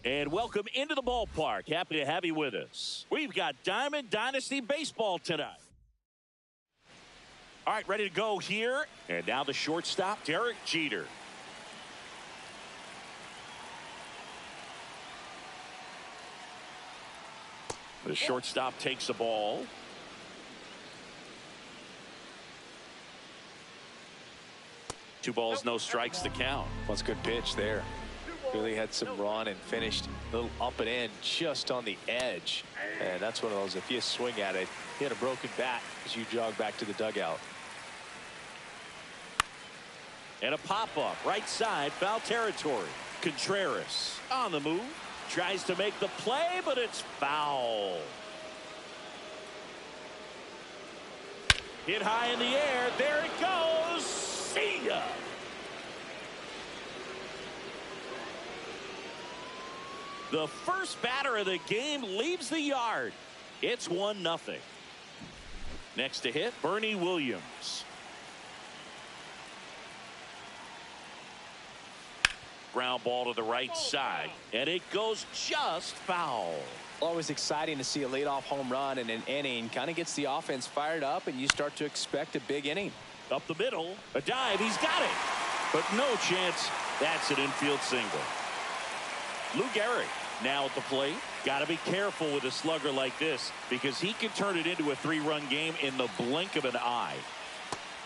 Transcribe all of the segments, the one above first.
And welcome into the ballpark. Happy to have you with us. We've got Diamond Dynasty Baseball tonight. All right, ready to go here. And now the shortstop, Derek Jeter. The shortstop takes the ball. Two balls, no strikes to count. That's a good pitch there. Really had some run and finished a little up and in just on the edge. And that's one of those, if you swing at it, hit a broken bat as you jog back to the dugout. And a pop-up right side, foul territory. Contreras on the move. Tries to make the play, but it's foul. Hit high in the air. There it goes. See ya. The first batter of the game leaves the yard. It's 1-0. Next to hit, Bernie Williams. Ground ball to the right side, and it goes just foul. Always exciting to see a leadoff home run in an inning. Kind of gets the offense fired up, and you start to expect a big inning. Up the middle, a dive, he's got it. But no chance. That's an infield single. Lou Gehrig now at the plate. Got to be careful with a slugger like this because he can turn it into a 3-run game in the blink of an eye.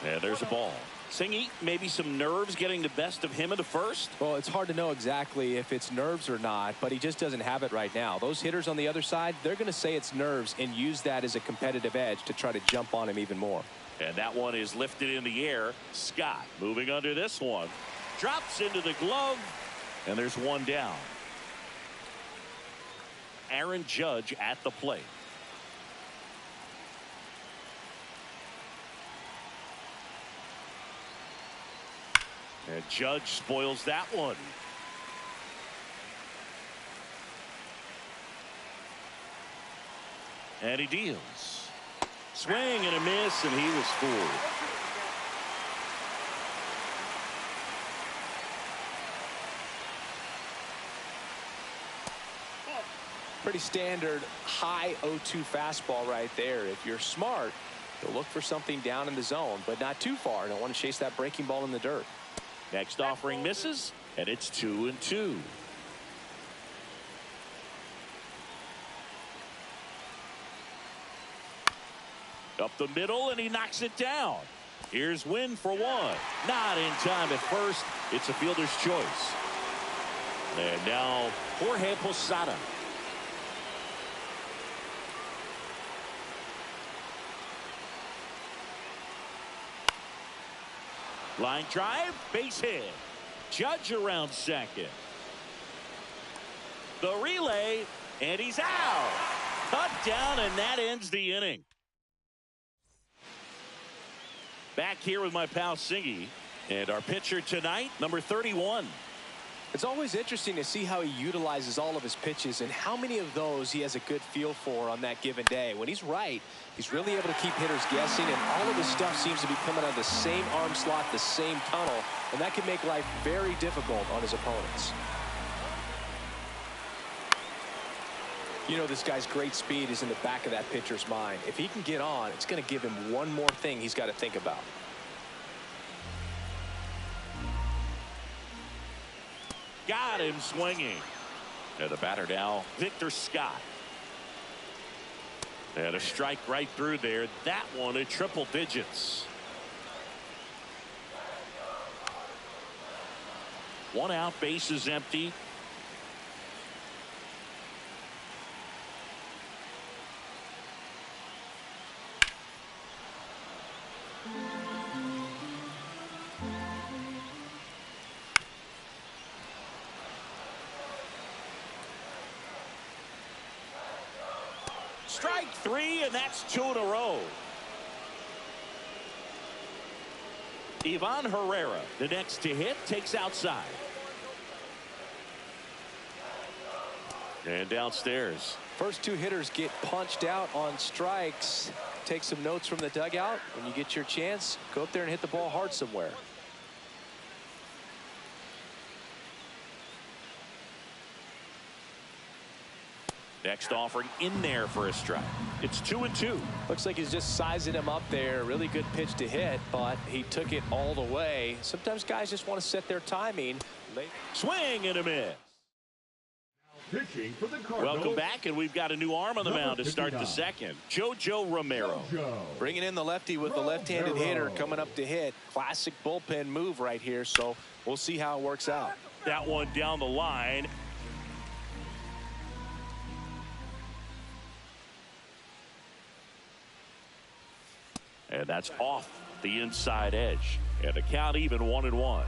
And there's a ball. Singy, maybe some nerves getting the best of him in the first? Well, it's hard to know exactly if it's nerves or not, but he just doesn't have it right now. Those hitters on the other side, they're going to say it's nerves and use that as a competitive edge to try to jump on him even more. And that one is lifted in the air. Scott moving under this one. Drops into the glove, and there's one down. Aaron Judge at the plate. And Judge spoils that one. And he deals. Swing and a miss, and he was fooled. Pretty standard high 0-2 fastball right there. If you're smart, you'll look for something down in the zone, but not too far. Don't want to chase that breaking ball in the dirt. Next offering misses, and it's 2-2. Up the middle, and he knocks it down. Here's Win for one. Not in time at first. It's a fielder's choice. And now Jorge Posada. Line drive, base hit. Judge around second. The relay, and he's out. Cut down, and that ends the inning. Back here with my pal Singy, and our pitcher tonight, number 31. It's always interesting to see how he utilizes all of his pitches and how many of those he has a good feel for on that given day. When he's right, he's really able to keep hitters guessing, and all of his stuff seems to be coming out of the same arm slot, the same tunnel, and that can make life very difficult on his opponents. You know, this guy's great speed is in the back of that pitcher's mind. If he can get on, it's going to give him one more thing he's got to think about. Got him swinging. And the batter now, Victor Scott. And a strike right through there. That one at triple digits. One out, base is empty. Strike three, and that's 2 in a row. Ivan Herrera, the next to hit, takes outside. And downstairs. First two hitters get punched out on strikes. Take some notes from the dugout. When you get your chance, go up there and hit the ball hard somewhere. Next offering in there for a strike. It's 2-2. Looks like he's just sizing him up there. Really good pitch to hit, but he took it all the way. Sometimes guys just want to set their timing. Swing and a miss. Pitching for the Cardinals. Welcome back, and we've got a new arm on the mound to start the second. JoJo Romero. Bringing in the lefty with the left-handed hitter coming up to hit. Classic bullpen move right here, so we'll see how it works out. That one down the line. And that's off the inside edge. And the count even 1-1.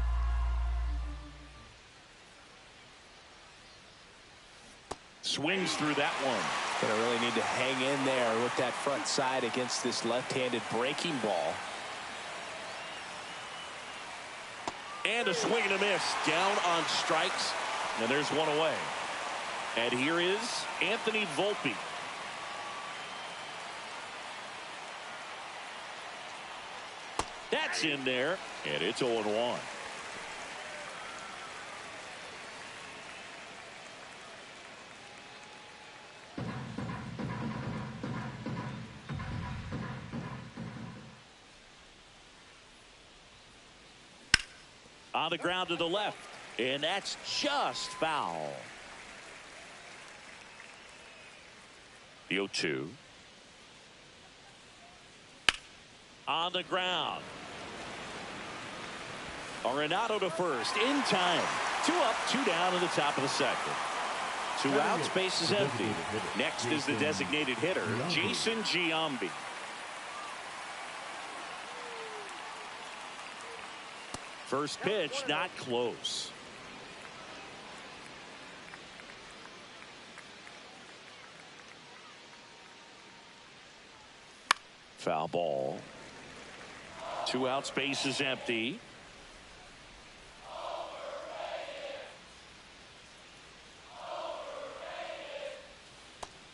Swings through that one. Gonna really need to hang in there with that front side against this left-handed breaking ball. And a swing and a miss. Down on strikes. And there's one away. And here is Anthony Volpe. That's in there, and it's 0-1. On the ground to the left, and that's just foul. The 0-2. On the ground. Arenado to first in time. 2 up, 2 down in the top of the second. 2 outs, base is empty. Next is the designated hitter, Jason Giambi. First pitch, not close. Foul ball. 2 outs, base is empty.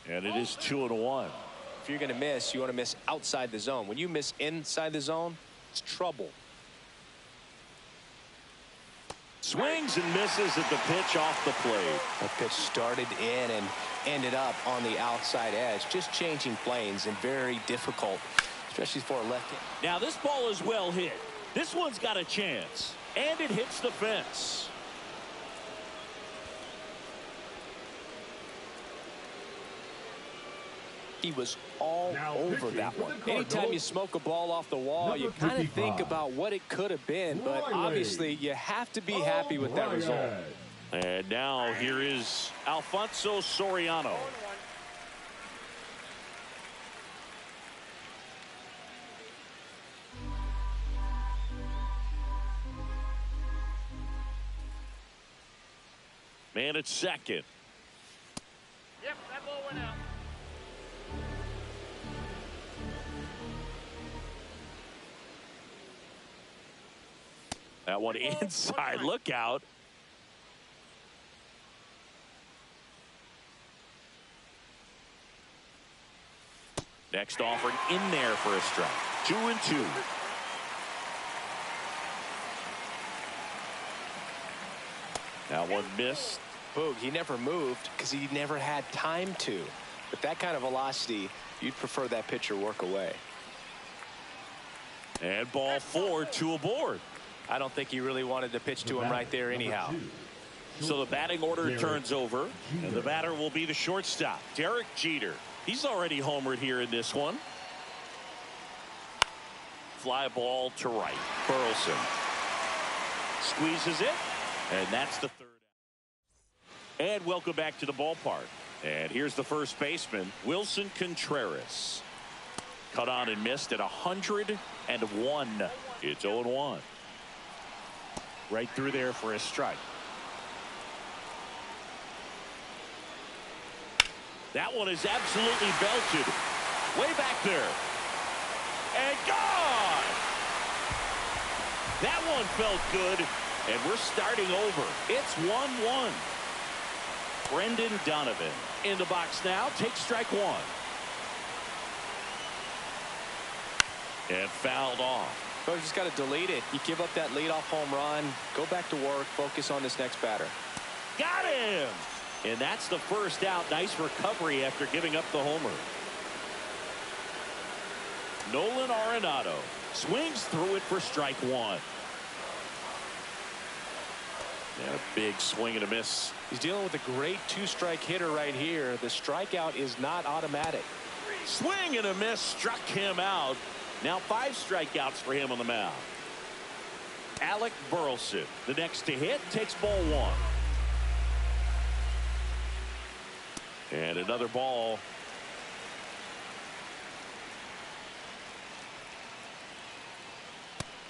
And it is 2-1. If you're going to miss, you want to miss outside the zone. When you miss inside the zone, it's trouble. Swings and misses at the pitch off the plate. The pitch started in and ended up on the outside edge. Just changing planes and very difficult, especially for a lefty. Now this ball is well hit. This one's got a chance. And it hits the fence. He was all over that one. Anytime you smoke a ball off the wall, you kind of think about what it could have been, but obviously you have to be happy with that result. And now here is Alfonso Soriano. Man at second. Yep, that ball went out. That one inside. Look out. Next offering in there for a strike. 2-2. That one missed. Boog, he never moved because he never had time to. With that kind of velocity, you'd prefer that pitcher work away. And ball 4, 2 aboard. I don't think he really wanted to pitch to him right there anyhow. So the batting order turns over, and the batter will be the shortstop, Derek Jeter. He's already homered here in this one. Fly ball to right. Burleson squeezes it, and that's the third. And welcome back to the ballpark. And here's the first baseman, Wilson Contreras. Cut on and missed at 101. It's 0-1. Right through there for a strike. That one is absolutely belted. Way back there. And gone! That one felt good. And we're starting over. It's 1-1. Brendan Donovan in the box now. Takes strike 1. And fouled off. Coach just got to delete it. You give up that leadoff home run. Go back to work. Focus on this next batter. Got him! And that's the first out. Nice recovery after giving up the homer. Nolan Arenado swings through it for strike one. And a big swing and a miss. He's dealing with a great two-strike hitter right here. The strikeout is not automatic. Swing and a miss, struck him out. Now 5 strikeouts for him on the mound. Alec Burleson, the next to hit, takes ball 1. And another ball.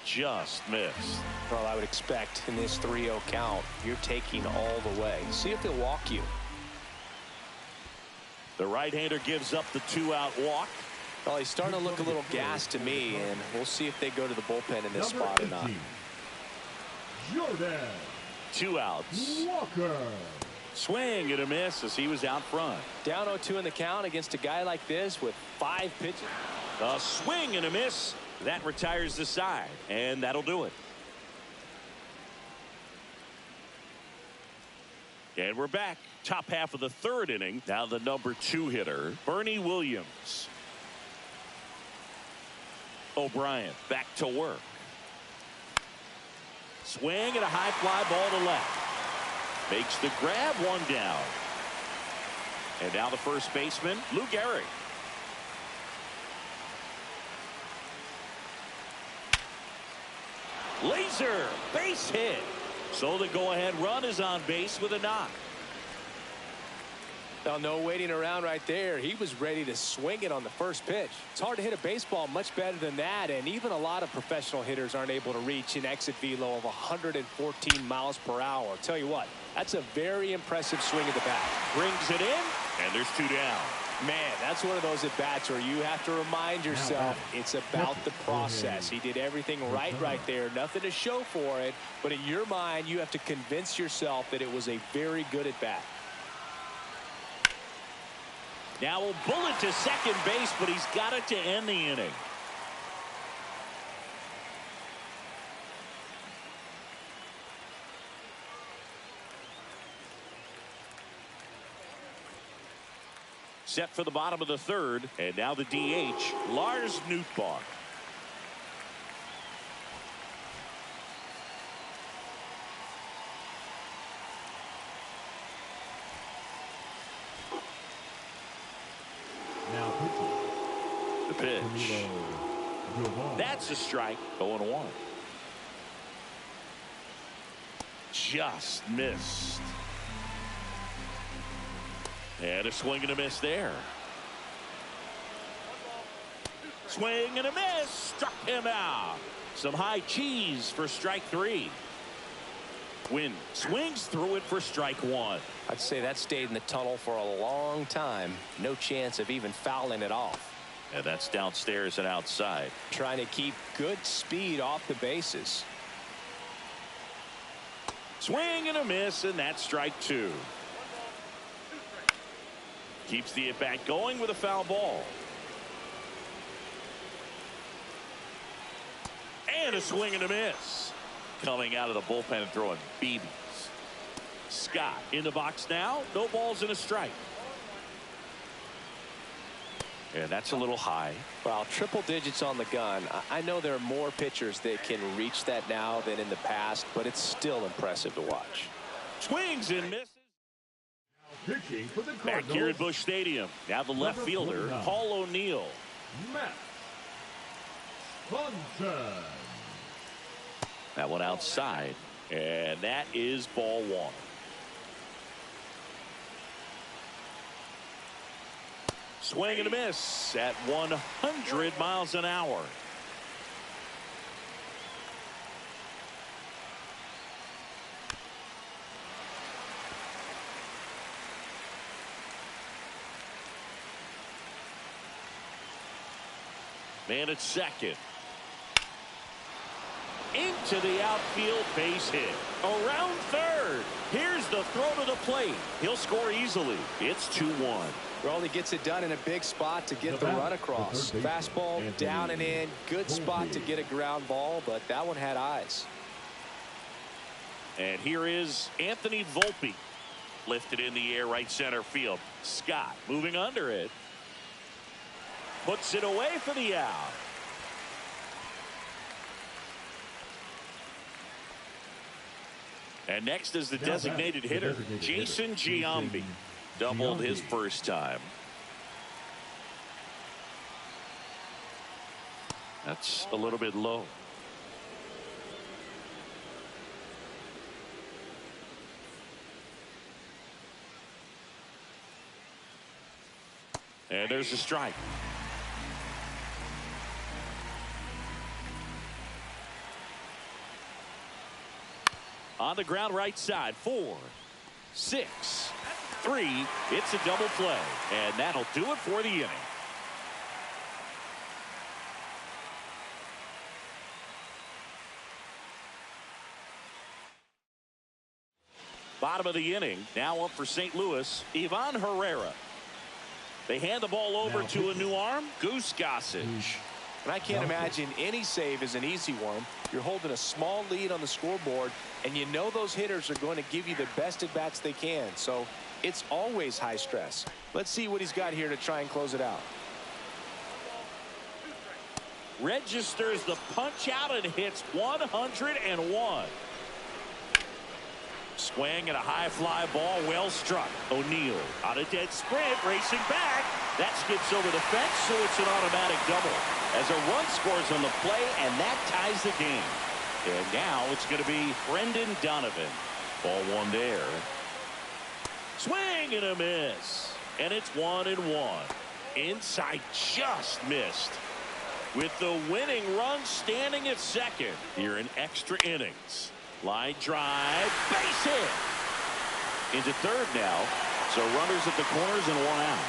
Just missed. Well, I would expect in this 3-0 count, you're taking all the way. See if they'll walk you. The right-hander gives up the 2-out walk. Well, he's starting to look a little gassed to me, and we'll see if they go to the bullpen in this spot or not. Jordan 2 outs. Walker. Swing and a miss as he was out front. Down 0-2 in the count against a guy like this with 5 pitches. A swing and a miss. That retires the side, and that'll do it. And we're back. Top half of the 3rd inning. Now the number 2 hitter, Bernie Williams. O'Brien back to work. Swing and a high fly ball to left. Makes the grab, 1 down. And now the first baseman, Lou Gehrig. Laser base hit. So the go-ahead run is on base with a knock. Now, no waiting around right there. He was ready to swing it on the first pitch. It's hard to hit a baseball much better than that, and even a lot of professional hitters aren't able to reach an exit velo of 114 miles per hour. I'll tell you what, that's a very impressive swing of the bat. Brings it in, and there's 2 down. Man, that's one of those at-bats where you have to remind yourself it's about the process. He did everything right there. Nothing to show for it, but in your mind, you have to convince yourself that it was a very good at-bat. Now a bullet to second base, but he's got it to end the inning. Set for the bottom of the 3rd, and now the DH, Lars Nootbaar. Now pitching. The pitch. That's a strike. 0-1. Just missed. And a swing and a miss there. Swing and a miss. Struck him out. Some high cheese for strike 3. Win swings through it for strike 1. I'd say that stayed in the tunnel for a long time. No chance of even fouling it off. And that's downstairs and outside. Trying to keep good speed off the bases. Swing and a miss, and that's strike 2. Keeps the at-bat going with a foul ball. And a swing and a miss. Coming out of the bullpen and throwing BBs. Scott in the box now. No balls and a strike. And that's a little high. Well, triple digits on the gun. I know there are more pitchers that can reach that now than in the past, but it's still impressive to watch. Swings and misses. Pitching for the Cardinals. Back here at Busch Stadium. Now the left fielder, Paul O'Neill. Matt Bunton. That one outside. And that is ball 1. Swing and a miss at 100 miles an hour. Man at second. Into the outfield, base hit. Around third. Here's the throw to the plate. He'll score easily. It's 2-1. Well, he gets it done in a big spot to get the run across. Fastball down and in. Good spot to get a ground ball, but that one had eyes. And here is Anthony Volpe. Lifted in the air, right center field. Scott moving under it. Puts it away for the out. And next is the designated hitter, Jason Giambi. Doubled his first time. That's a little bit low. And there's a strike. On the ground right side, 4, 6, 3. It's a double play. And that'll do it for the inning. Bottom of the inning. Now up for St. Louis, Ivan Herrera. They hand the ball over to a new arm, Goose Gossage. And I can't imagine any save is an easy one. You're holding a small lead on the scoreboard, and you know those hitters are going to give you the best at-bats they can. So it's always high stress. Let's see what he's got here to try and close it out. Registers the punch out and hits 101. Swing and a high fly ball, well struck. O'Neill on a dead sprint, racing back. That skips over the fence, so it's an automatic double. As a run scores on the play, and that ties the game. And now it's going to be Brendan Donovan. Ball one there. Swing and a miss. And it's 1-1. Inside just missed. With the winning run standing at second here in extra innings. Line drive, base hit. Into third now. So runners at the corners and 1 out.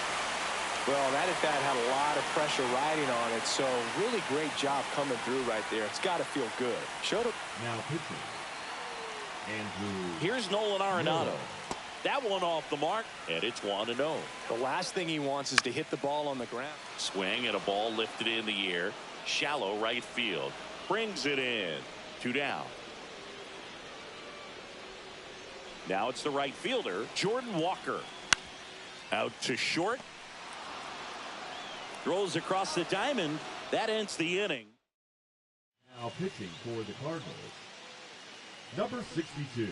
Well, that at bat had a lot of pressure riding on it, so really great job coming through right there. It's got to feel good. Showed up. Now pitching. Andrew. Here's Nolan Arenado. That one off the mark, and it's 1-0. The last thing he wants is to hit the ball on the ground. Swing and a ball lifted in the air. Shallow right field. Brings it in. 2 down. Now it's the right fielder, Jordan Walker. Out to short. Throws across the diamond. That ends the inning. Now pitching for the Cardinals. Number 62.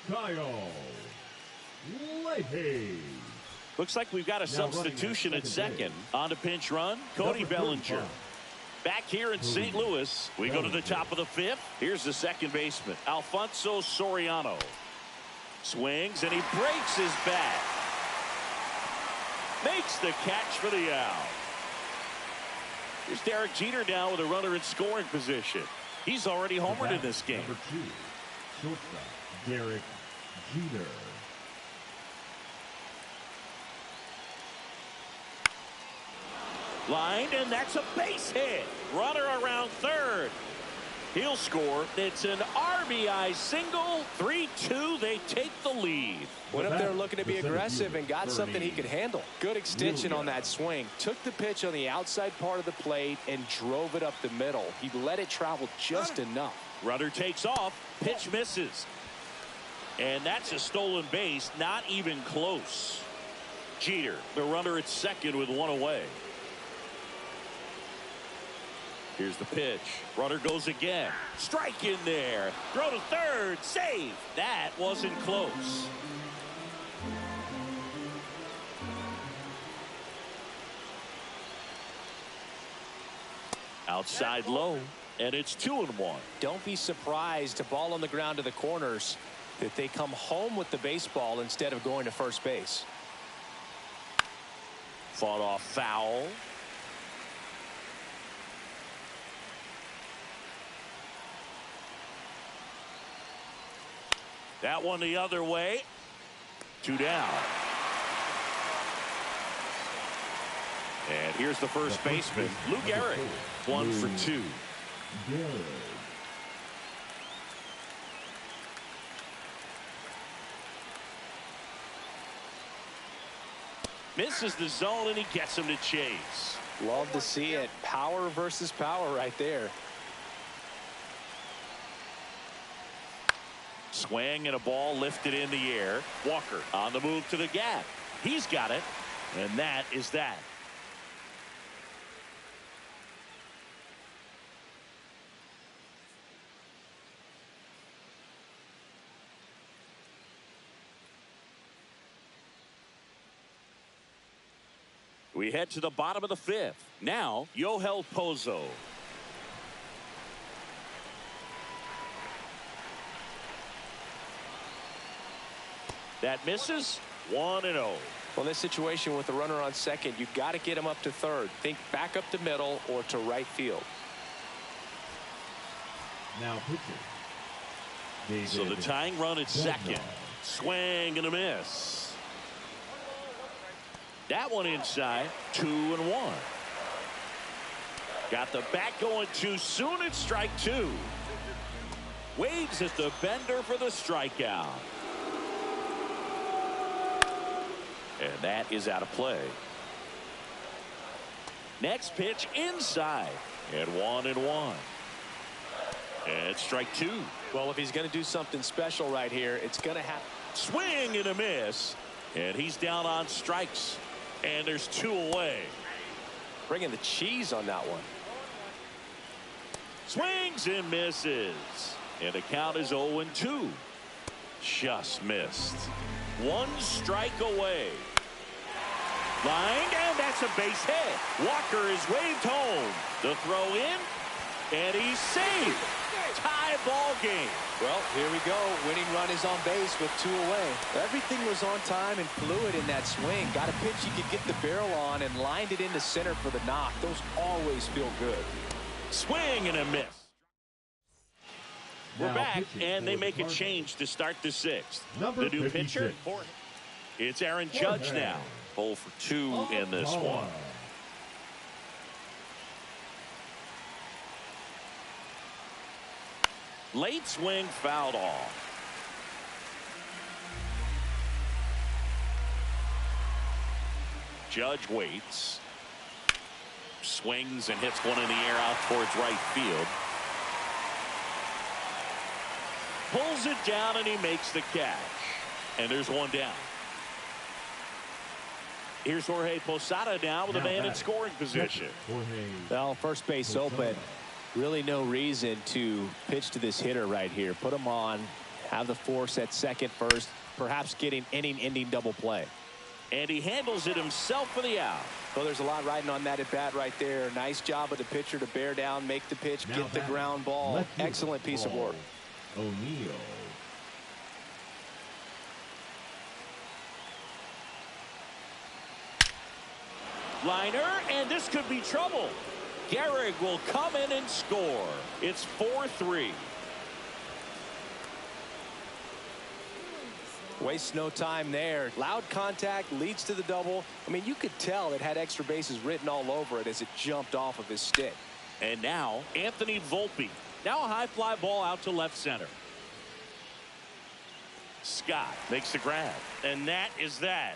Kyle Leahy. Looks like we've got a substitution at second. On to pinch run, Cody Bellinger. Back here in St. Louis, we go to the top of the 5th. Here's the second baseman, Alfonso Soriano. Swings and he breaks his bat. Makes the catch for the out. Here's Derek Jeter now with a runner in scoring position. He's already homered in this game. Number 2, shortstop Derek Jeter. Lined, and that's a base hit. Runner around third. He'll score. It's an RBI single. 3-2. They take the lead. Went up there looking to be aggressive and got something he could handle. Good extension on that swing. Took the pitch on the outside part of the plate and drove it up the middle. He let it travel just enough. Runner takes off. Pitch misses. And that's a stolen base. Not even close. Jeter, the runner at second with 1 away. Here's the pitch. Runner goes again. Strike in there. Throw to third. Save. That wasn't close. Outside low. And it's 2-1. Don't be surprised to ball on the ground to the corners that they come home with the baseball instead of going to first base. Fought off foul. That one the other way. 2 down. And here's the first baseman, Lou Gehrig. 1 for 2. Misses the zone and he gets him to chase. Love to see it. Power versus power right there. Swing and a ball lifted in the air. Walker on the move to the gap. He's got it. And that is that. We head to the bottom of the fifth. Now, Yoel Pozo. That misses. 1-0. Well, in this situation with the runner on second, you've got to get him up to third. Think back up to middle or to right field. Now pitching. David So the tying run at second. Swing and a miss. That one inside. 2-1. Got the bat going too soon. It's strike two. Waves at the bender for the strikeout. And that is out of play. Next pitch inside. And 1-1. And strike two. Well, if he's going to do something special right here, it's going to happen. Swing and a miss. And he's down on strikes. And there's two away. Bringing the cheese on that one. Swings and misses. And the count is 0-2. Just missed. One strike away. Line, and that's a base hit. Walker is waved home. The throw in, and he's safe. Tie ball game. Well, here we go. Winning run is on base with two away. Everything was on time and fluid in that swing. Got a pitch you could get the barrel on and lined it into center for the knock. Those always feel good. Swing and a miss. We're Now back, pitching and they for the make a Cardinals. change to start the sixth. Number The new 56. pitcher, it's Aaron Judge Jorge. now. 0 for 2 in this one. Late swing fouled off. Judge waits. Swings and hits one in the air out towards right field. Pulls it down and he makes the catch. And there's one down. Here's Jorge Posada now with a man in scoring position. Well, first base open. Really no reason to pitch to this hitter right here. Put him on. Have the force at second first. Perhaps getting inning-ending double play. And he handles it himself for the out. Well, there's a lot riding on that at bat right there. Nice job of the pitcher to bear down, make the pitch, Now get the ground ball. Excellent piece of work. O'Neill. Liner, and this could be trouble. Gehrig will come in and score. It's 4-3. Wastes no time there. Loud contact leads to the double. I mean, you could tell it had extra bases written all over it as it jumped off of his stick. And now Anthony Volpe. Now a high fly ball out to left center. Scott makes the grab. And that is that.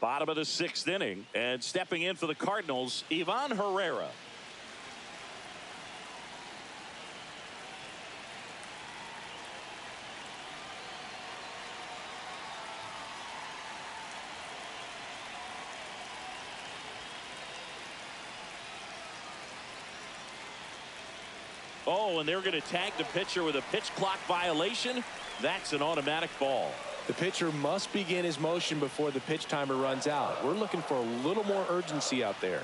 Bottom of the sixth inning, and stepping in for the Cardinals, Ivan Herrera. Oh, and they're going to tag the pitcher with a pitch clock violation. That's an automatic ball. The pitcher must begin his motion before the pitch timer runs out. We're looking for a little more urgency out there.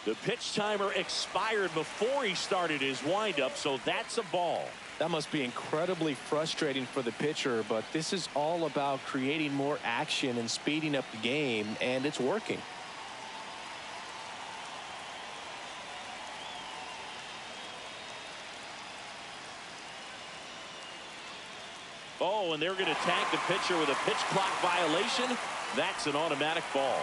The pitch timer expired before he started his windup, so that's a ball. That must be incredibly frustrating for the pitcher, but this is all about creating more action and speeding up the game, and it's working. Oh, and they're going to tag the pitcher with a pitch clock violation. That's an automatic ball.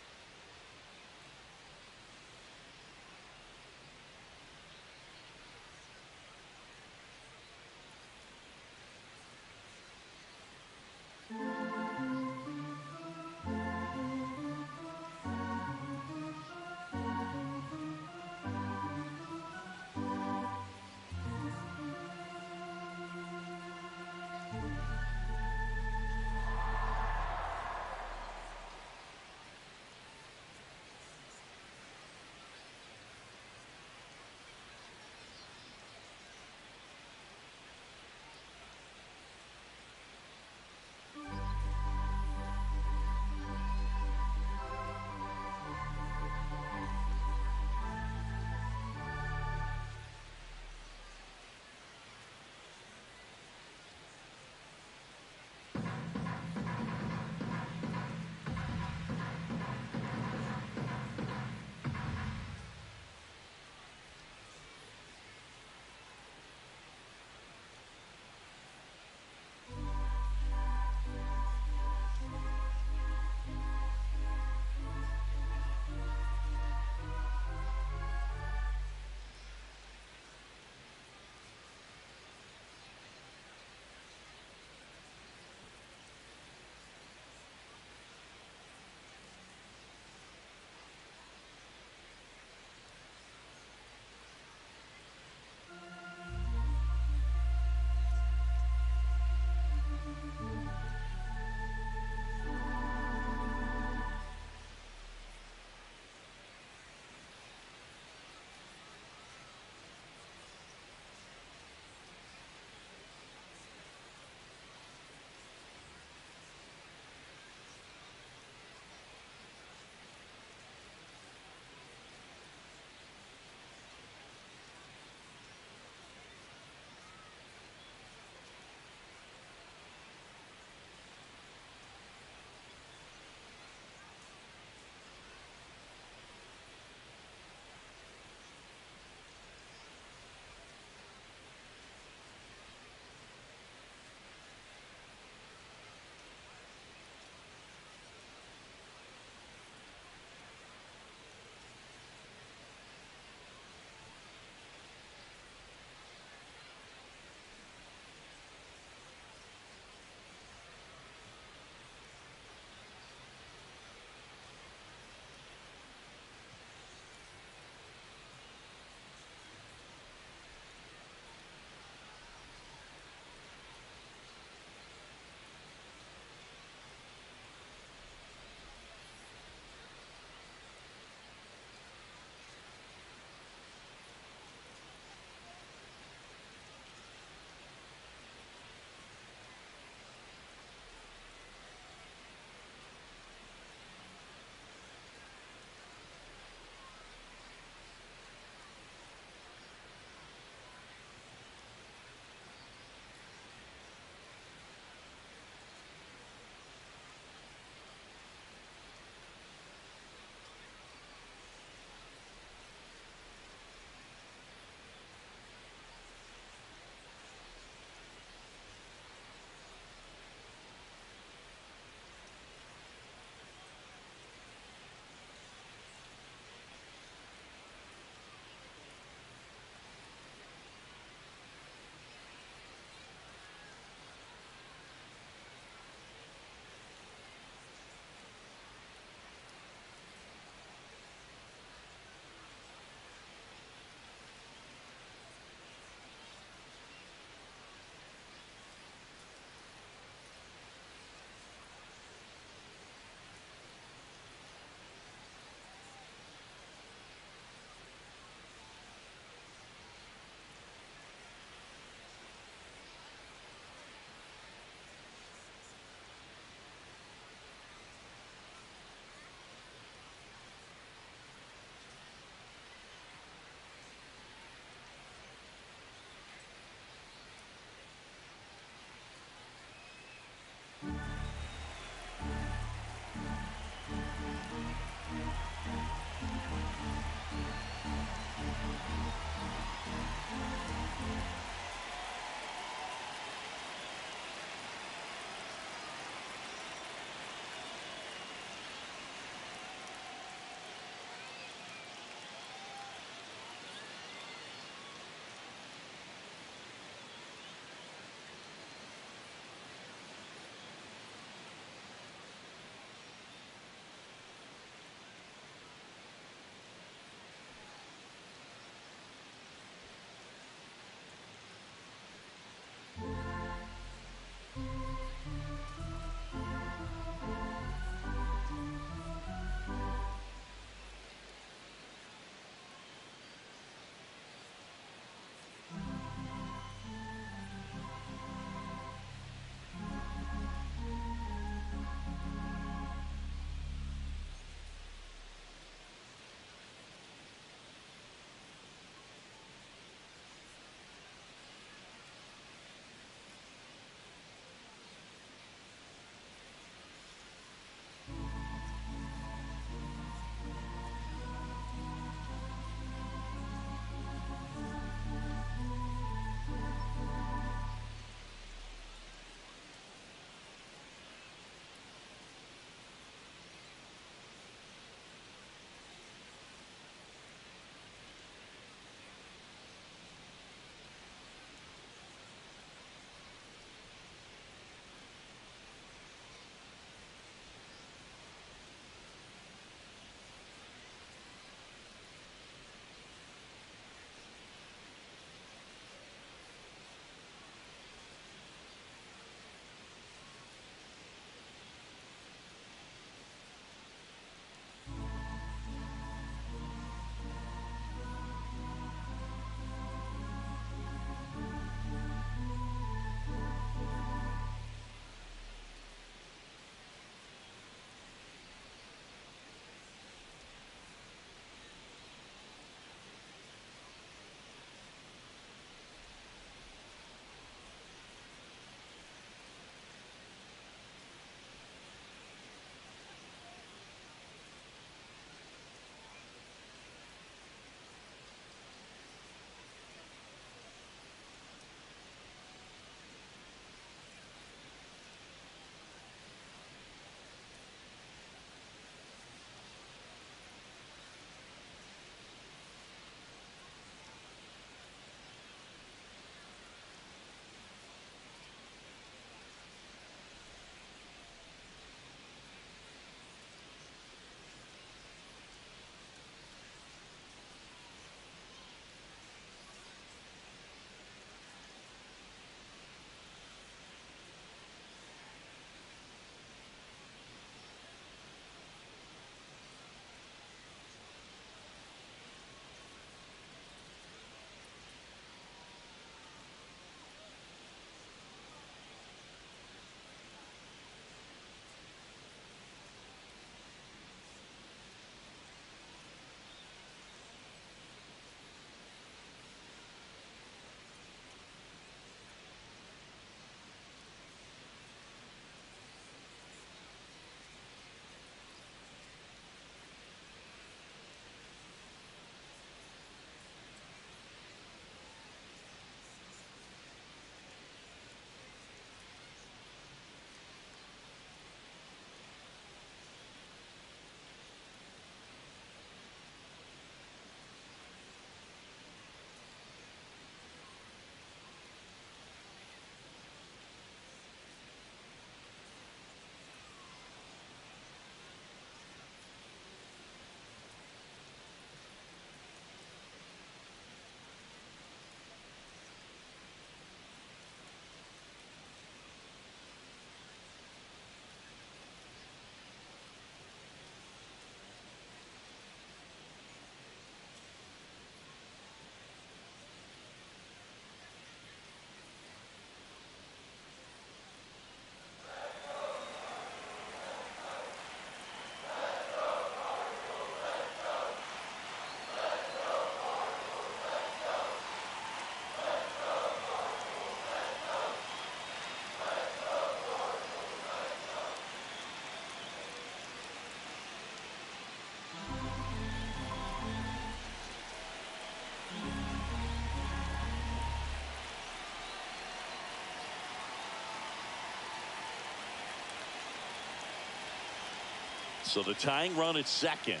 So the tying run at second.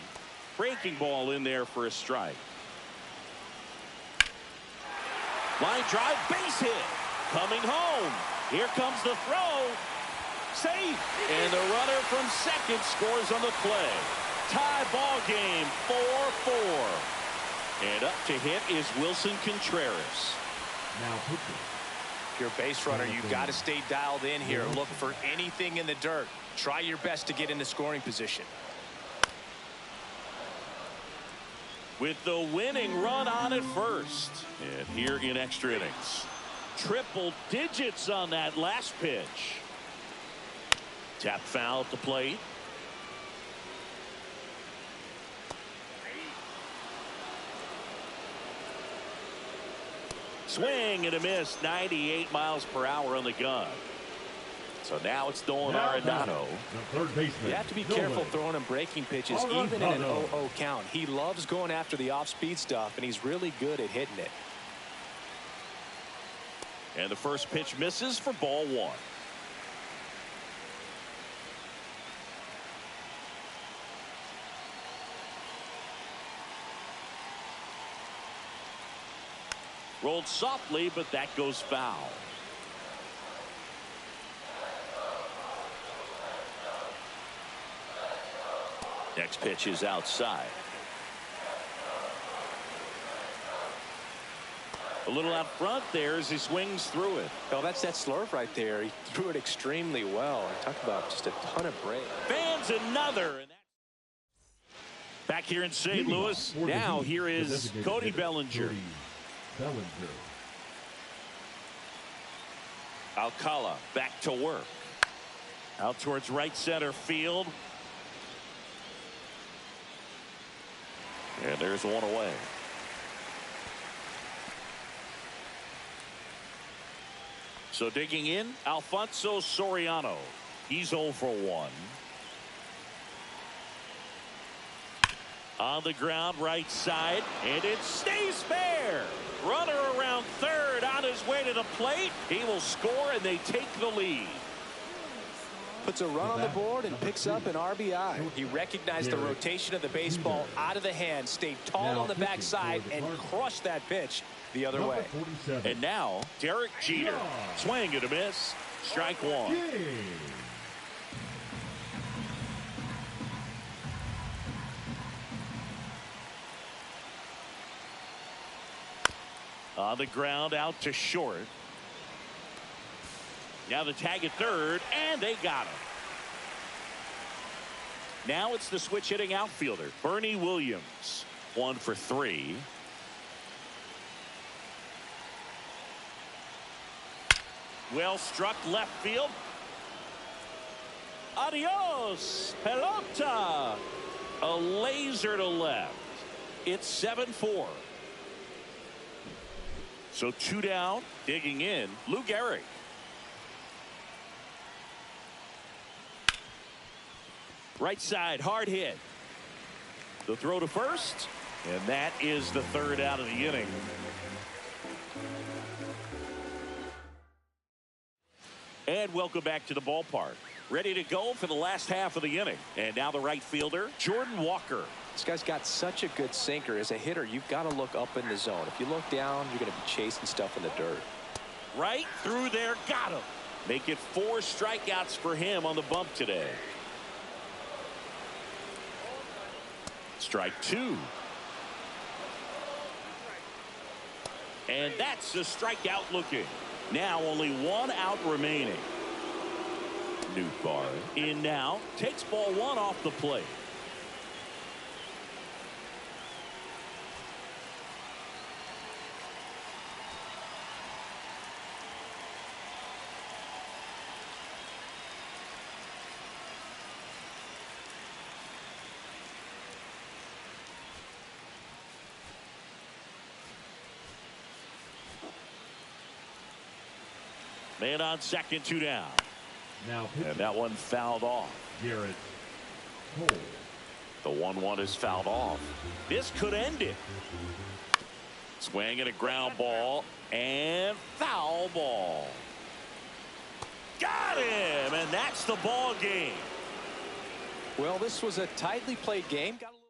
Breaking ball in there for a strike. Line drive, base hit. Coming home. Here comes the throw. Safe. And the runner from second scores on the play. Tie ball game, 4-4. And up to hit is Wilson Contreras. Now pitcher. If you're a base runner, you've got to stay dialed in here. Look for anything in the dirt. Try your best to get into scoring position. With the winning run on at first. And here in extra innings. Triple digits on that last pitch. Tap foul at the plate. Swing and a miss. 98 miles per hour on the gun. So now it's Nolan Arenado. You have to be careful throwing him breaking pitches, even in an 0-0 count. He loves going after the off-speed stuff, and he's really good at hitting it. And the first pitch misses for ball one. Rolled softly, but that goes foul. Next pitch is outside. A little out front there as he swings through it. Oh, that's that slurve right there. He threw it extremely well. Talk about just a ton of break. Fans another. And back here in St. Louis. Now here is Cody Bellinger. Alcala back to work. Out towards right center field. And there's one away. So digging in, Alfonso Soriano. He's 0 for 1. On the ground, right side, and it stays fair. Runner around third on his way to the plate. He will score, and they take the lead. Puts a run on the board and picks up an RBI. He recognized the rotation of the baseball out of the hand, stayed tall on the backside, and crushed that pitch the other way. And now, Derek Jeter. Swing and a miss. Strike one. On the ground, out to short. Now the tag at third, and they got him. Now it's the switch hitting outfielder, Bernie Williams. 1 for 3. Well struck left field. Adios, pelota. A laser to left. It's 7-4. So 2 down, digging in, Lou Gehrig. Right side, hard hit. The throw to first, and that is the third out of the inning. And welcome back to the ballpark. Ready to go for the last half of the inning. And now the right fielder, Jordan Walker. This guy's got such a good sinker. As a hitter, you've got to look up in the zone. If you look down, you're going to be chasing stuff in the dirt. Right through there, got him. Make it 4 strikeouts for him on the bump today. Strike 2. And that's a strikeout looking. Now only 1 out remaining. Nootbaar in now. Takes ball 1 off the plate. Man on second, 2 down. Now and that one fouled off. Garrett Cole. The 1-1 is fouled off. This could end it. Swing and a ground ball and foul ball. Got him, and that's the ball game. Well, this was a tightly played game. Got a little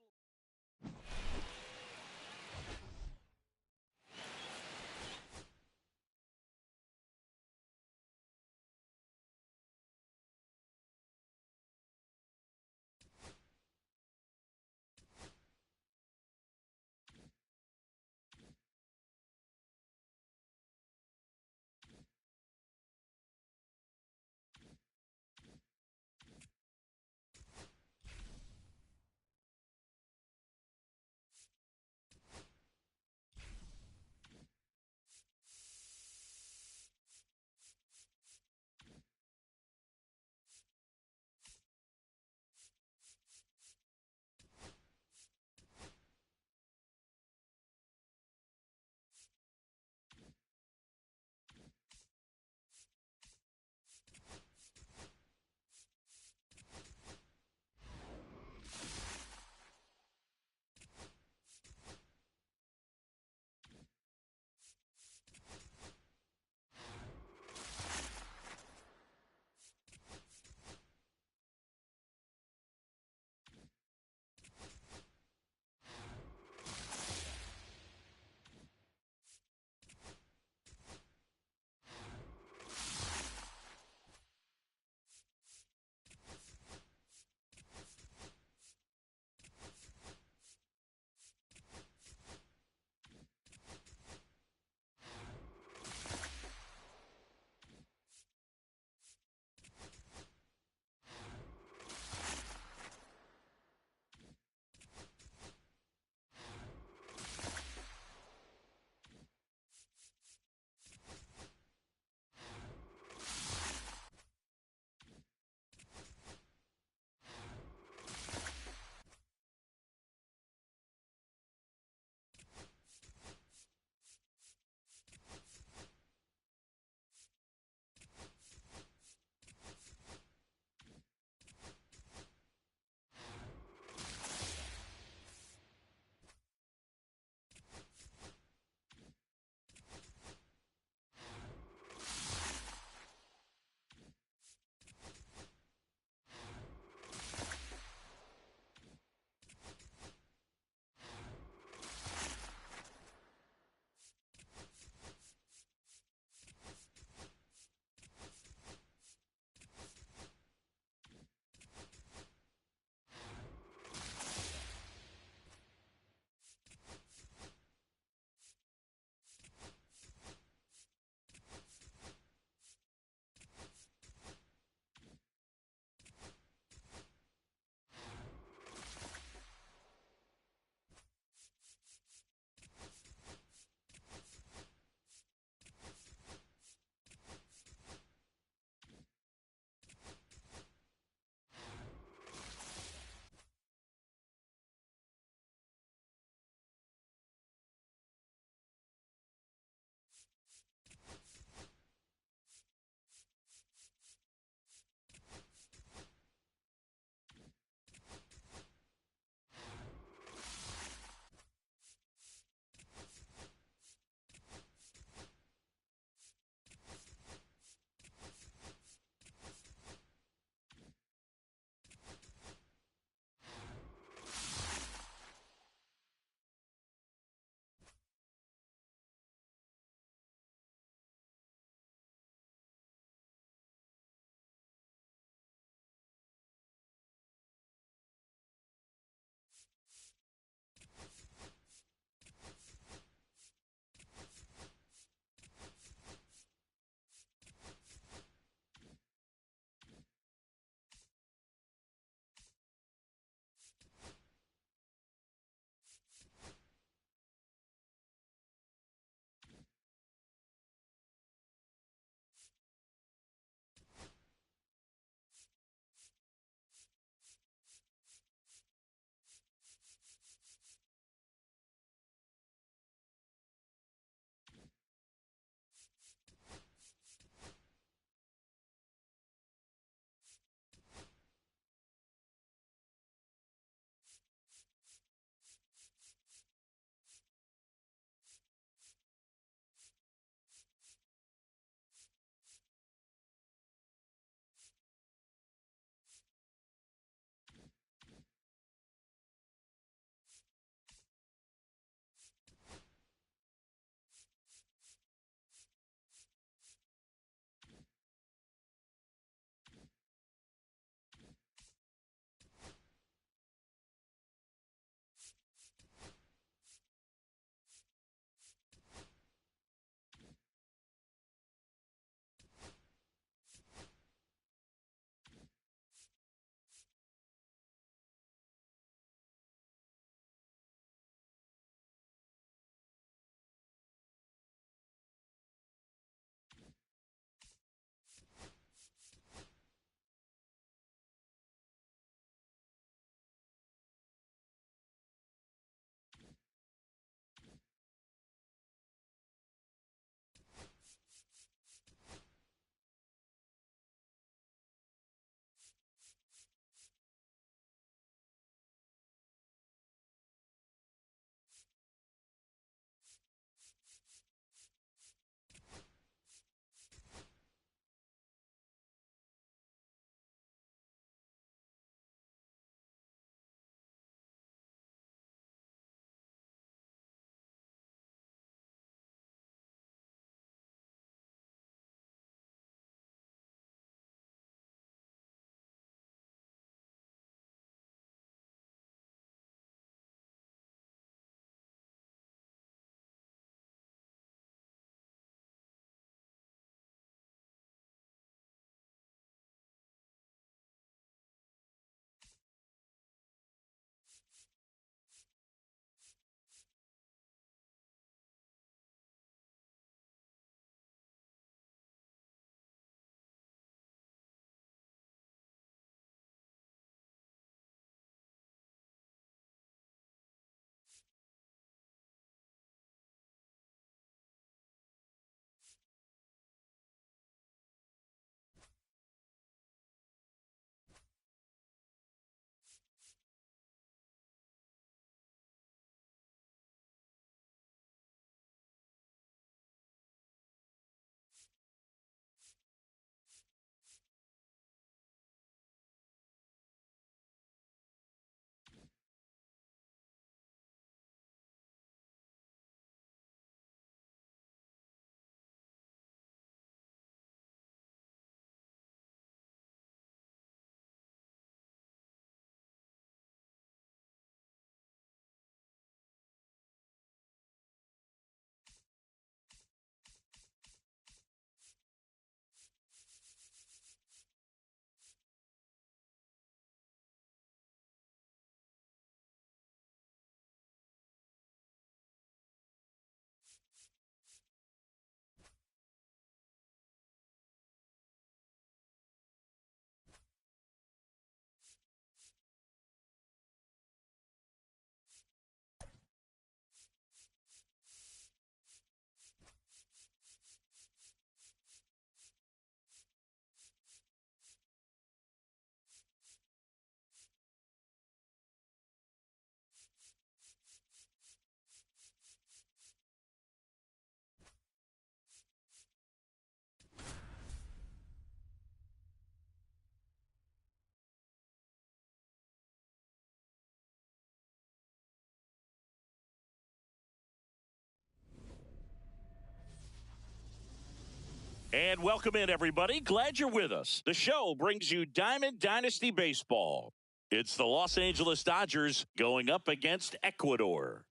And welcome in, everybody. Glad you're with us. The show brings you Diamond Dynasty Baseball. It's the Los Angeles Dodgers going up against Ecuador.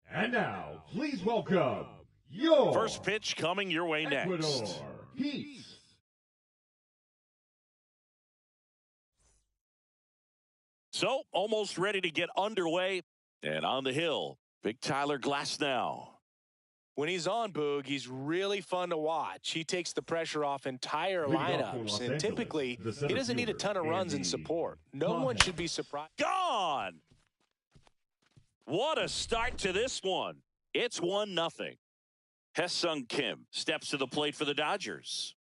And now, please welcome your First pitch coming your way Ecuador next. Heat. So, almost ready to get underway. And on the hill, Big Tyler Glasnow. When he's on, Boog, he's really fun to watch. He takes the pressure off entire Leading off for lineups, Los and Angeles, typically the he center doesn't need a ton of fielder, runs in Andy support. No one should be surprised. Gone! What a start to this one. It's 1-0. Hye-Sung Kim steps to the plate for the Dodgers.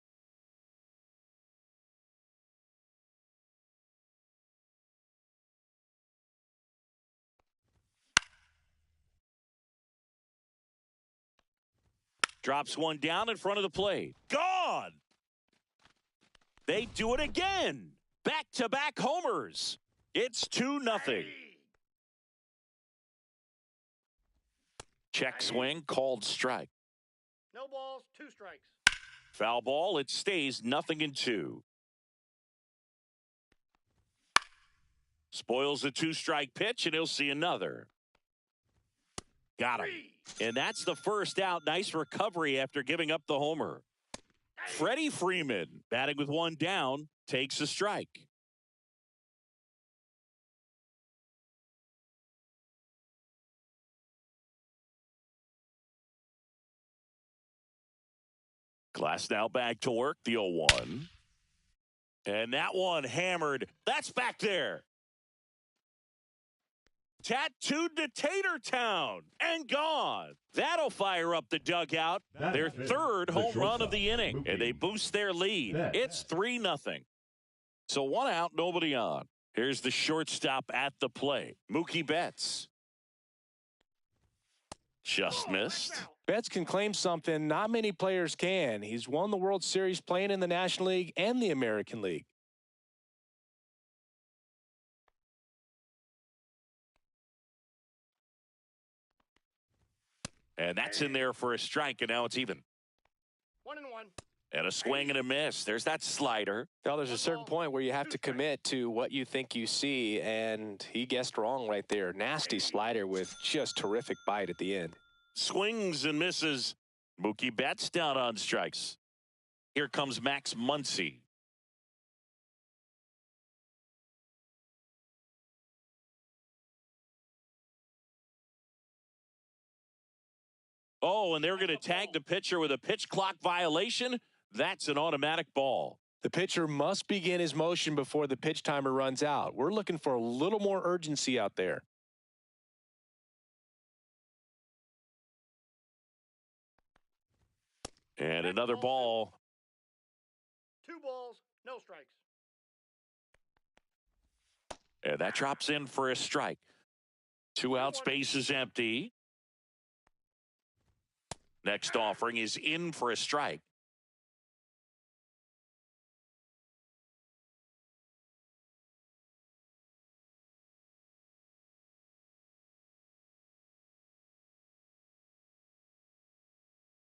Drops one down in front of the plate. Gone! They do it again. Back-to-back homers. It's 2-0. Check swing, called strike. No balls, 2 strikes. Foul ball, it stays 0-2. Spoils a 2-strike pitch, and he'll see another. Got him. And that's the first out. Nice recovery after giving up the homer. Freddie Freeman, batting with one down, takes a strike. Glasnow back to work, the 0-1. And that one hammered. That's back there. Tattooed to Tatertown and gone. That'll fire up the dugout. Their third home run of the inning, and they boost their lead. It's 3-0. So 1 out, nobody on. Here's the shortstop at the plate, Mookie Betts. Just missed. Betts can claim something not many players can. He's won the World Series playing in the National League and the American League. And that's in there for a strike, and now it's even. 1-1. And a swing and a miss. There's that slider. Well, there's a certain point where you have to commit to what you think you see, and he guessed wrong right there. Nasty slider with just terrific bite at the end. Swings and misses. Mookie Betts down on strikes. Here comes Max Muncy. Oh, and they're going to tag the pitcher with a pitch clock violation. That's an automatic ball. The pitcher must begin his motion before the pitch timer runs out. We're looking for a little more urgency out there. And another ball. 2 balls, no strikes. And that drops in for a strike. 2 out, space is empty. Next offering is in for a strike.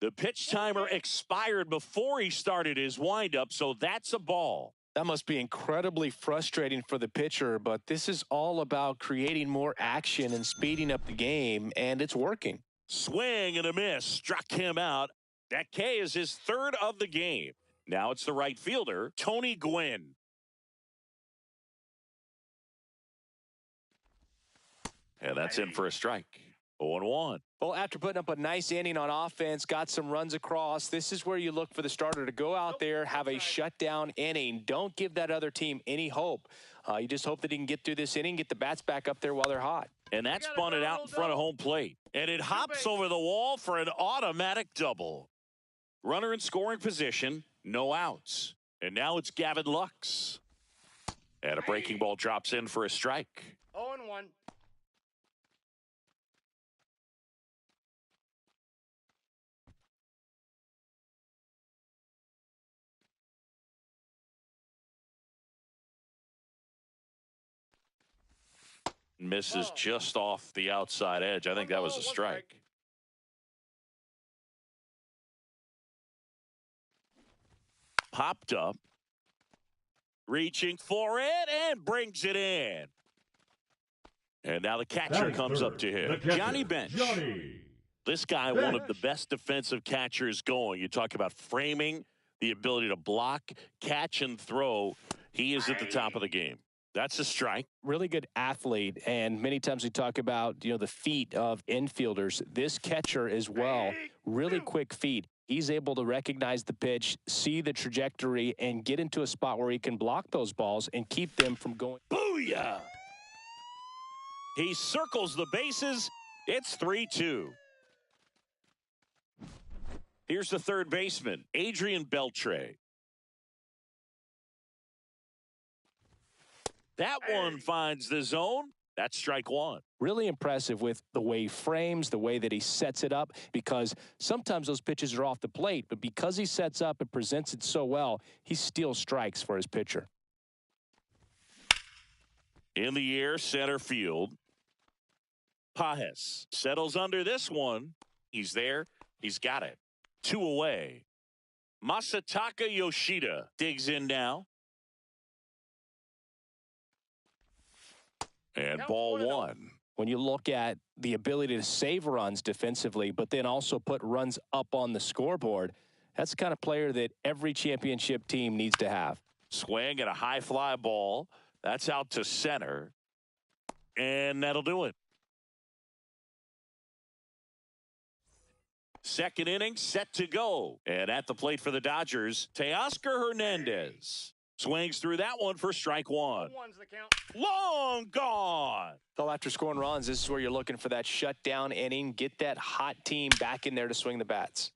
The pitch timer expired before he started his windup, so that's a ball. That must be incredibly frustrating for the pitcher, but this is all about creating more action and speeding up the game, and it's working. Swing and a miss. Struck him out. That K is his 3rd of the game. Now it's the right fielder, Tony Gwynn. And that's in for a strike. 0-1. Well, after putting up a nice inning on offense, got some runs across, this is where you look for the starter to go out there, have a shutdown inning. Don't give that other team any hope. You just hope that he can get through this inning, get the bats back up there while they're hot. And that's spun it out in front of home plate. And it hops over the wall for an automatic double. Runner in scoring position, no outs. And now it's Gavin Lux. And a breaking ball drops in for a strike. 0-1. Misses just off the outside edge. I think that was a strike. Popped up. Reaching for it and brings it in. And now the catcher comes up to him. Johnny Bench. This guy, one of the best defensive catchers going. You talk about framing, the ability to block, catch, and throw. He is at the top of the game. That's a strike. Really good athlete, and many times we talk about, the feet of infielders. This catcher as well, really quick feet. He's able to recognize the pitch, see the trajectory, and get into a spot where he can block those balls and keep them from going. Booyah! He circles the bases. It's 3-2. Here's the third baseman, Adrian Beltre. That one finds the zone. That's strike one. Really impressive with the way he frames, the way that he sets it up, because sometimes those pitches are off the plate, but because he sets up and presents it so well, he steals strikes for his pitcher. In the air, center field. Pajes settles under this one. He's there. He's got it. 2 away. Masataka Yoshida digs in now. And ball one. When you look at the ability to save runs defensively, but then also put runs up on the scoreboard, that's the kind of player that every championship team needs to have. Swing at a high fly ball. That's out to center. And that'll do it. Second inning set to go. And at the plate for the Dodgers, Teoscar Hernandez. Swings through that one for strike one. One's the count. Long gone. So after scoring runs, this is where you're looking for that shutdown inning. Get that hot team back in there to swing the bats.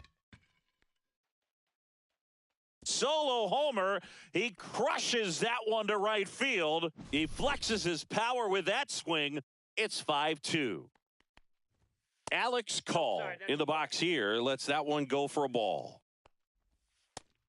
Solo homer. He crushes that one to right field. He flexes his power with that swing. It's 5-2. Alex Call in the box here. Lets that one go for a ball.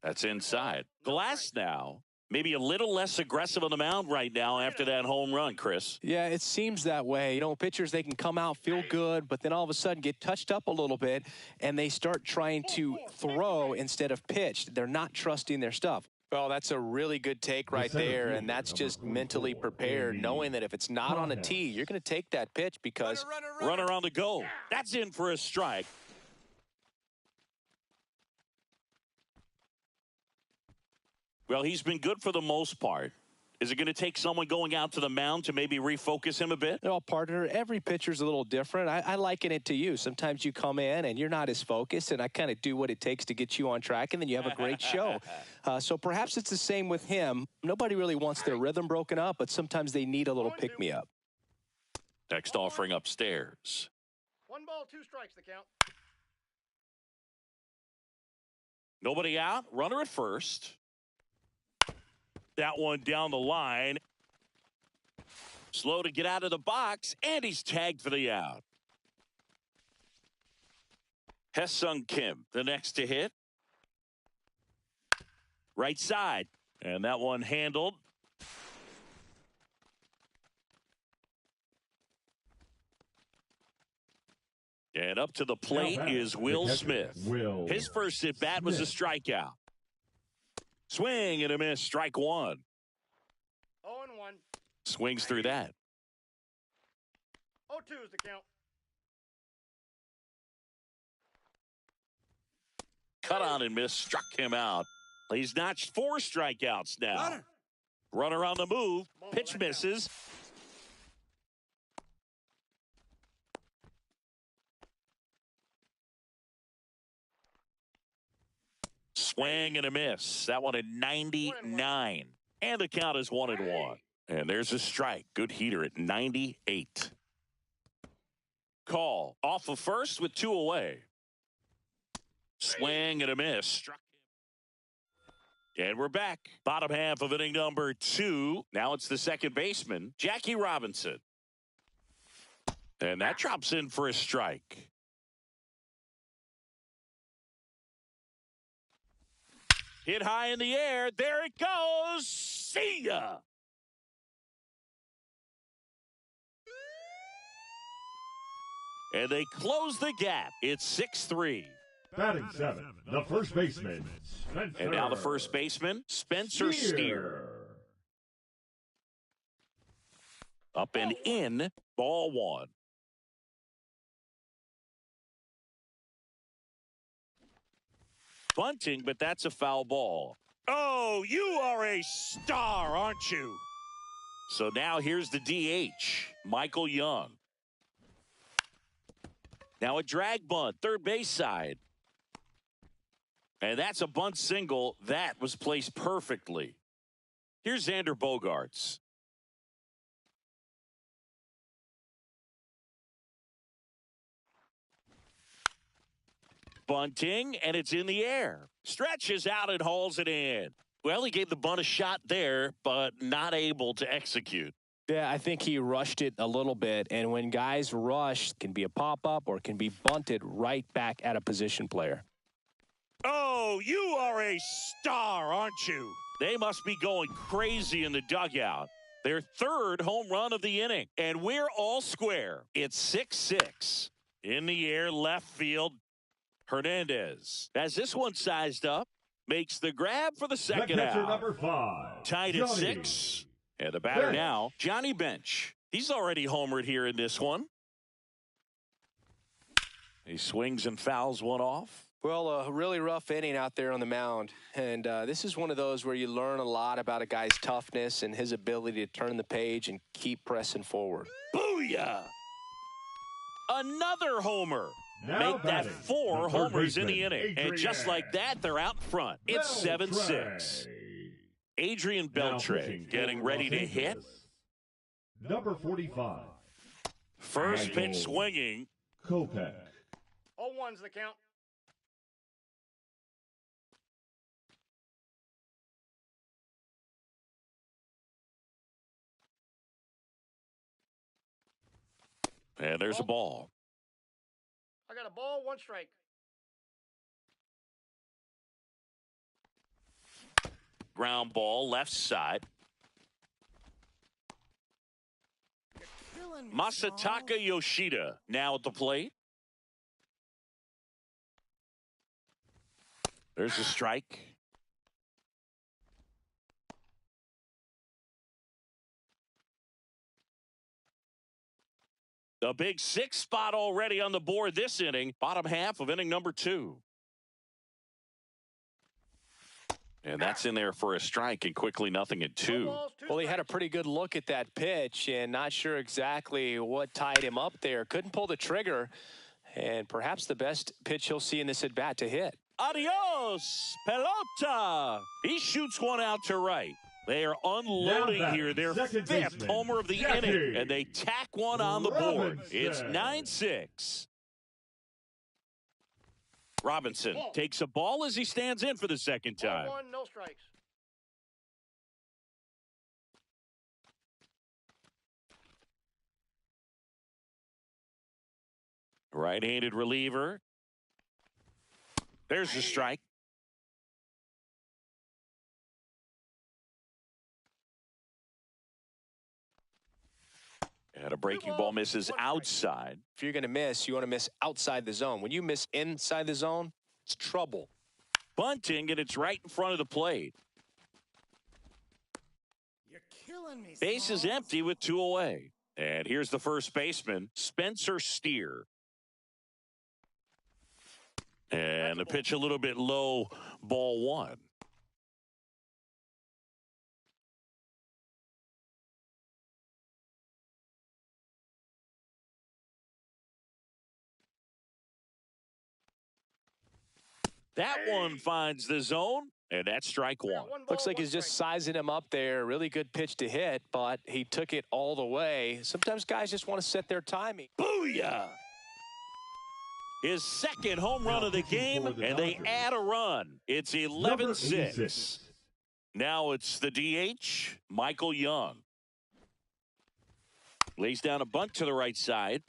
That's inside. Glass now. Maybe a little less aggressive on the mound right now after that home run, Chris. Yeah, it seems that way. Pitchers, they can come out, feel good, but then all of a sudden get touched up a little bit, and they start trying to throw instead of pitch. They're not trusting their stuff. Well, that's a really good take right there, and that's just mentally prepared, knowing that if it's not on a tee, you're going to take that pitch because... Runner on the go. That's in for a strike. Well, he's been good for the most part. Is it going to take someone going out to the mound to maybe refocus him a bit? Partner, every pitcher's a little different. I liken it to you. Sometimes you come in and you're not as focused, and I kind of do what it takes to get you on track, and then you have a great show. So perhaps it's the same with him. Nobody really wants their rhythm broken up, but sometimes they need a little pick-me-up. Next offering upstairs. 1 ball, 2 strikes, the count. Nobody out. Runner at first. That one down the line. Slow to get out of the box, and he's tagged for the out. Hesung Kim, the next to hit. Right side, and that one handled. And up to the plate is Will Smith. His first at bat was a strikeout. Swing and a miss, strike one. 0-1. Swings through that. 0-2 is the count. Cut on and miss, struck him out. He's notched 4 strikeouts now. Runner on the move, pitch misses. Swing and a miss. That one at 99. And the count is 1-1. And there's a strike. Good heater at 98. Call off of first with 2 away. Swing and a miss. Struck him. And we're back. Bottom half of inning number 2. Now it's the second baseman, Jackie Robinson. And that drops in for a strike. Hit high in the air. There it goes. See ya. And they close the gap. It's 6-3. Batting seventh, the first baseman, Spencer. And now the first baseman, Spencer Steer. Up and in, ball one. Bunting, but that's a foul ball. Oh, you are a star, aren't you? So now here's the DH, Michael Young. Now a drag bunt, third base side. And that's a bunt single. That was placed perfectly. Here's Xander Bogaerts. Bunting, and it's in the air. Stretches out and hauls it in. Well, he gave the bunt a shot there, but not able to execute. Yeah, I think he rushed it a little bit, and when guys rush, it can be a pop-up or it can be bunted right back at a position player. Oh, you are a star, aren't you? They must be going crazy in the dugout. Their third home run of the inning, and we're all square. It's 6-6. In the air, left field. Hernandez has this one sized up, makes the grab for the second out. Number 5, tied at 6. And the batter now, Johnny Bench. He's already homered here in this one. He swings and fouls one off. Well, a really rough inning out there on the mound. And this is one of those where you learn a lot about a guy's toughness and his ability to turn the page and keep pressing forward. Booyah! Another homer. Now Make that 4 homers in the inning. Adrian. And just like that, they're out front. It's 7-6. Adrian Beltre getting ready to hit. Number 45. First pitch swinging. Kopech. 0-1's the count. And there's a ball. I got a ball, 1 strike. Ground ball, left side. Masataka Yoshida now at the plate. There's a strike. The big 6 spot already on the board this inning. Bottom half of inning number 2. And that's in there for a strike, and quickly nothing at 2. Well, he had a pretty good look at that pitch and not sure exactly what tied him up there. Couldn't pull the trigger, and perhaps the best pitch he'll see in this at-bat to hit. Adios, pelota. He shoots one out to right. They are unloading here their 5th homer of the inning, and they tack one on the board. It's 9-6. Robinson takes a ball as he stands in for the second time. 1, no strikes. Right-handed reliever. There's the strike. And a breaking ball misses outside. If you're going to miss, you want to miss outside the zone. When you miss inside the zone, it's trouble. Bunting, and it's right in front of the plate. You're killing me. Base is empty with 2 away. And here's the first baseman, Spencer Steer. And the pitch a little bit low, ball 1. That one finds the zone, and that's strike 1. Looks like he's just sizing him up there. Really good pitch to hit, but he took it all the way. Sometimes guys just want to set their timing. Booyah! His second home run of the game, and they add a run. It's 11-6. Now it's the DH, Michael Young. Lays down a bunt to the right side.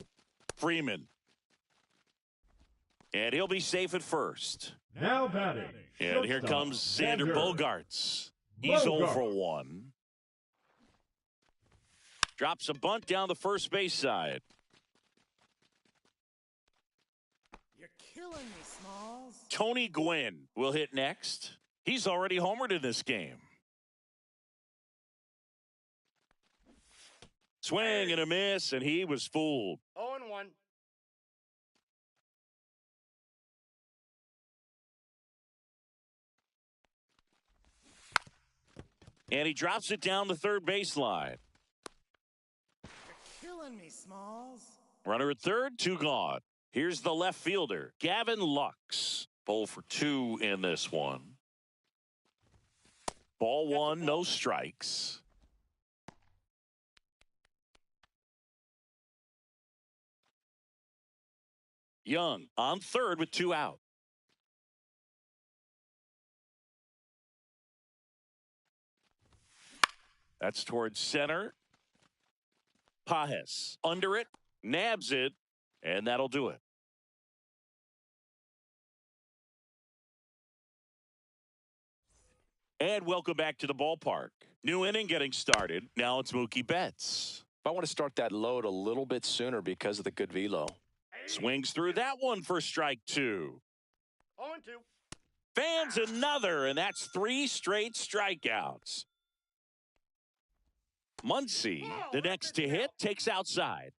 Freeman. And he'll be safe at first. Now batting. And here comes Xander Bogaerts. He's 0 for 1. Drops a bunt down the first base side. Killing me, Smalls. Tony Gwynn will hit next. He's already homered in this game. Swing and a miss, and he was fooled. 0-1. And he drops it down the third baseline. You're killing me, Smalls. Runner at third, 2 gone. Here's the left fielder, Gavin Lux. 0 for 2 in this one. Ball 1, no strikes. Young on third with 2 out. That's towards center. Pajes under it, nabs it, and that'll do it. And welcome back to the ballpark. New inning getting started. Now it's Mookie Betts. I want to start that load a little bit sooner because of the good velo. Swings through that one for strike 2. 0-2. Fans another, and that's 3 straight strikeouts. Muncy, the next to hit, takes outside.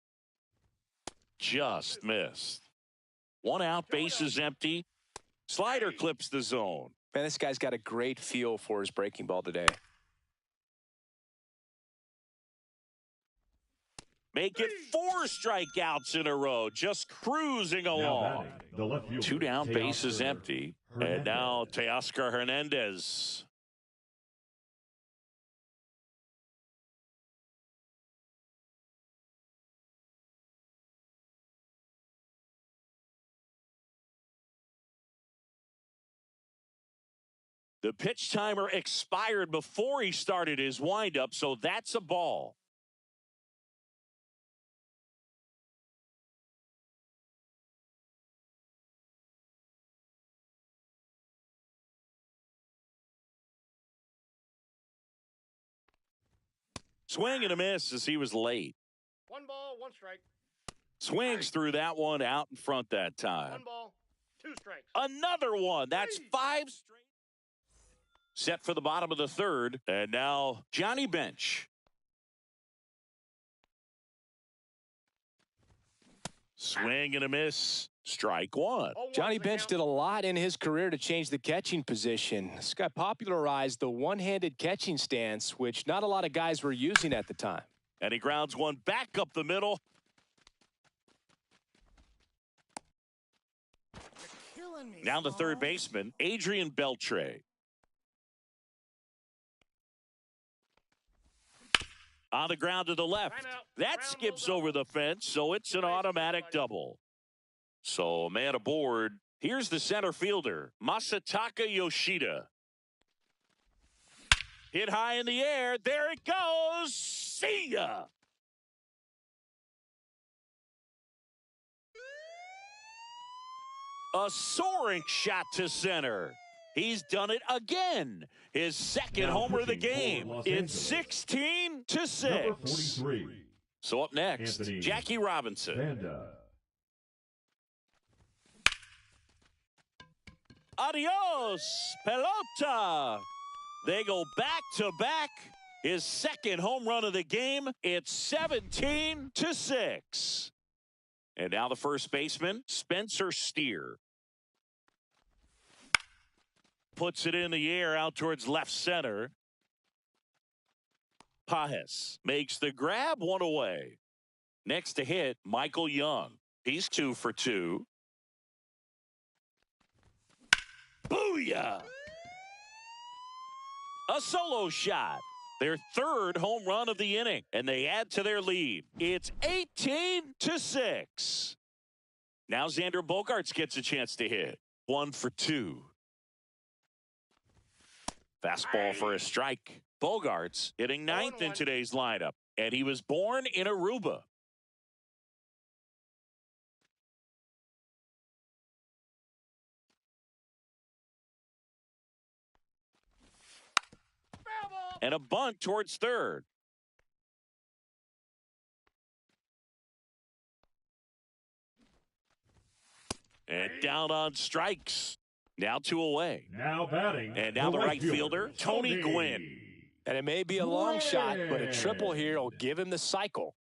Just missed. 1 out, bases empty. Slider clips the zone. Man, this guy's got a great feel for his breaking ball today. Make it 4 strikeouts in a row, just cruising along. The left fielder, 2 down, bases Teoscar empty. Hernandez. And now Teoscar Hernandez. The pitch timer expired before he started his windup, so that's a ball. Swing and a miss as he was late. 1 ball, 1 strike. Swings through that one out in front that time. 1 ball, 2 strikes. Another one. That's 5 straight. Set for the bottom of the third. And now Johnny Bench. Swing and a miss. Strike 1. Johnny Bench did a lot in his career to change the catching position. This guy popularized the one-handed catching stance, which not a lot of guys were using at the time. And he grounds one back up the middle. You're killing me, Now the third Smalls. baseman, Adrian Beltre. On the ground to the left. That skips over the fence, so it's an automatic double. So, man aboard. Here's the center fielder, Masataka Yoshida. Hit high in the air. There it goes. See ya. A soaring shot to center. He's done it again. His second homer of the game. It's 16 to 6. Number 43. So up next, Anthony Jackie Robinson. Vanda. Adios, pelota. They go back to back. His second home run of the game. It's 17 to 6. And now the first baseman, Spencer Steer. Puts it in the air out towards left center. Pajes makes the grab, 1 away. Next to hit, Michael Young. He's 2 for 2. Booyah! A solo shot. Their third home run of the inning, and they add to their lead. It's 18 to 6. Now Xander Bogaerts gets a chance to hit. 1 for 2. Fastball for a strike. Bogaerts hitting 9th in today's lineup, and he was born in Aruba. And a bunt towards third. And down on strikes. Now 2 away. Now batting. And now the right fielder, Tony Gwynn. And it may be a long shot, but a triple here will give him the cycle.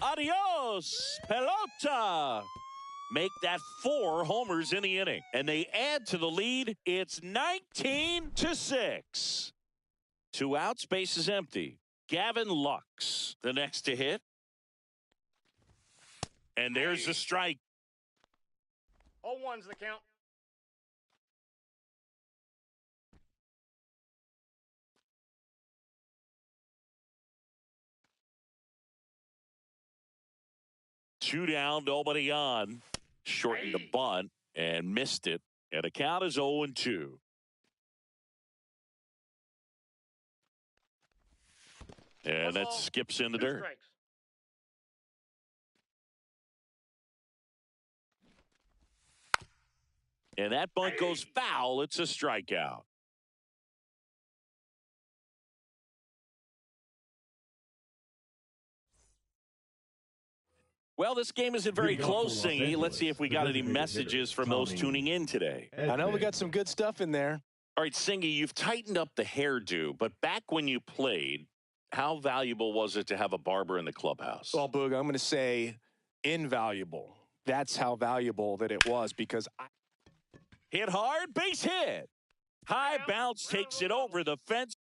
Adios, pelota. Make that 4 homers in the inning. And they add to the lead. It's 19-6. 2 outs, base is empty. Gavin Lux, the next to hit. And there's the strike. 0-1's the count. Two down, nobody on. Shortened the bunt and missed it. And the count is 0-2. And that skips in the 2 dirt. strikes. And that bunt goes foul. It's a strikeout. Well, this game isn't very close, Singy. Let's see if we got any messages from those tuning in today. I know we got some good stuff in there. All right, Singy, you've tightened up the hairdo, but back when you played, how valuable was it to have a barber in the clubhouse? Well, Boog, I'm going to say invaluable. That's how valuable that it was because hit hard, base hit. High bounce takes it over the fence.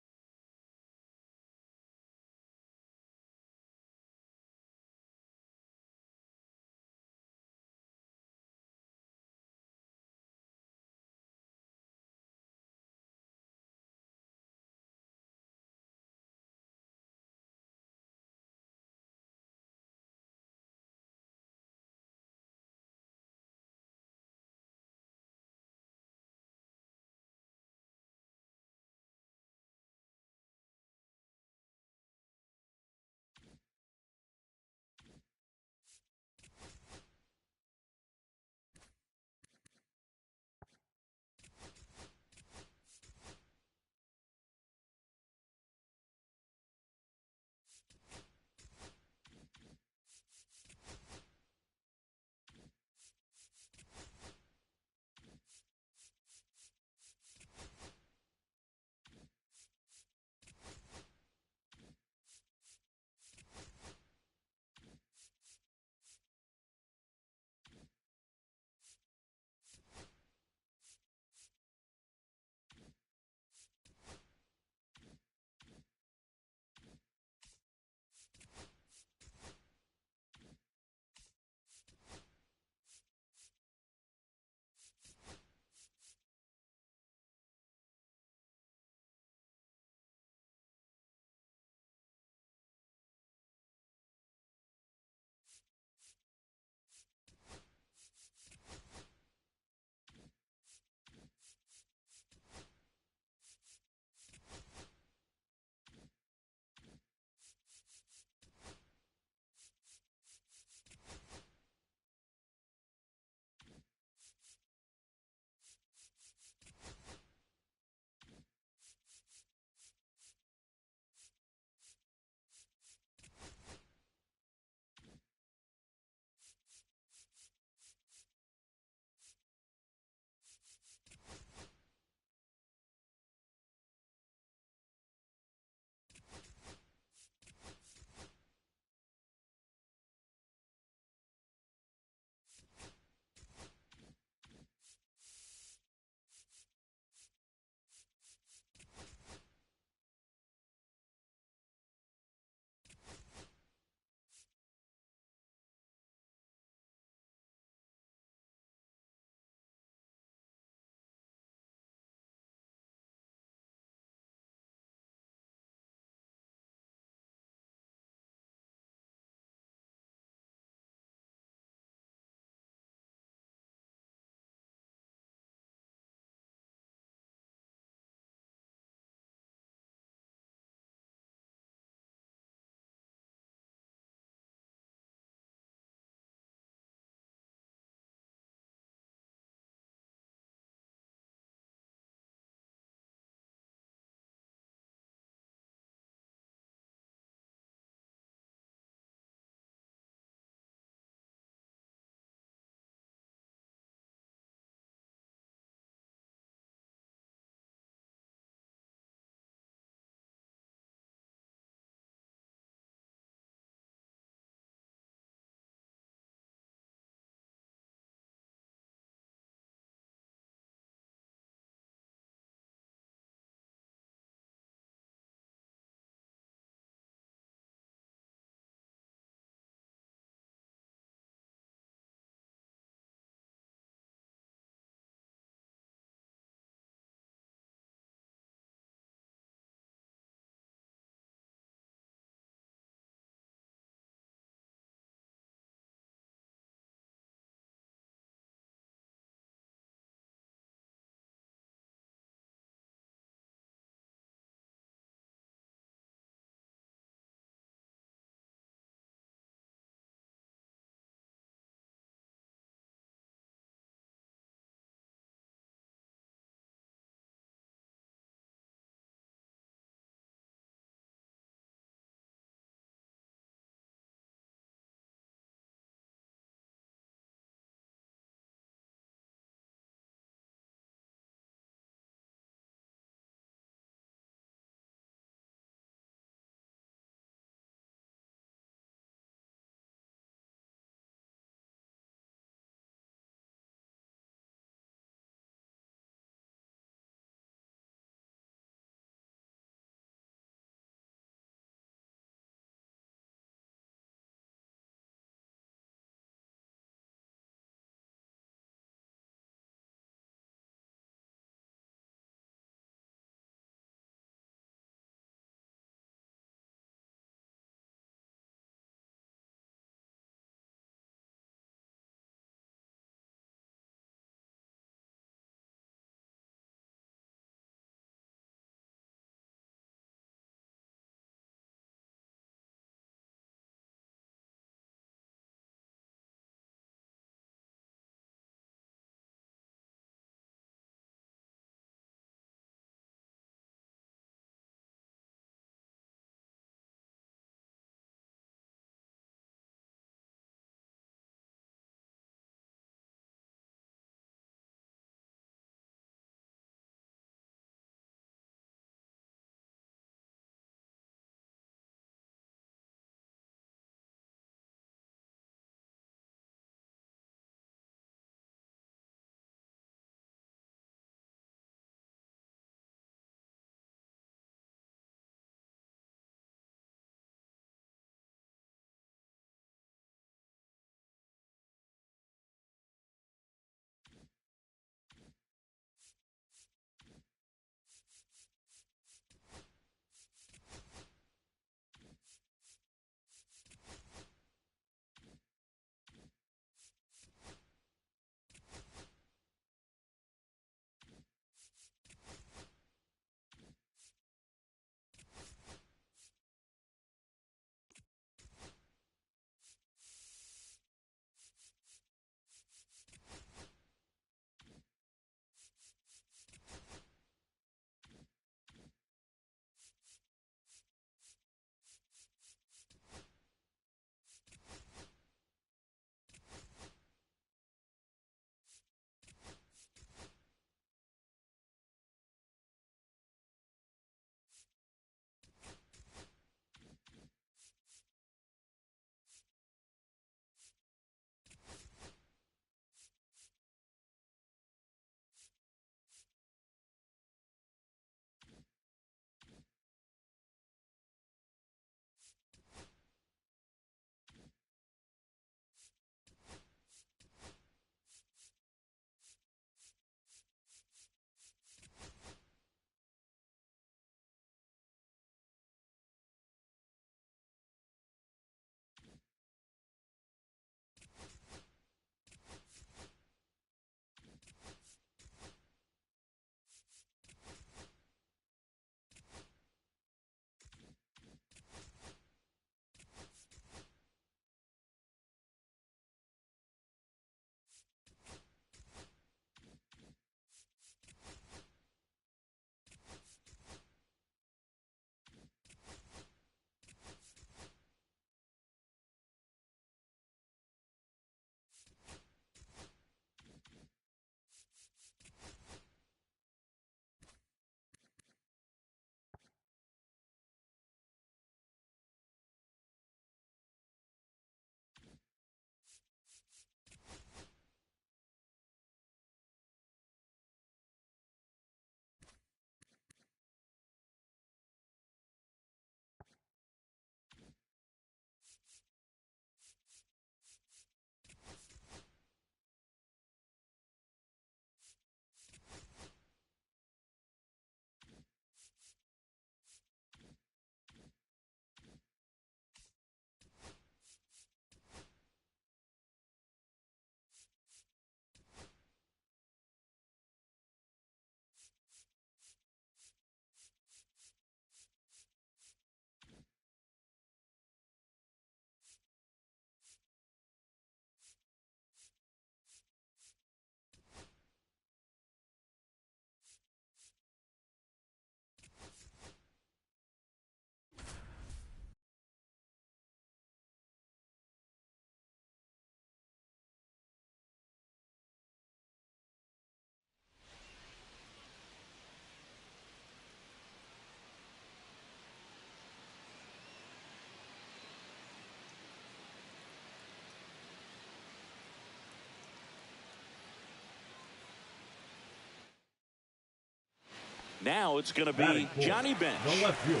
Now it's going to Batting be fourth, Johnny Bench. the left fielder,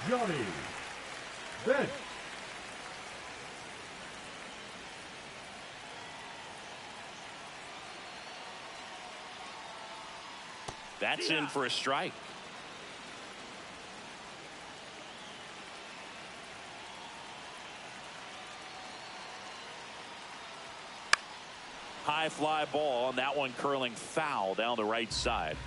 Johnny Bench. That's in for a strike. High fly ball, and that one curling foul down the right side.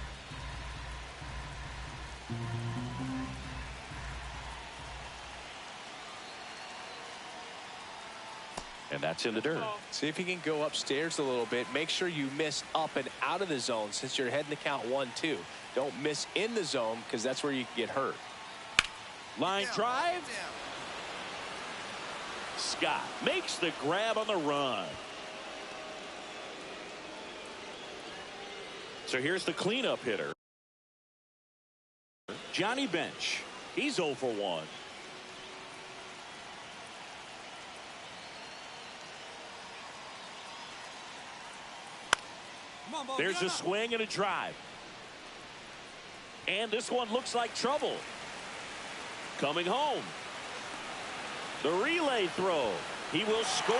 And that's in the dirt. See if you can go upstairs a little bit. Make sure you miss up and out of the zone since you're heading to count 1-2. Don't miss in the zone because that's where you can get hurt. Line drive. Scott makes the grab on the run. So here's the cleanup hitter, Johnny Bench. He's 0 for 1. There's a swing and a drive. And this one looks like trouble. Coming home. The relay throw. He will score,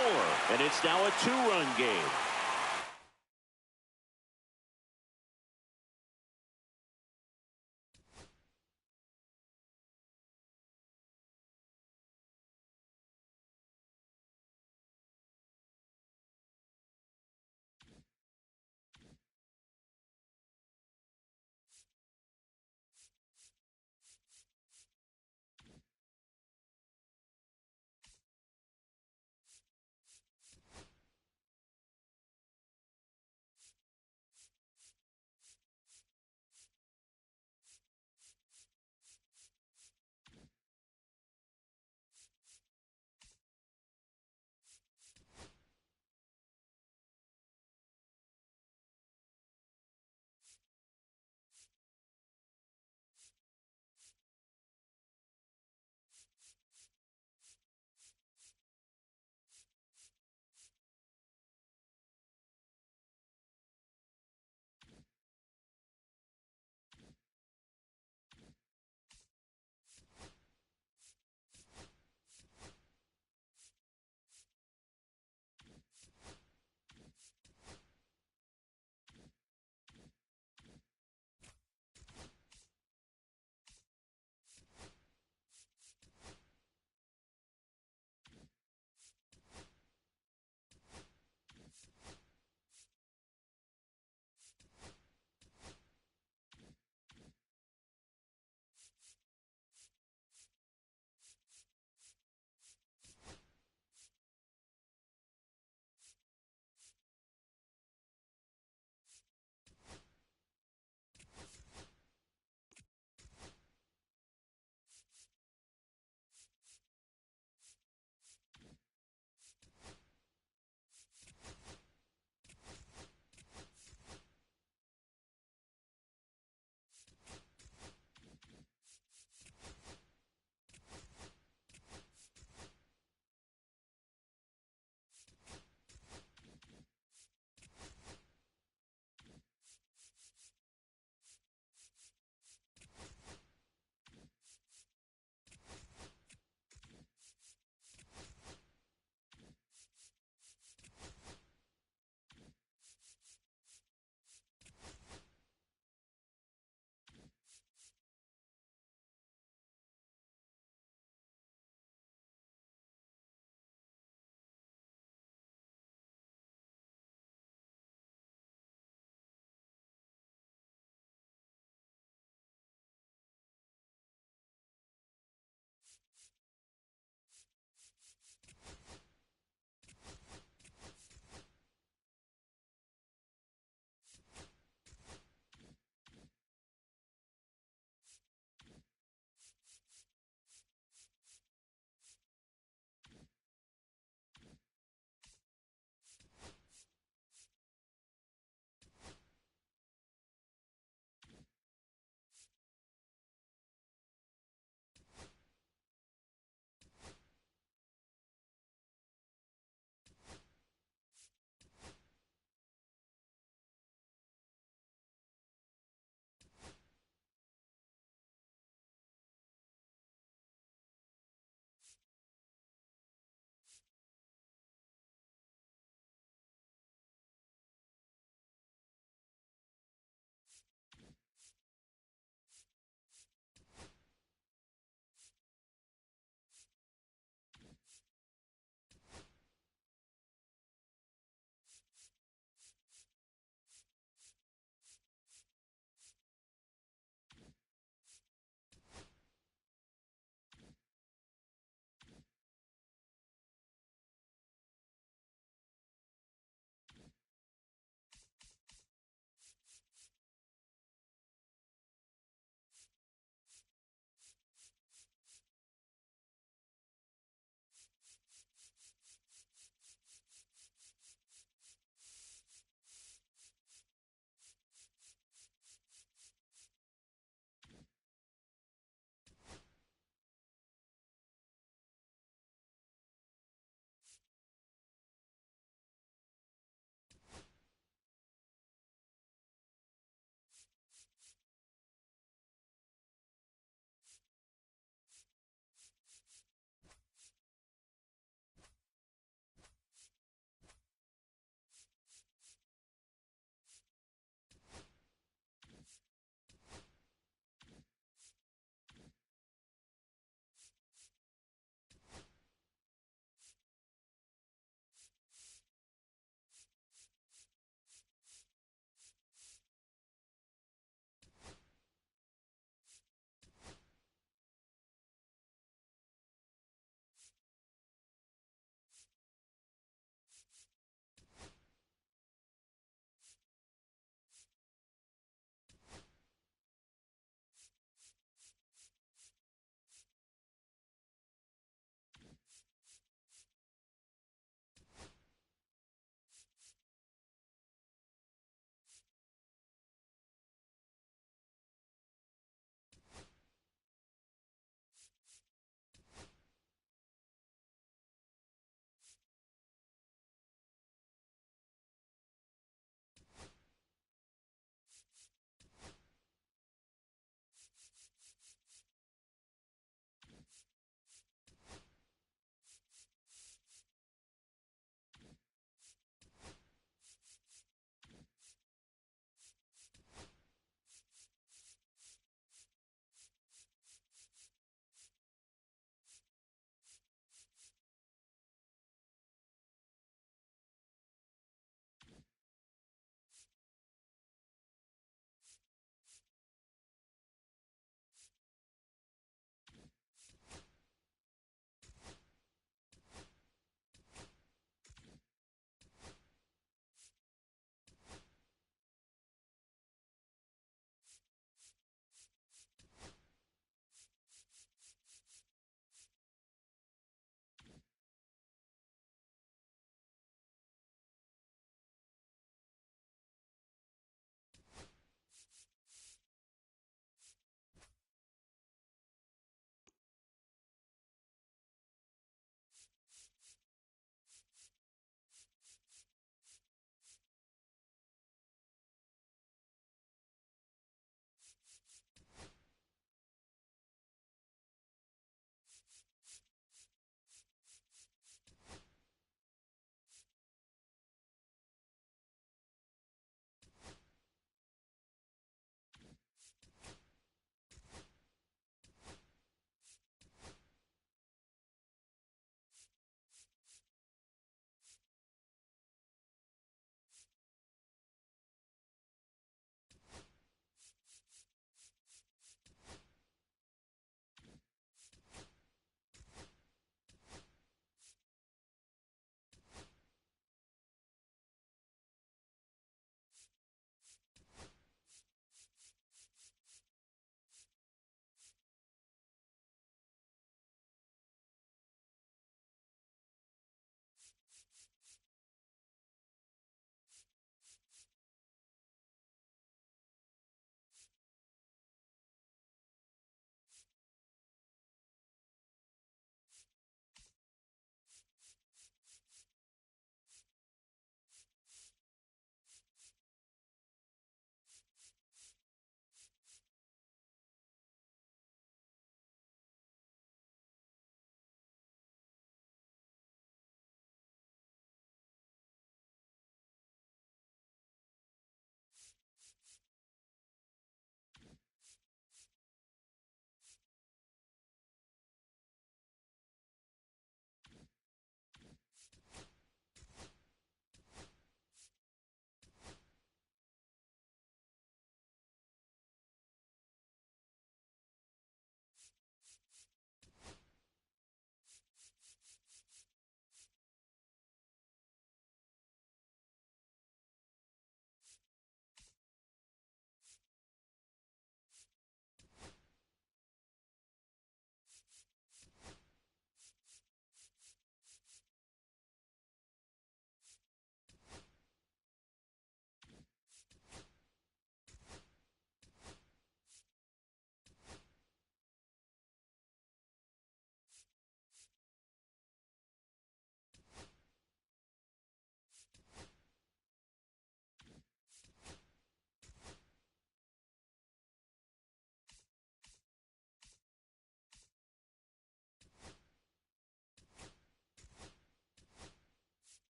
and it's now a 2-run game.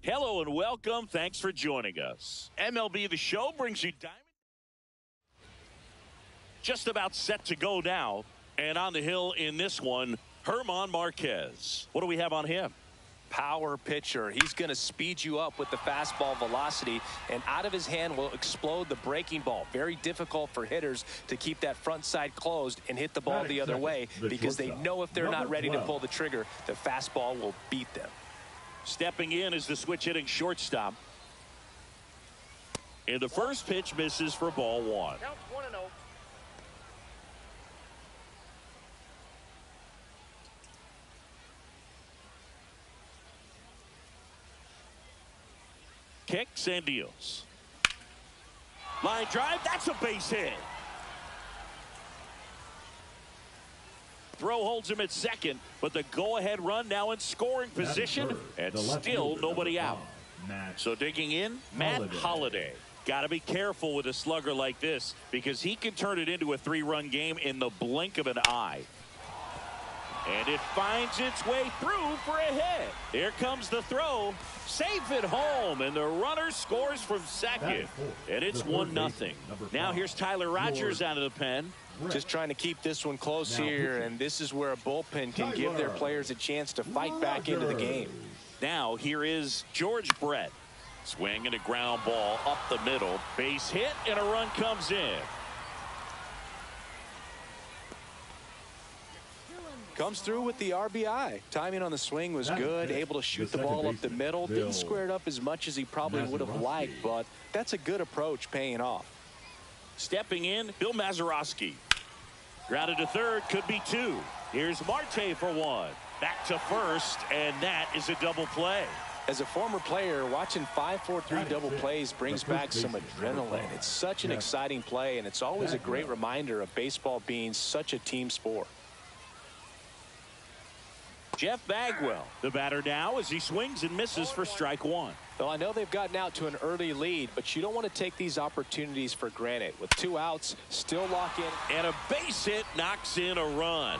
Hello and welcome. Thanks for joining us. MLB The Show brings you Diamond. Just about set to go now. And on the hill in this one, German Marquez. What do we have on him? Power pitcher. He's going to speed you up with the fastball velocity, and out of his hand will explode the breaking ball. Very difficult for hitters to keep that front side closed and hit the ball the other way, because they know if they're not ready to pull the trigger, the fastball will beat them. Stepping in is the switch hitting shortstop. And the first pitch misses for ball one. Counts 1-0. Kicks and deals. Line drive, that's a base hit. Throw holds him at second, but the go-ahead run now in scoring position, and still nobody out. So digging in, Matt Holliday. Got to be careful with a slugger like this, because he can turn it into a 3-run game in the blink of an eye. And it finds its way through for a hit. Here comes the throw. Safe at home, and the runner scores from second. And it's 1-0. Now here's Tyler Rogers out of the pen. Just trying to keep this one close here, and this is where a bullpen can give their players a chance to fight back into the game. Now here is George Brett. Swing and a ground ball up the middle. Base hit, and a run comes in. Comes through with the RBI. Timing on the swing was good. Able to shoot the ball up the middle. Didn't square it up as much as he probably would have liked, but that's a good approach, paying off. Stepping in, Bill Mazeroski. Grounded to third, could be 2. Here's Marte for 1. Back to first, and that is a double play. As a former player, watching 5-4-3 double plays brings back some adrenaline. It's such an exciting play, and it's always a great reminder of baseball being such a team sport. Jeff Bagwell, the batter now, as he swings and misses for strike 1. Well, I know they've gotten out to an early lead, but you don't want to take these opportunities for granted. With 2 outs, still lock in. And a base hit knocks in a run.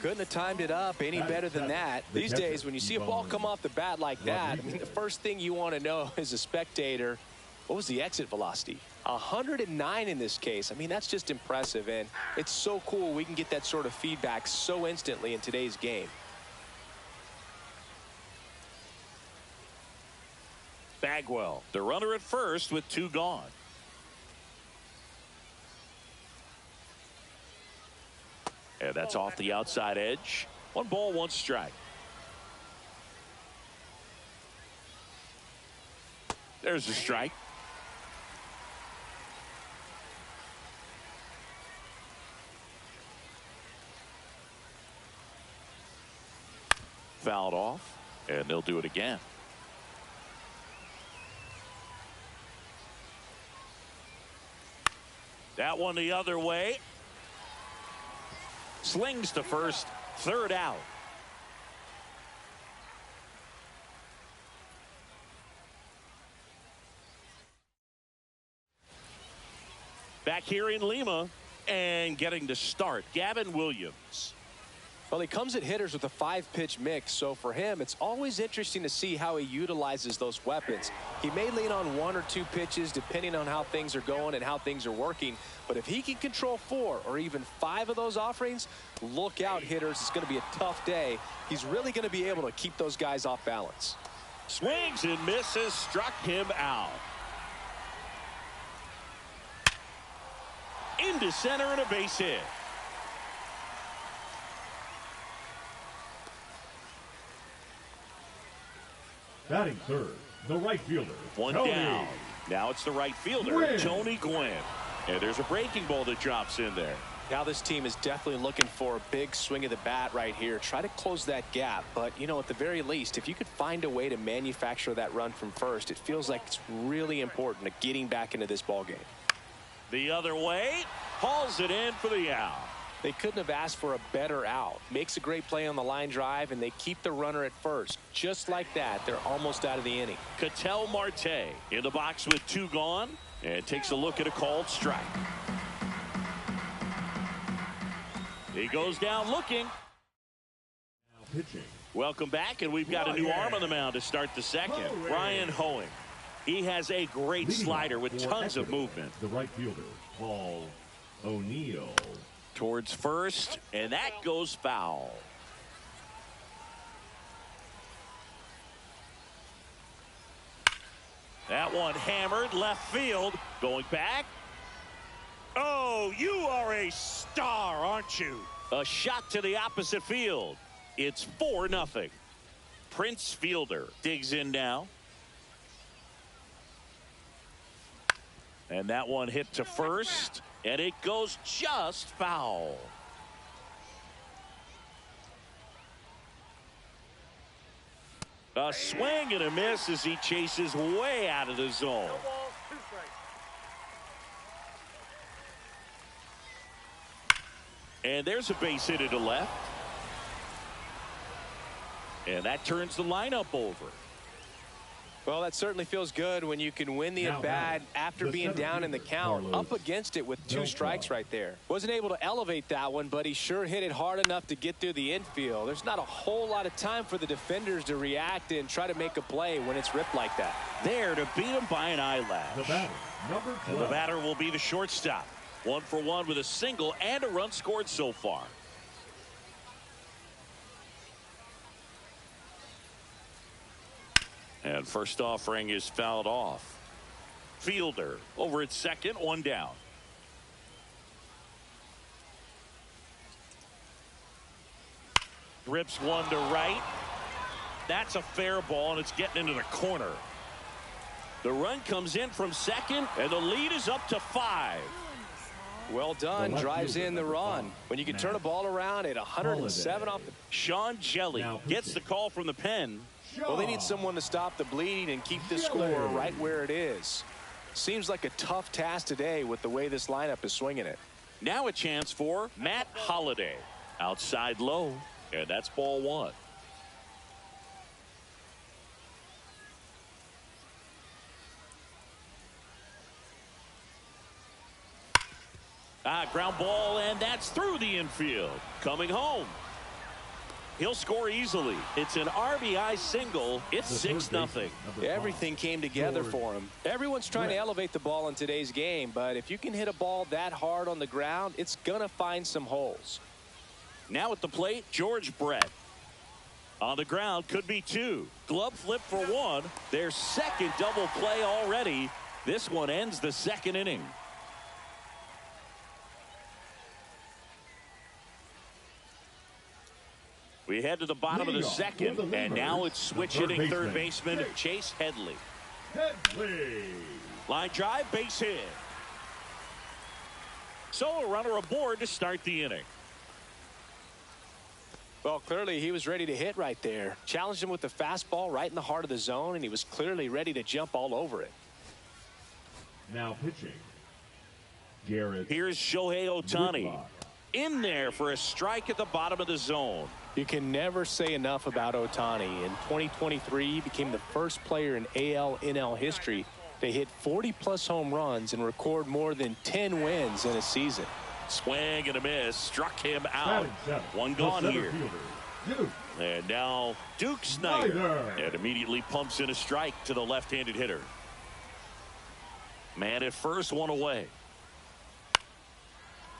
Couldn't have timed it up any better than that. These days, when you see a ball come off the bat like that, I mean, the first thing you want to know as a spectator, what was the exit velocity? 109 in this case. I mean, that's just impressive, and it's so cool we can get that sort of feedback so instantly in today's game. Bagwell, the runner at first with 2 gone. And that's off the outside edge. 1 ball, 1 strike. There's a strike. Fouled off, and they'll do it again. That one the other way. Slings to first, 3rd out. Back here in Lima, and getting to start, Gavin Williams. Well, he comes at hitters with a 5-pitch mix, so for him, it's always interesting to see how he utilizes those weapons. He may lean on 1 or 2 pitches depending on how things are going and how things are working, but if he can control 4 or even 5 of those offerings, look out, hitters. It's going to be a tough day. He's really going to be able to keep those guys off balance. Swings and misses, struck him out. Into center and a base hit. Batting third, the right fielder. 1 Tony. down. Now it's the right fielder, Grin. Tony Grin. And there's a breaking ball that drops in there. Now this team is definitely looking for a big swing of the bat right here. Try to close that gap. But, you know, at the very least, if you could find a way to manufacture that run from first, it feels like it's really important to getting back into this ball game. The other way, hauls it in for the out. They couldn't have asked for a better out. Makes a great play on the line drive, and they keep the runner at first. Just like that, they're almost out of the inning. Ketel Marte in the box with 2 gone, and takes a look at a called strike. He goes down looking. pitching. Welcome back, and we've got a new arm on the mound to start the second. Ryan Hoeing. He has a great slider with tons of movement. The right fielder, Paul O'Neill. Towards first, and that goes foul. That one hammered left field. Going back. Oh, you are a star, aren't you? A shot to the opposite field. It's 4-0. Prince Fielder digs in now. And that one hit to first, and it goes just foul. A swing and a miss as he chases way out of the zone. No balls, 2 strikes. And there's a base hit to left. And that turns the lineup over. Well, that certainly feels good when you can win the at-bat after being down in the count, up against it with 2 strikes right there. Wasn't able to elevate that one, but he sure hit it hard enough to get through the infield. There's not a whole lot of time for the defenders to react and try to make a play when it's ripped like that. There to beat him by an eyelash. The batter, number 12. And the batter will be the shortstop. 1 for 1 with a single and a run scored so far. And first offering is fouled off. Fielder over at second, 1 down. Rips one to right. That's a fair ball, and it's getting into the corner. The run comes in from second, and the lead is up to 5. Well done. Drives in the run. When you can turn a ball around at 107 off the... Sean Jelly gets the call from the pen. Well, they need someone to stop the bleeding and keep the score right where it is. Seems like a tough task today with the way this lineup is swinging it. Now a chance for Matt Holliday. Outside low, and that's ball 1. Ground ball, and that's through the infield. Coming home. He'll score easily. It's an RBI single. It's 6-0. Everything came together for him. Everyone's trying to elevate the ball in today's game, but if you can hit a ball that hard on the ground, it's going to find some holes. Now at the plate, George Brett. On the ground, could be 2. Glove flip for 1. Their second double play already. This one ends the second inning. We head to the bottom of the second, and now it's switch hitting third baseman Chase Headley. Line drive, base hit. So a runner aboard to start the inning. Well, clearly he was ready to hit right there. Challenged him with the fastball right in the heart of the zone, and he was clearly ready to jump all over it. Now pitching. Garrett. Here's Shohei Ohtani. In there for a strike at the bottom of the zone. You can never say enough about Ohtani. In 2023, he became the first player in AL/NL history to hit 40-plus home runs and record more than 10 wins in a season. Swing and a miss. Struck him out. 1 gone here. And now Duke Snider. And immediately pumps in a strike to the left-handed hitter. Man at first, 1 away.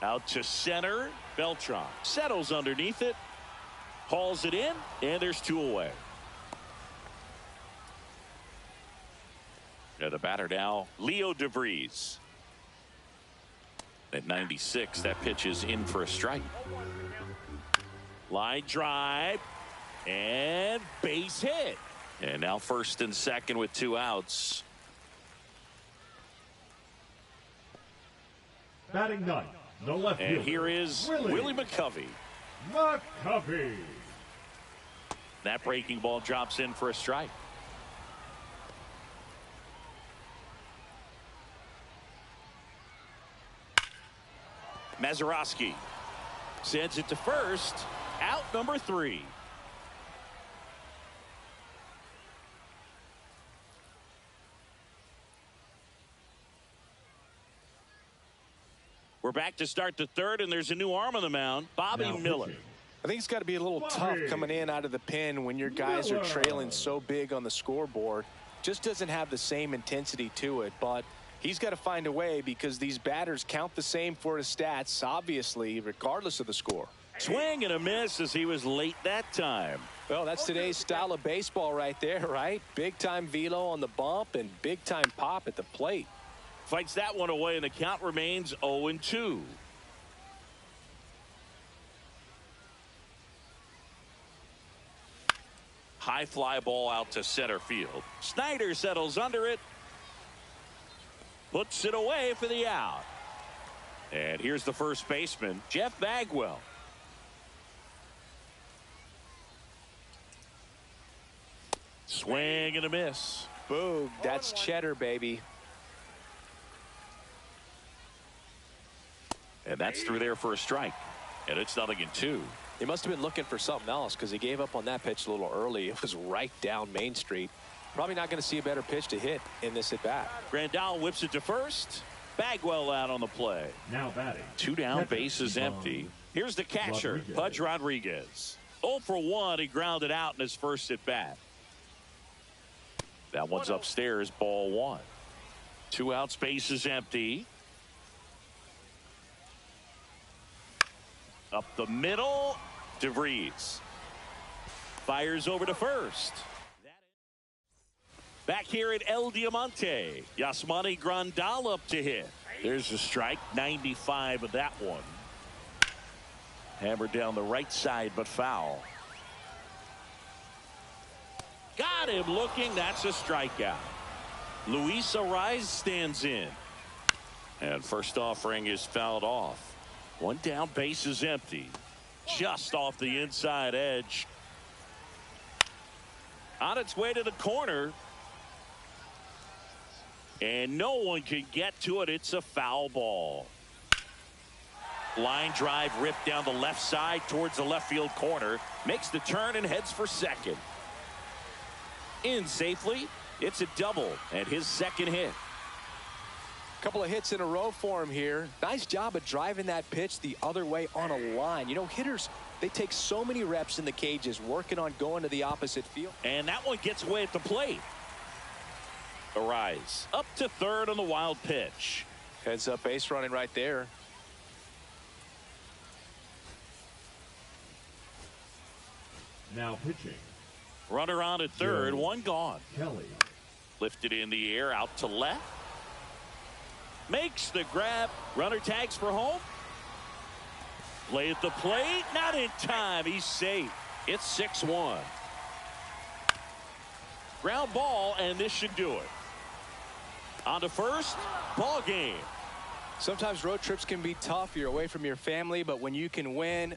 Out to center. Beltran settles underneath it. Hauls it in, and there's 2 away. And the batter now, Leo DeVries. At 96, that pitch is in for a strike. Line drive, and base hit. And now first and second with 2 outs. Batting 9, the left And here is Willie McCovey. That breaking ball drops in for a strike. Mazeroski sends it to first. Out number 3. We're back to start the third, and there's a new arm on the mound, Bobby Miller. I think it's got to be a little tough coming in out of the pen when your guys are trailing so big on the scoreboard. Just doesn't have the same intensity to it, but he's got to find a way because these batters count the same for his stats, obviously, regardless of the score. Swing and a miss as he was late that time. Well, that's today's style of baseball right there, right? Big-time velo on the bump and big-time pop at the plate. Fights that one away, and the count remains 0-2. High fly ball out to center field. Snyder settles under it. Puts it away for the out. And here's the first baseman, Jeff Bagwell. Swing and a miss. Boom. That's cheddar, baby. And that's through there for a strike. And it's 0-2. He must have been looking for something else because he gave up on that pitch a little early. It was right down Main Street. Probably not going to see a better pitch to hit in this at bat. Grandal whips it to first. Bagwell out on the play. Now batting. 2 down, bases empty. Here's the catcher, Pudge Rodriguez. 0 for 1. He grounded out in his first at bat. That one's upstairs, ball 1. 2 outs, bases empty. Up the middle, DeVries. Fires over to first. Back here at El Diamante, Yasmani Grandal up to hit. There's a strike, 95 of that one. Hammered down the right side, but foul. Got him looking. That's a strikeout. Luis Arraez stands in. And first offering is fouled off. 1 down, base is empty. Just off the inside edge. On its way to the corner. And no one can get to it. It's a foul ball. Line drive ripped down the left side towards the left field corner. Makes the turn and heads for second. In safely. It's a double and his second hit. Couple of hits in a row for him here. Nice job of driving that pitch the other way on a line. You know, hitters, they take so many reps in the cages working on going to the opposite field. And that one gets away at the plate. Arraez up to third on the wild pitch. Heads up base running right there. Now pitching. Runner on at third, Joe 1 gone. Kelly. Lifted in the air out to left. Makes the grab. Runner tags for home. Play at the plate. Not in time. He's safe. It's 6-1. Ground ball, and this should do it. On to first. Ball game. Sometimes road trips can be tough. You're away from your family, but when you can win.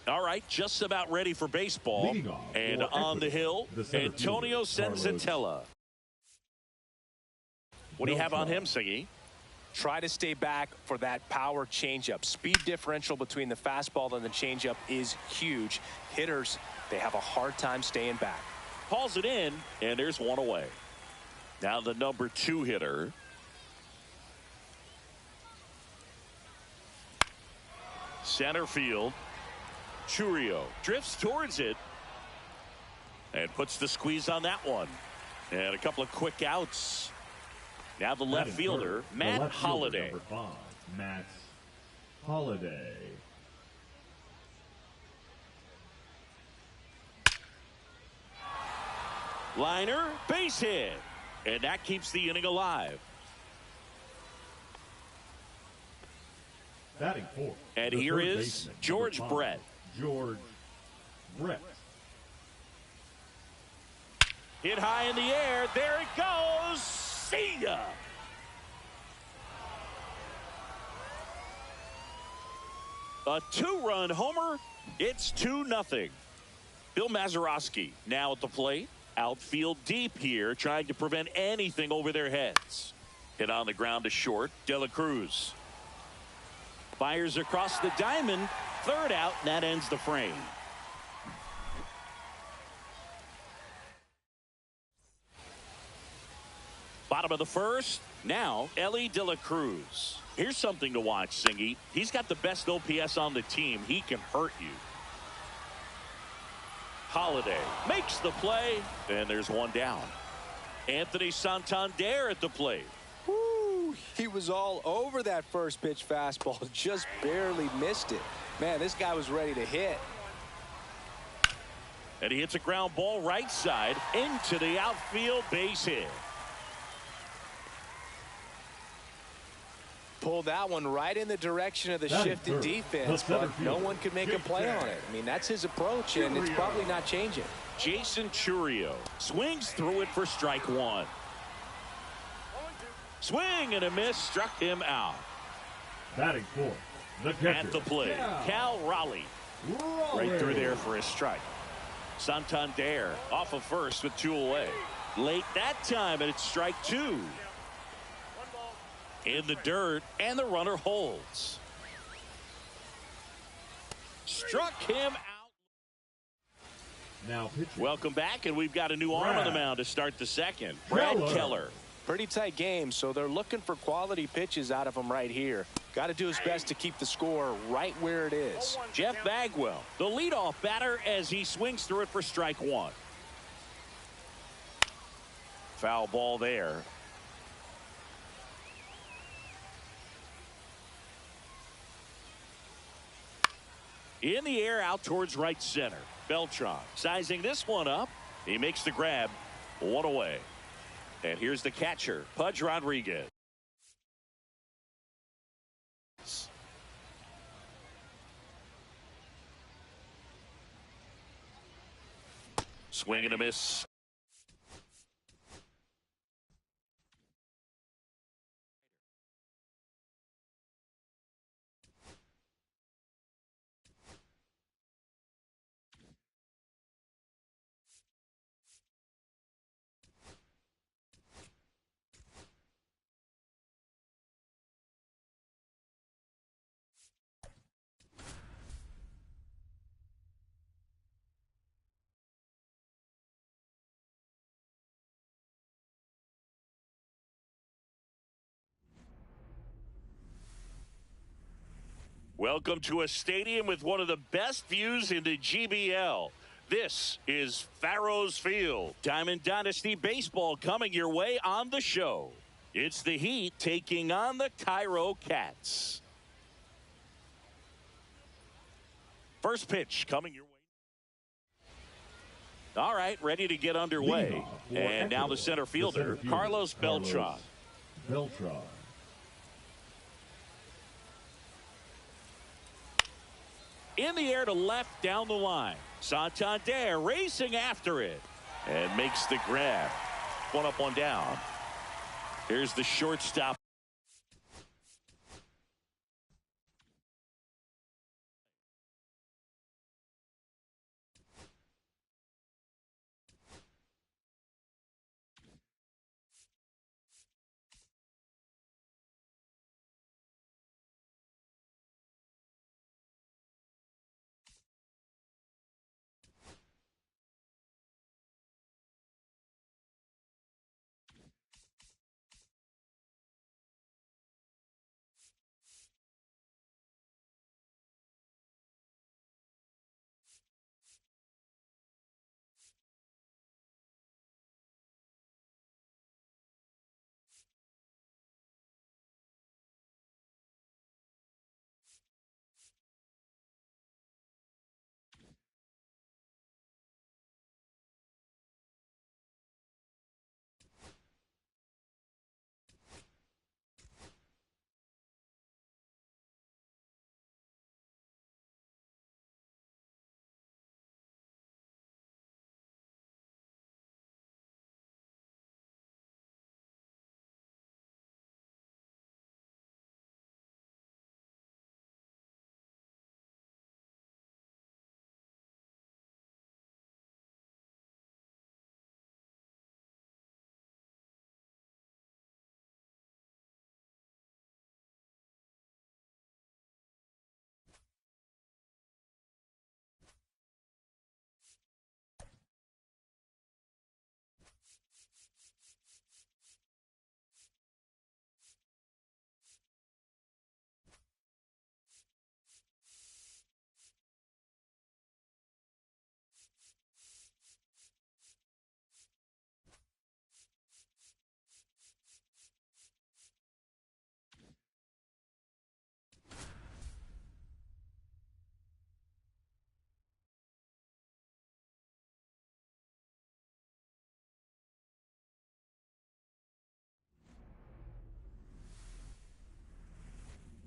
All right, just about ready for baseball. And on the hill, Antonio Senzatella. What do you have on him, Siggy? Try to stay back for that power changeup. Speed differential between the fastball and the changeup is huge. Hitters, they have a hard time staying back. Calls it in, and there's one away. Now the number 2 hitter. Center field. Churio drifts towards it. And puts the squeeze on that one. And a couple of quick outs. Now the left fielder, Matt Holliday. Number 5, Matt Holliday. Liner, base hit. And that keeps the inning alive. Batting fourth. And the here third is baseman, George number 5, Brett. George Brett. Hit high in the air. There it goes. See ya. A 2-run homer. It's 2-0. Bill Mazeroski now at the plate. Outfield deep here, trying to prevent anything over their heads. Hit on the ground to short. De La Cruz fires across the diamond. Third out, and that ends the frame. Bottom of the first. Now, Ellie De La Cruz. Here's something to watch, Singy. He's got the best OPS on the team. He can hurt you. Holliday makes the play, and there's one down. Anthony Santander at the plate. Woo, he was all over that first pitch fastball, just barely missed it. Man, this guy was ready to hit. And he hits a ground ball right side into the outfield, base hit. Pulled that one right in the direction of the shift in defense, but no one could make a play on it. I mean, that's his approach, and it's probably not changing. Jason Churio swings through it for strike one. Swing and a miss, struck him out. Batting fourth, the catcher. At the plate, Cal Raleigh. Right through there for a strike. Santander off of first with 2 away. Late that time, and it's strike 2. In the dirt, and the runner holds. Struck him out. Now pitching. Welcome back, and we've got a new arm on the mound to start the second. Brad Keller. Pretty tight game, so they're looking for quality pitches out of him right here. Got to do his best to keep the score right where it is. Jeff Bagwell, the leadoff batter, as he swings through it for strike 1. Foul ball there. In the air, out towards right center. Beltran sizing this one up. He makes the grab. 1 away. And here's the catcher, Pudge Rodriguez. Swing and a miss. Welcome to a stadium with one of the best views in the GBL. This is Farrows Field. Diamond Dynasty Baseball coming your way on the show. It's the Heat taking on the Cairo Cats. First pitch coming your way. All right, ready to get underway. And now the center fielder, Carlos Beltran. In the air to left down the line. Santander racing after it. And makes the grab. 1 up, 1 down. Here's the shortstop.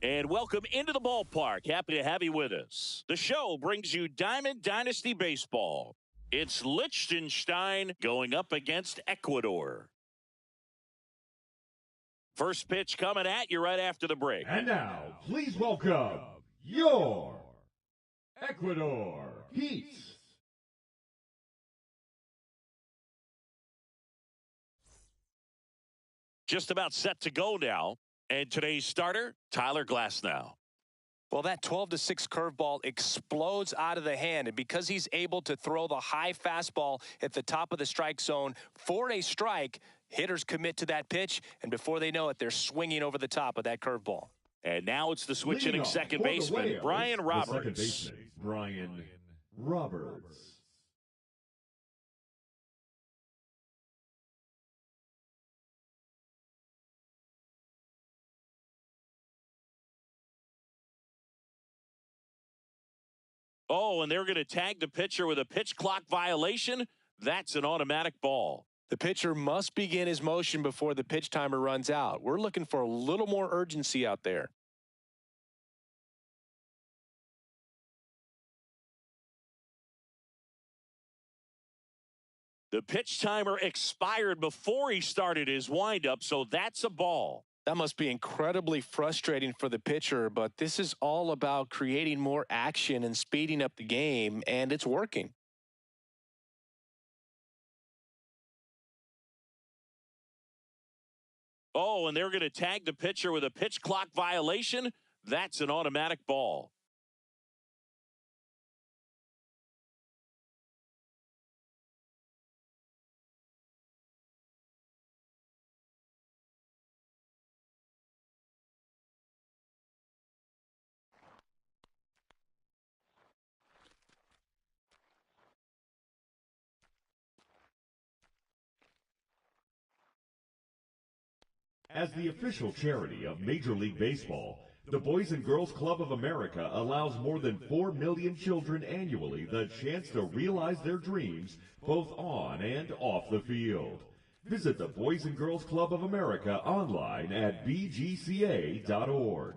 And welcome into the ballpark. Happy to have you with us. The show brings you Diamond Dynasty Baseball. It's Liechtenstein going up against Ecuador. First pitch coming at you right after the break. And now, please welcome your Ecuador Heat. Just about set to go now. And today's starter, Tyler Glasnow. Well, that 12-6 curveball explodes out of the hand, and because he's able to throw the high fastball at the top of the strike zone for a strike, hitters commit to that pitch, and before they know it, they're swinging over the top of that curveball. And now it's the switch-hitting second baseman, Brian Roberts. Second baseman, Brian Roberts. Oh, and they're going to tag the pitcher with a pitch clock violation. That's an automatic ball. The pitcher must begin his motion before the pitch timer runs out. We're looking for a little more urgency out there. The pitch timer expired before he started his windup, so that's a ball. That must be incredibly frustrating for the pitcher, but this is all about creating more action and speeding up the game, and it's working. Oh, and they're going to tag the pitcher with a pitch clock violation. That's an automatic ball. As the official charity of Major League Baseball, the Boys and Girls Club of America allows more than 4 million children annually the chance to realize their dreams both on and off the field. Visit the Boys and Girls Club of America online at bgca.org.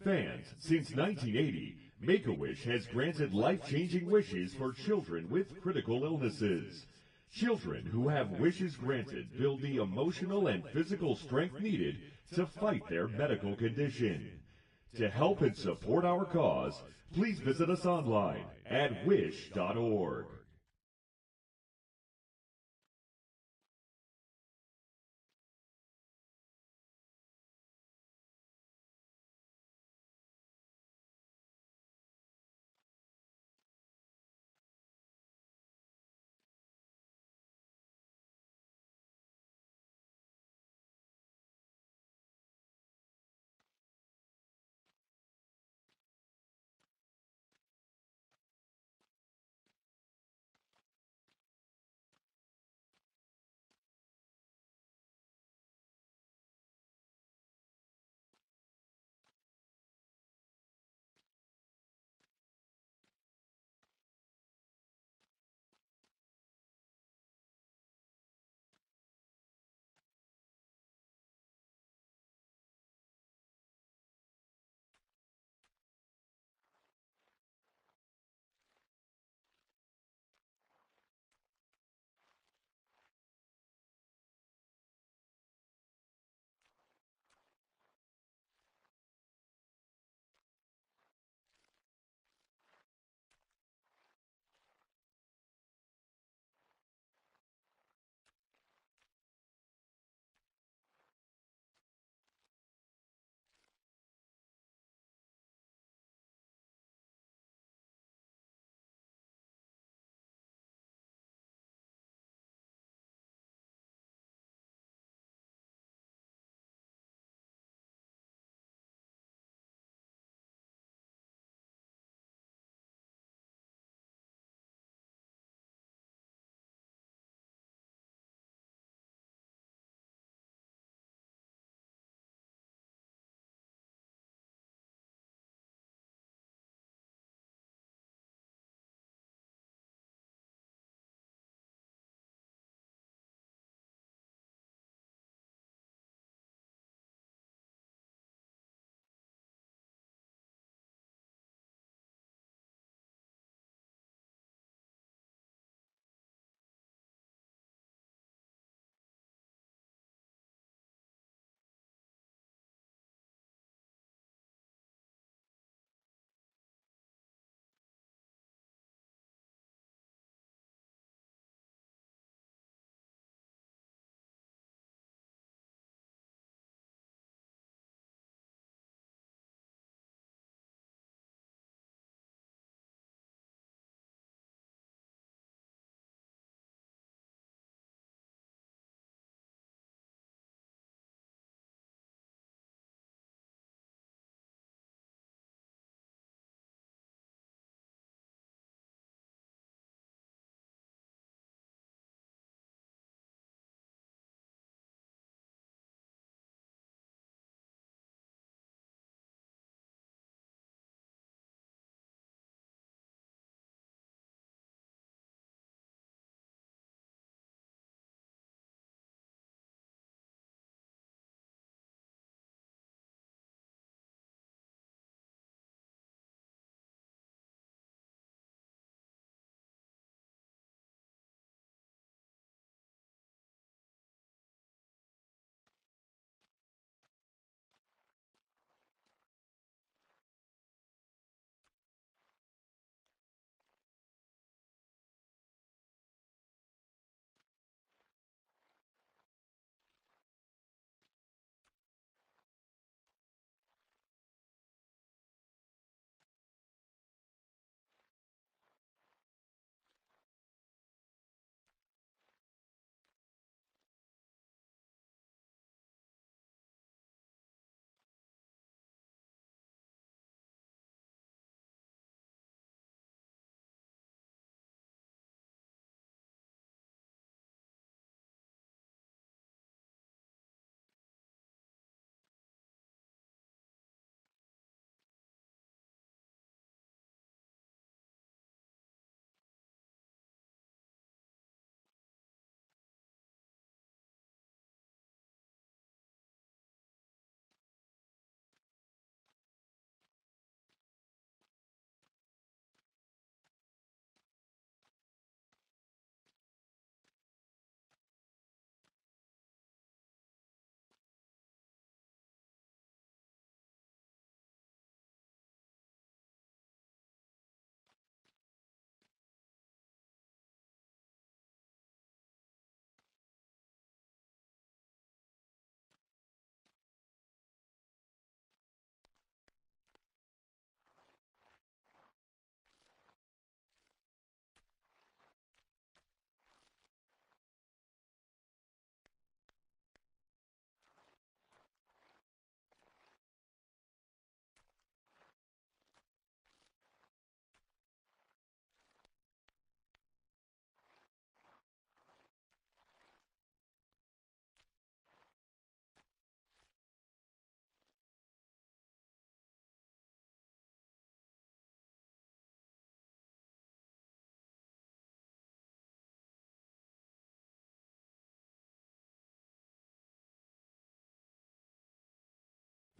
Fans, since 1980, Make-A-Wish has granted life-changing wishes for children with critical illnesses. Children who have wishes granted build the emotional and physical strength needed to fight their medical condition. To help and support our cause, please visit us online at wish.org.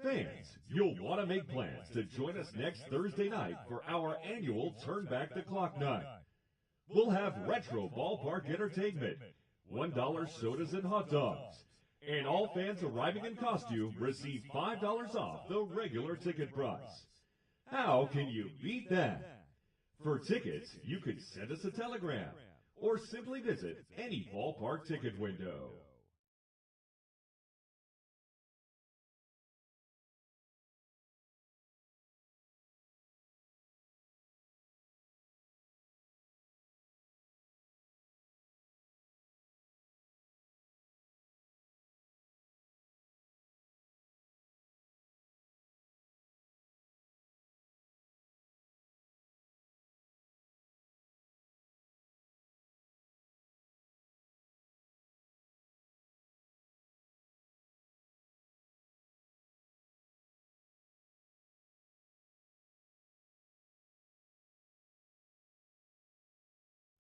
Fans, you'll want to make plans to join us next Thursday night for our annual Turn Back the Clock night. We'll have retro ballpark entertainment, $1 sodas and hot dogs, and all fans arriving in costume receive $5 off the regular ticket price. How can you beat that? For tickets, you can send us a telegram or simply visit any ballpark ticket window.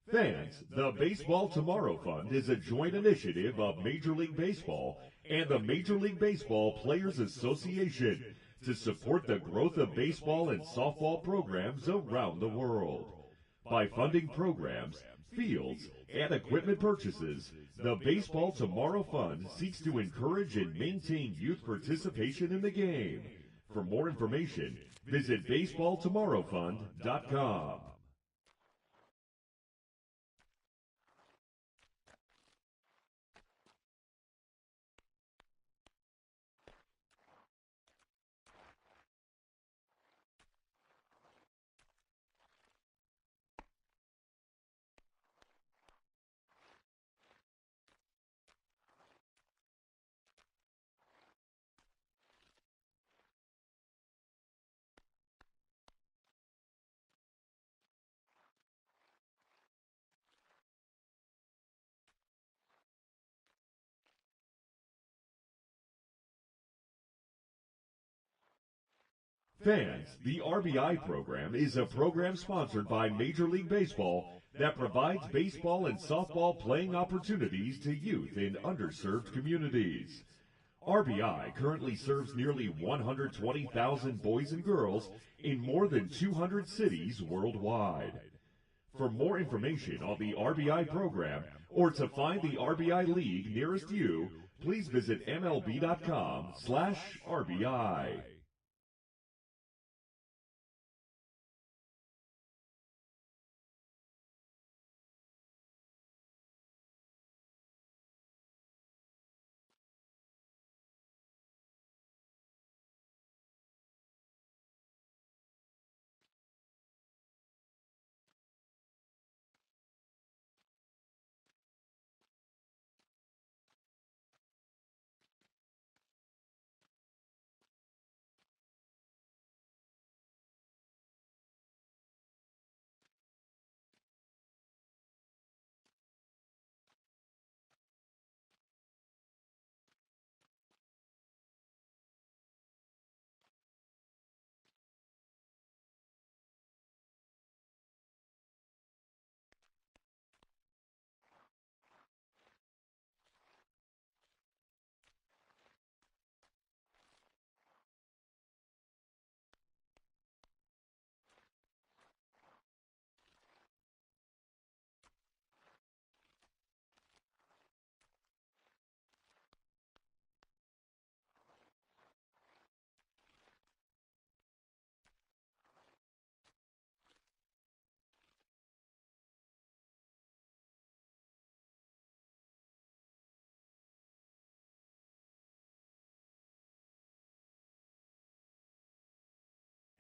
Fans, the Baseball Tomorrow Fund is a joint initiative of Major League Baseball and the Major League Baseball Players Association to support the growth of baseball and softball programs around the world. By funding programs, fields, and equipment purchases, the Baseball Tomorrow Fund seeks to encourage and maintain youth participation in the game. For more information, visit baseballtomorrowfund.com. Fans, the RBI program is a program sponsored by Major League Baseball that provides baseball and softball playing opportunities to youth in underserved communities. RBI currently serves nearly 120,000 boys and girls in more than 200 cities worldwide. For more information on the RBI program or to find the RBI League nearest you, please visit MLB.com/RBI.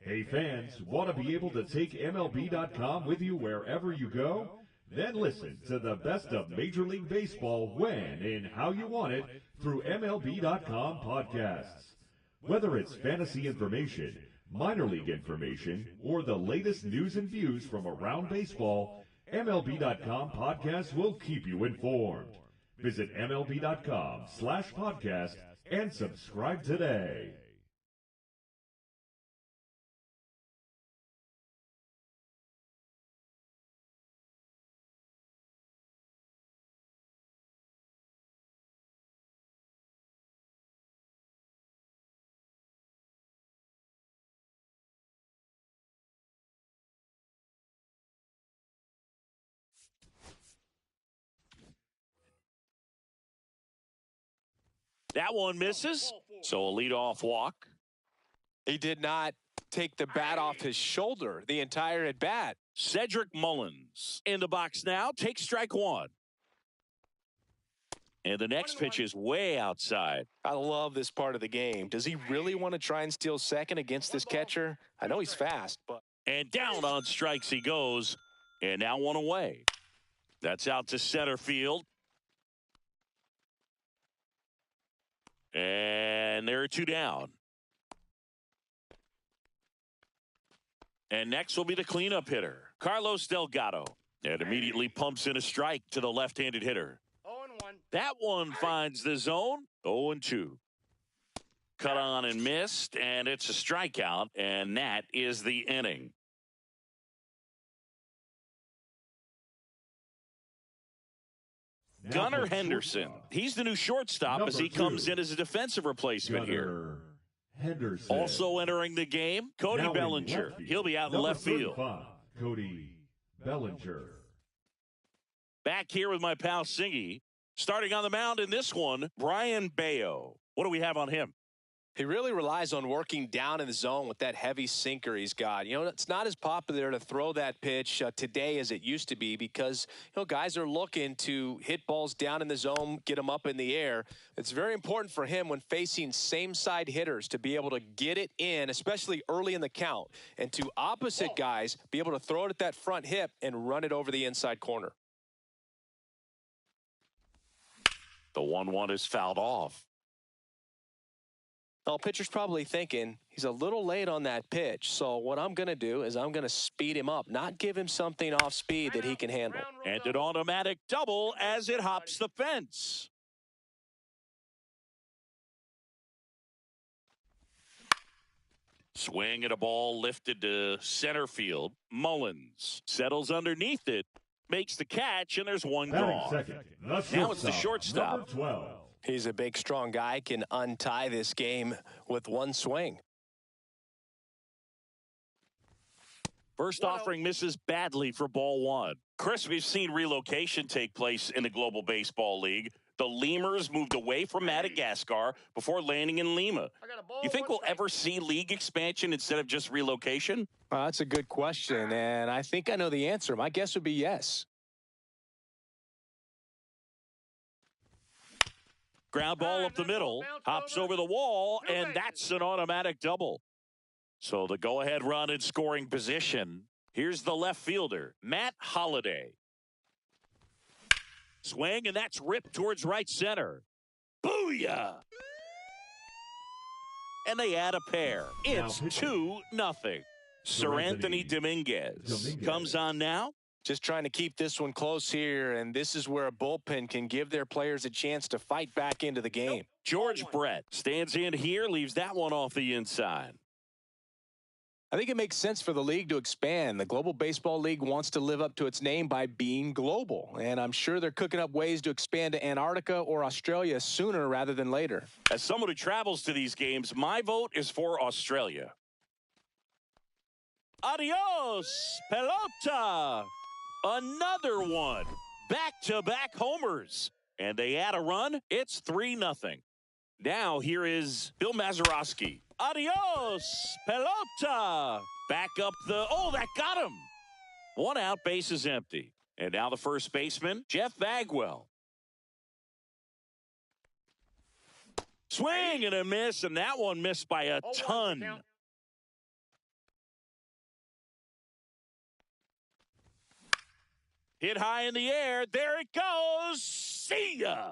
Hey fans, want to be able to take MLB.com with you wherever you go? Then listen to the best of Major League Baseball when and how you want it through MLB.com podcasts. Whether it's fantasy information, minor league information, or the latest news and views from around baseball, MLB.com podcasts will keep you informed. Visit MLB.com/podcast and subscribe today. That one misses, so a leadoff walk. He did not take the bat off his shoulder the entire at bat. Cedric Mullins in the box now. Takes strike one. And the next pitch is way outside. I love this part of the game. Does he really want to try and steal second against this catcher? I know he's fast, but... And down on strikes he goes. And now one away. That's out to center field. And there are two down. And next will be the cleanup hitter, Carlos Delgado. And immediately pumps in a strike to the left-handed hitter. 0-1. That one finds the zone. 0-2. Cut on and missed, and it's a strikeout, and that is the inning. Gunnar Henderson. He's the new shortstop as he comes in as a defensive replacement here. Henderson. Also entering the game, Cody Bellinger. He'll be out in left field. Cody Bellinger. Back here with my pal Singy. Starting on the mound in this one, Brian Bayo. What do we have on him? He really relies on working down in the zone with that heavy sinker he's got. You know, it's not as popular to throw that pitch today as it used to be because, you know, guys are looking to hit balls down in the zone, get them up in the air. It's very important for him when facing same-side hitters to be able to get it in, especially early in the count, and to opposite guys be able to throw it at that front hip and run it over the inside corner. The 1-1 is fouled off. Well, pitcher's probably thinking he's a little late on that pitch. So what I'm going to do is I'm going to speed him up, not give him something off speed that he can handle. And an automatic double as it hops the fence. Swing at a ball lifted to center field. Mullins settles underneath it, makes the catch, and there's one gone. Now it's the shortstop. 12. He's a big, strong guy, can untie this game with one swing. First offering misses badly for ball one. Chris, we've seen relocation take place in the Global Baseball League. The Lemurs moved away from Madagascar before landing in Lima. You think we'll ever see league expansion instead of just relocation? That's a good question, and I think I know the answer. My guess would be yes. Ground ball up the middle, hops over the wall, and that's an automatic double. So the go-ahead run in scoring position. Here's the left fielder, Matt Holliday. Swing, and that's ripped towards right center. Booyah! And they add a pair. It's 2-0. Sir Anthony Dominguez comes on now. Just trying to keep this one close here, and this is where a bullpen can give their players a chance to fight back into the game. George Brett stands in here, leaves that one off the inside. I think it makes sense for the league to expand. The Global Baseball League wants to live up to its name by being global, and I'm sure they're cooking up ways to expand to Antarctica or Australia sooner rather than later. As someone who travels to these games, my vote is for Australia. Adios, pelota! Another one. Back-to-back homers. And they add a run. It's 3-0. Now here is Bill Mazeroski. Adios, pelota. Back up the... Oh, that got him. One out, base is empty. And now the first baseman, Jeff Bagwell. Swing and a miss, and that one missed by a ton. Hit high in the air. There it goes. See ya.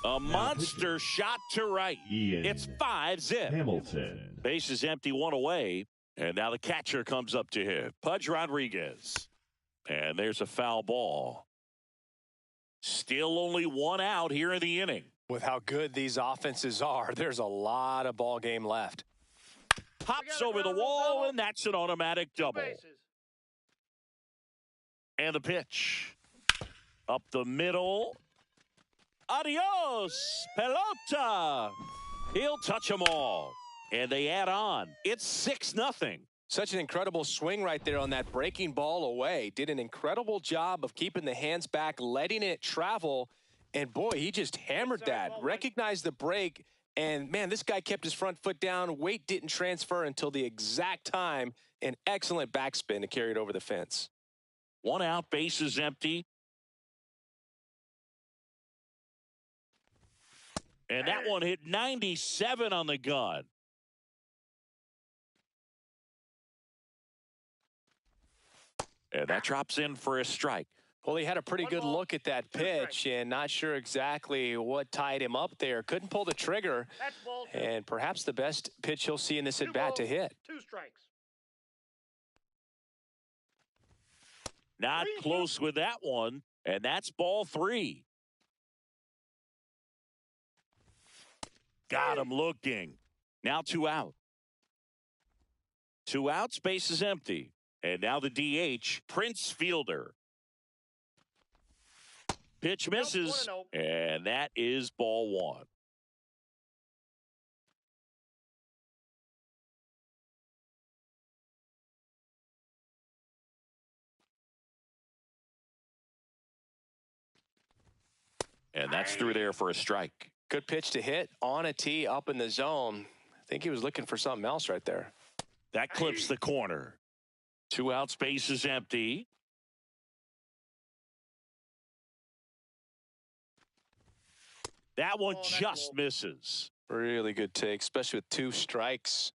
A monster shot to right. It's 5-0. Hamilton. Base is empty, one away. And now the catcher comes up to hit. Pudge Rodriguez. And there's a foul ball. Still only one out here in the inning. With how good these offenses are, there's a lot of ball game left. Hops over the wall, and that's an automatic double. And the pitch. Up the middle. Adios, pelota. He'll touch them all. And they add on. It's 6-0. Such an incredible swing right there on that breaking ball away. Did an incredible job of keeping the hands back, letting it travel. And, boy, he just hammered that. Recognized the break. And, man, this guy kept his front foot down. Weight didn't transfer until the exact time. An excellent backspin to carry it over the fence. 1 out, bases empty. And that one hit 97 on the gun. And that drops in for a strike. Well, he had a pretty good look at that pitch and not sure exactly what tied him up there. Couldn't pull the trigger. And perhaps the best pitch he'll see in this at-bat to hit. 2 strikes. Not close with that one. And that's ball 3. Got him looking. Now 2 out. 2 outs, base is empty. And now the DH, Prince Fielder. Pitch misses, and that is ball 1. And that's through there for a strike. Good pitch to hit on a tee up in the zone. I think he was looking for something else right there. That clips the corner. 2 outs, base is empty. That one just misses. Really good take, especially with 2 strikes.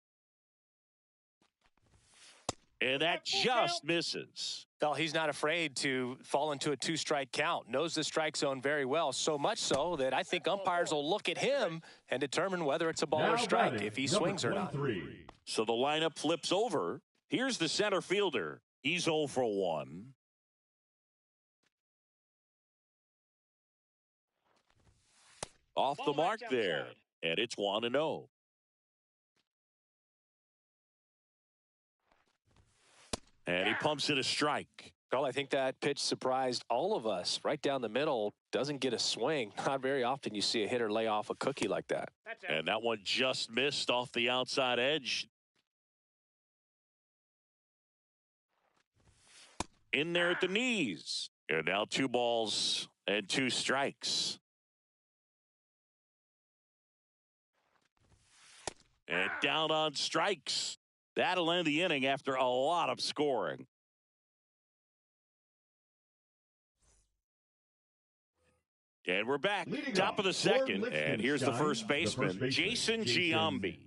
And that just misses. Well, he's not afraid to fall into a 2-strike count. Knows the strike zone very well. So much so that I think umpires will look at him and determine whether it's a ball or strike if he swings or not. So the lineup flips over. Here's the center fielder. He's 0 for 1. Off the mark there. And it's 1-0. And he pumps it a strike. Well, I think that pitch surprised all of us. Right down the middle, doesn't get a swing. Not very often you see a hitter lay off a cookie like that. And that one just missed off the outside edge. In there at the knees. And now 2 balls and 2 strikes. And down on strikes. That'll end the inning after a lot of scoring. And we're back. Top of the second. And here's the first baseman, Jason Giambi.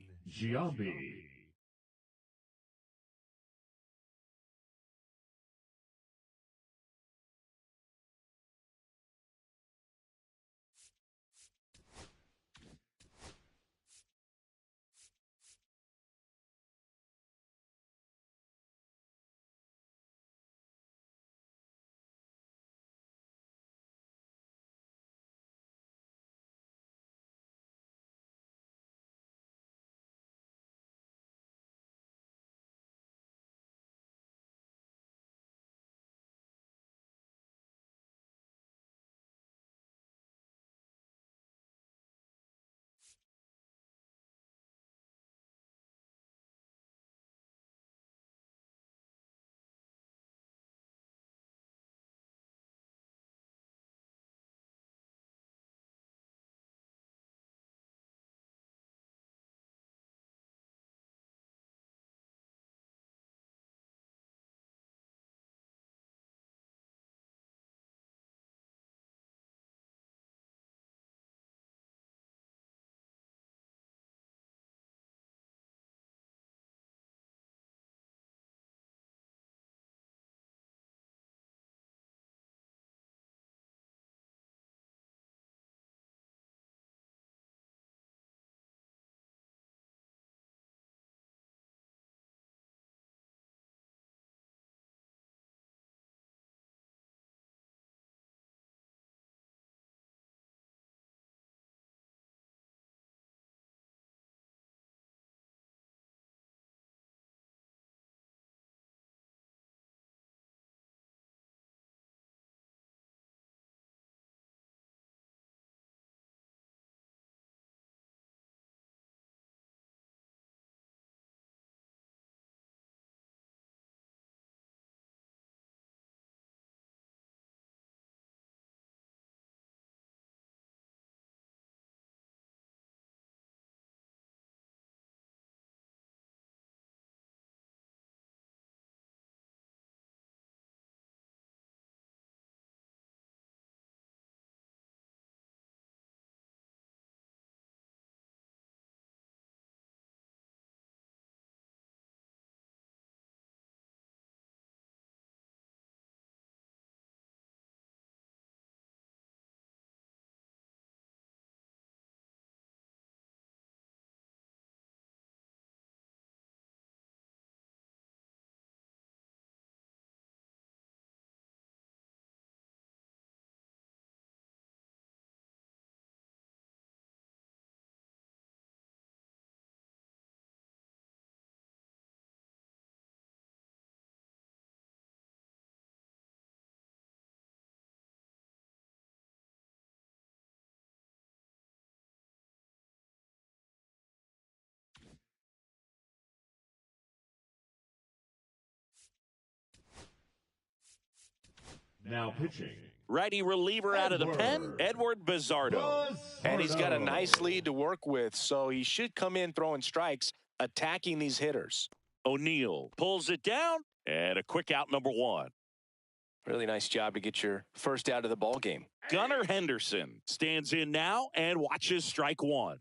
Now pitching. Righty reliever out of the pen, Edward Bizzardo. And he's got a nice lead to work with, so he should come in throwing strikes, attacking these hitters. O'Neill pulls it down, and a quick out, number 1. Really nice job to get your first out of the ball game. Gunnar Henderson stands in now and watches strike 1.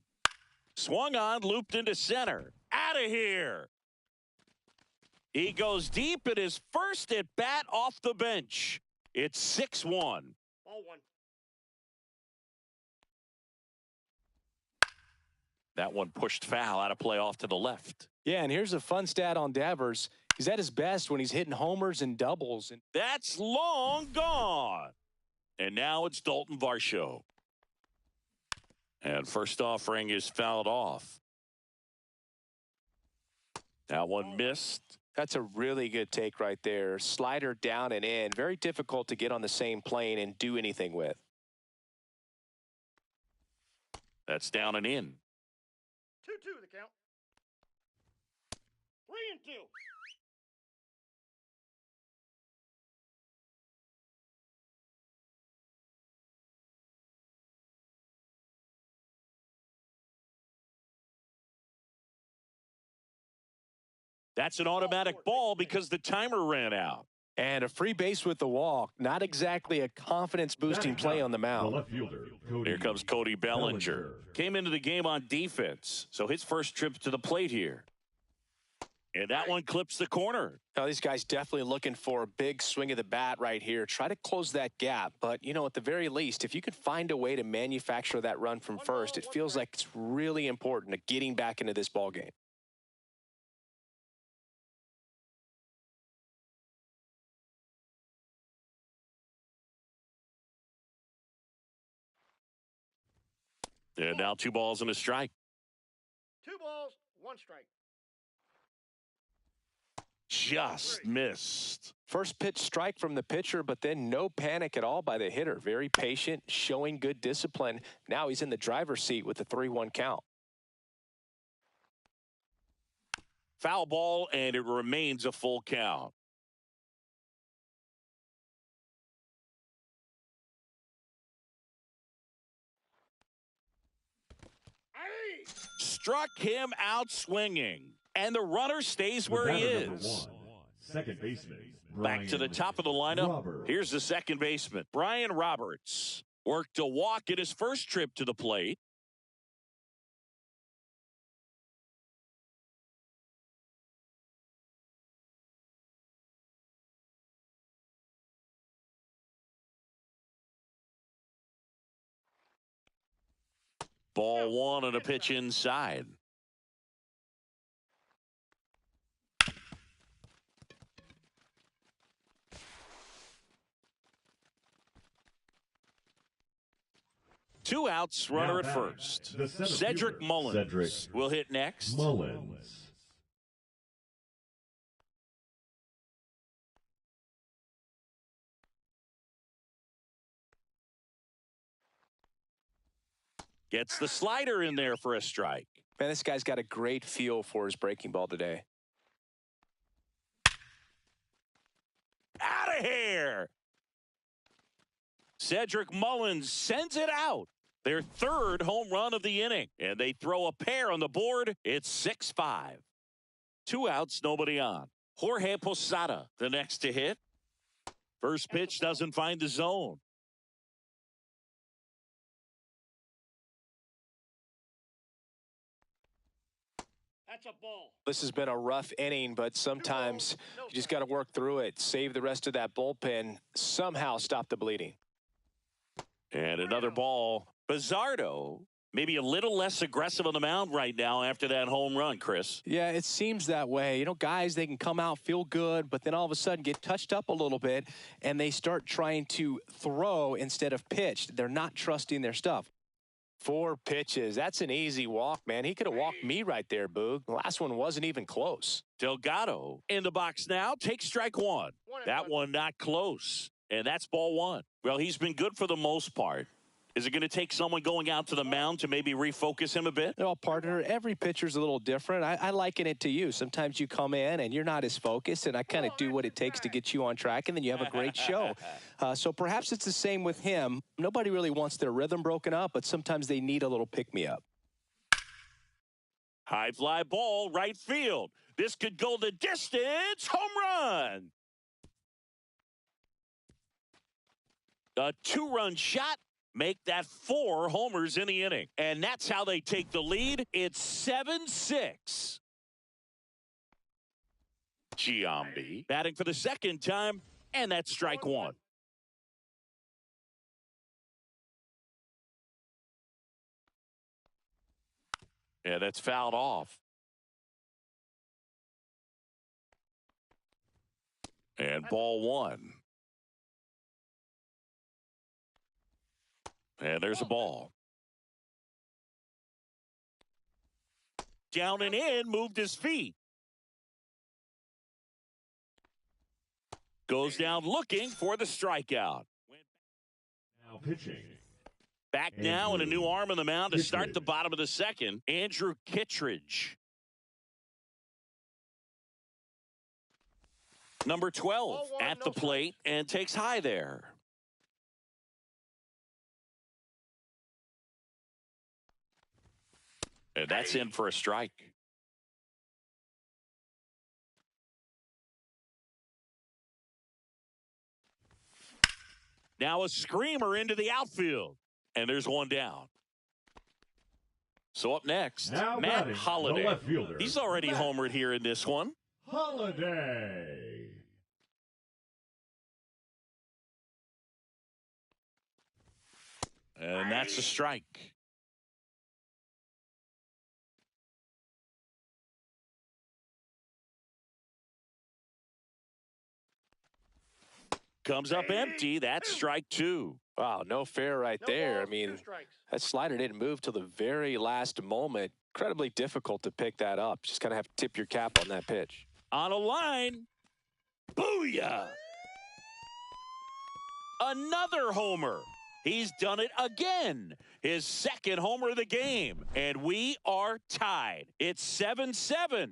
Swung on, looped into center. Out of here. He goes deep at his first at bat off the bench. It's 6-1. Ball 1. That one pushed foul, out of play off to the left. Yeah, and here's a fun stat on Davers. He's at his best when he's hitting homers and doubles. That's long gone. And now it's Dalton Varsho. And first offering is fouled off. That one missed. That's a really good take right there. Slider down and in. Very difficult to get on the same plane and do anything with. That's down and in. 2-2 the count. 3-2. That's an automatic ball because the timer ran out. And a free base with the walk. Not exactly a confidence-boosting play on the mound. The left fielder, Here comes Cody Bellinger. Came into the game on defense, so his first trip to the plate here. And that one clips the corner. Now, these guys definitely looking for a big swing of the bat right here. Try to close that gap. But, you know, at the very least, if you could find a way to manufacture that run from first, it feels like it's really important to getting back into this ball game. And now 2 balls and a strike. 2 balls, 1 strike. Just missed. First pitch strike from the pitcher, but then no panic at all by the hitter. Very patient, showing good discipline. Now he's in the driver's seat with the 3-1 count. Foul ball, and it remains a full count. Struck him out swinging, and the runner stays where he is. Second baseman. Back to the top of the lineup. Here's the second baseman, Brian Roberts. Worked a walk in his first trip to the plate. Ball 1 and a pitch inside. Two outs, runner at first. Cedric Mullins will hit next. Mullins. Gets the slider in there for a strike. Man, this guy's got a great feel for his breaking ball today. Out of here. Cedric Mullins sends it out. Their third home run of the inning. And they throw a pair on the board. It's 6-5. 2 outs, nobody on. Jorge Posada, the next to hit. First pitch doesn't find the zone. That's a ball. This has been a rough inning, but sometimes you just got to work through it. Save the rest of that bullpen. Somehow stop the bleeding. And another ball. Bizzardo, maybe a little less aggressive on the mound right now after that home run, Chris. Yeah, it seems that way. You know, guys, they can come out, feel good, but then all of a sudden get touched up a little bit, and they start trying to throw instead of pitch. They're not trusting their stuff. 4 pitches. That's an easy walk, man. He could have walked me right there, Boog. The last one wasn't even close. Delgado in the box now. Takes strike 1. That one not close. And that's ball 1. Well, he's been good for the most part. Is it going to take someone going out to the mound to maybe refocus him a bit? Well, partner, every pitcher's a little different. I liken it to you. Sometimes you come in and you're not as focused, and I kind of do what it takes to get you on track, and then you have a great show. So perhaps it's the same with him. Nobody really wants their rhythm broken up, but sometimes they need a little pick-me-up. High fly ball, right field. This could go the distance. Home run. A 2-run shot. Make that 4 homers in the inning. And that's how they take the lead. It's 7-6. Giambi batting for the second time, and that's strike 1. Yeah, that's fouled off. And ball 1. And there's a ball. Down and in, moved his feet. Goes down looking for the strikeout. Now pitching. Back now and a new arm on the mound to start the bottom of the second. Andrew Kittredge. Number 12 at the plate and takes high there. And that's in for a strike. Now a screamer into the outfield. And there's one down. So up next, now Matt Holliday. the left fielder. He's already homered here in this one. Holliday. And that's a strike. Comes up empty. That's strike 2. Wow, no fair right there. I mean, 2 strikes. that slider didn't move till the very last moment. Incredibly difficult to pick that up. Just kind of have to tip your cap on that pitch. On a line. Booyah! Another homer. He's done it again. His second homer of the game. And we are tied. It's 7-7.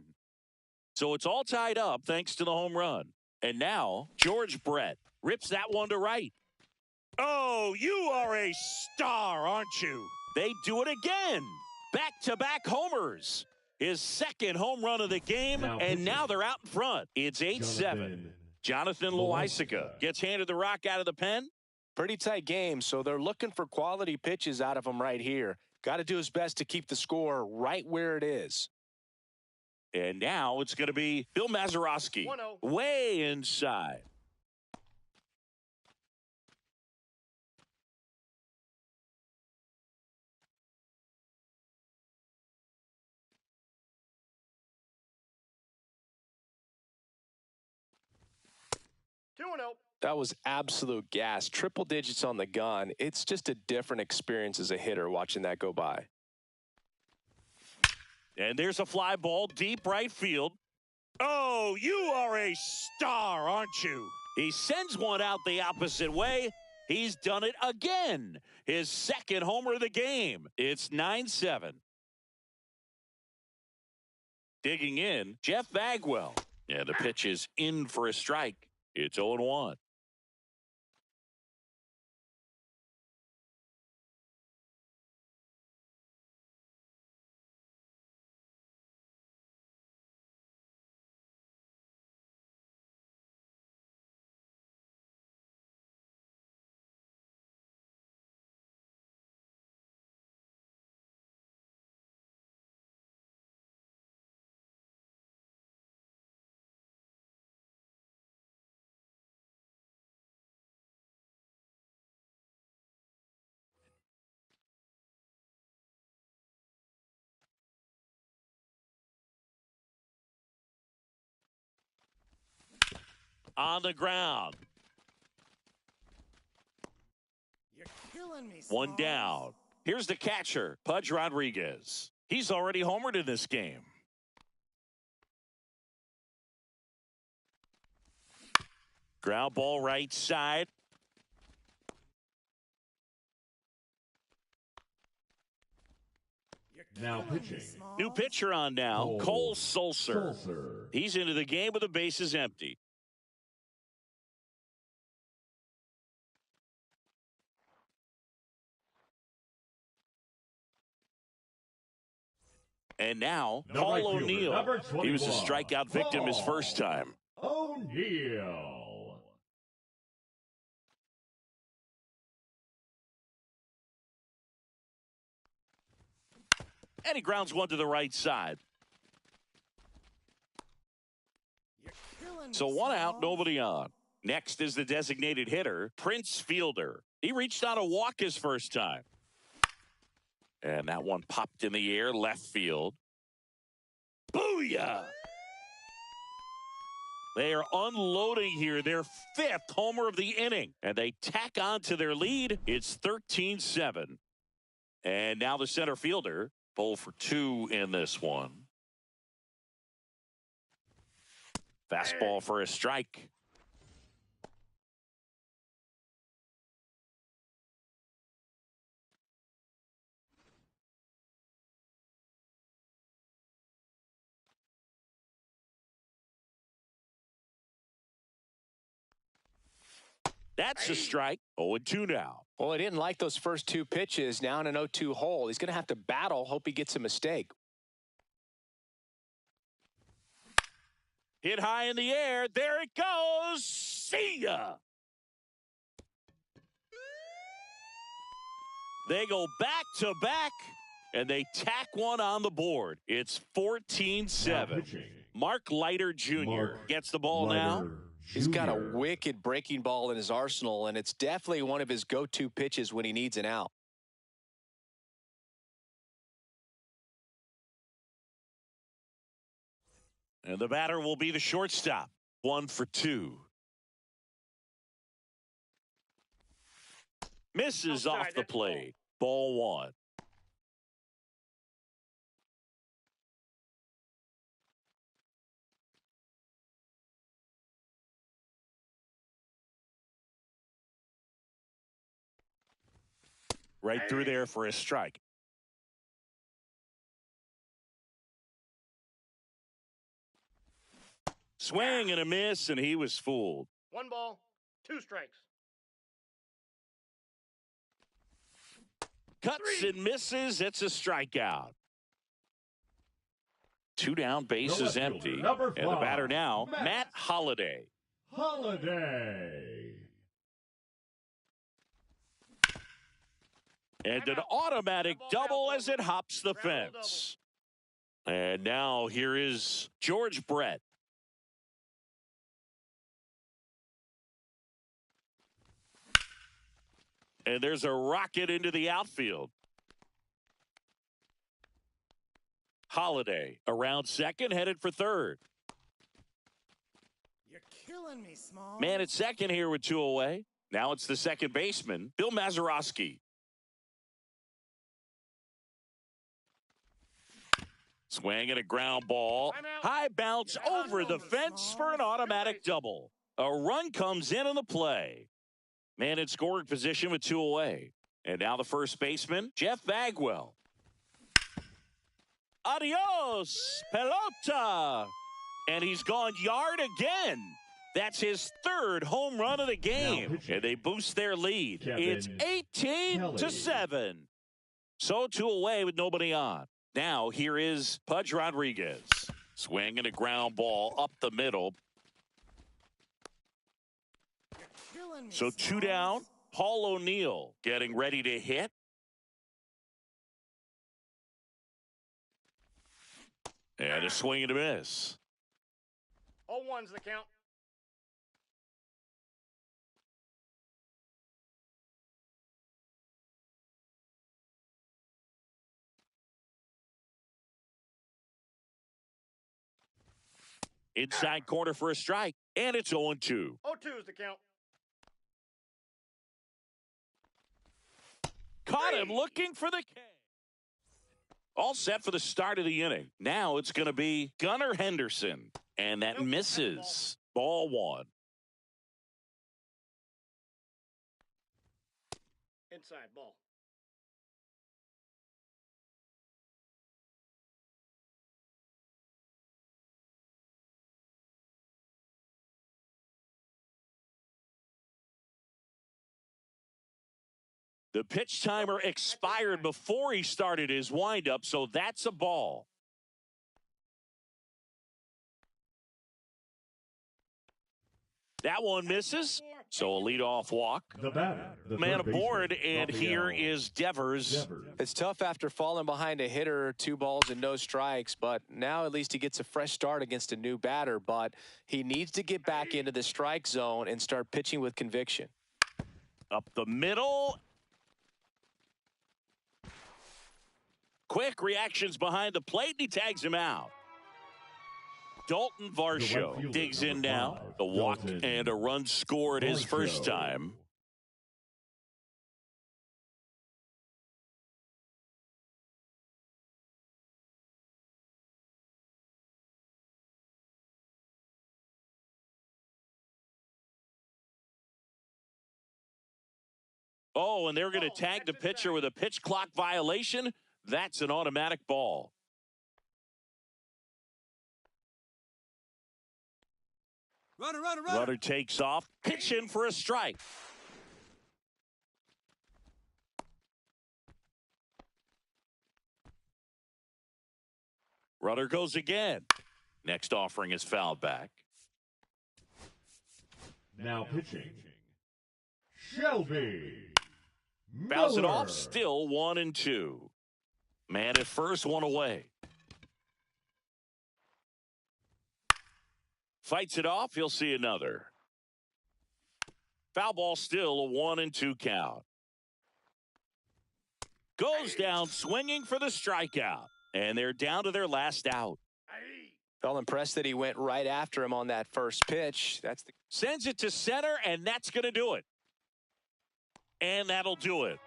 So it's all tied up thanks to the home run. And now, George Brett rips that one to right. Oh, you are a star, aren't you? They do it again. Back-to-back homers. His second home run of the game, and now they're out in front. It's 8-7. Jonathan Loaisiga gets handed the rock out of the pen. Pretty tight game, so they're looking for quality pitches out of him right here. Got to do his best to keep the score right where it is. And now it's going to be Bill Mazeroski 1-0. way inside. Two and 0. That was absolute gas. Triple digits on the gun. It's just a different experience as a hitter watching that go by. And there's a fly ball deep right field. Oh, you are a star, aren't you? He sends one out the opposite way. He's done it again. His second homer of the game. It's 9-7. Digging in, Jeff Bagwell. Yeah, the pitch is in for a strike. It's 0-1. On the ground. You're killing me, One Smalls. down. Here's the catcher, Pudge Rodriguez. He's already homered in this game. Ground ball right side. Now pitching. New pitcher on now, Cole Sulser. He's into the game with the bases empty. And now, Paul O'Neill. He was a strikeout victim his first time. O'Neill. And he grounds one to the right side. So one out, nobody on. Next is the designated hitter, Prince Fielder. He reached on a walk his first time. And that one popped in the air, left field. Booyah! They are unloading here, their 5th homer of the inning. And they tack on to their lead. It's 13-7. And now the center fielder, 0 for 2 in this one. Fastball for a strike. That's a strike. 0-2 now. Well, he didn't like those first 2 pitches. Now in an 0-2 hole. He's going to have to battle. Hope he gets a mistake. Hit high in the air. There it goes. See ya. They go back to back, and they tack one on the board. It's 14-7. Mark Leiter Jr. gets the ball now. He's got a wicked breaking ball in his arsenal, and it's definitely one of his go-to pitches when he needs an out. And the batter will be the shortstop. 1 for 2. Misses off the plate. Ball 1. Right through there for a strike. Swing and a miss, and he was fooled. 1 ball, 2 strikes. Cuts and misses. It's a strikeout. 2 down, base is empty. And the batter now, Matt Holliday. And an automatic double as it hops the fence. And now here is George Brett. And there's a rocket into the outfield. Holliday around second, headed for third. You're killing me, Small. Man at second here with 2 away. Now it's the second baseman, Bill Mazeroski. Swing and a ground ball. High bounce over the fence for an automatic double. A run comes in on the play. Man in scoring position with 2 away. And now the first baseman, Jeff Bagwell. Adios, pelota. And he's gone yard again. That's his 3rd home run of the game. And they boost their lead. It's 18-7. So 2 away with nobody on. Now here is Pudge Rodriguez. Swing and a ground ball up the middle. So 2 down. Paul O'Neill getting ready to hit. And a swing and a miss. 0-1's the count. Inside corner for a strike. And it's 0-2. 0-2's the count. Caught him looking for the K. All set for the start of the inning. Now it's going to be Gunnar Henderson. And that misses. Ball 1. Inside ball. The pitch timer expired before he started his windup, so that's a ball. That one misses, so a leadoff walk. The batter, the Man third baseman, aboard, and here Rafael is Devers. It's tough after falling behind a hitter, 2 balls and no strikes, but now at least he gets a fresh start against a new batter, but he needs to get back into the strike zone and start pitching with conviction. Up the middle. Quick reactions behind the plate, and he tags him out. Dalton Varsho digs in now. A walk and a run scored his first time. Oh, and they're going to tag the pitcher with a pitch clock violation. That's an automatic ball. Runner takes off. Pitch in for a strike. Runner goes again. Next offering is fouled back. Now pitching, Shelby Fouls it Miller. off. Still 1-2. Man at first, one away. Fights it off. He'll see another. Foul ball, still a 1-2 count. Goes down swinging for the strikeout. And they're down to their last out. Felt impressed that he went right after him on that first pitch. Sends it to center, and that's going to do it. And that'll do it.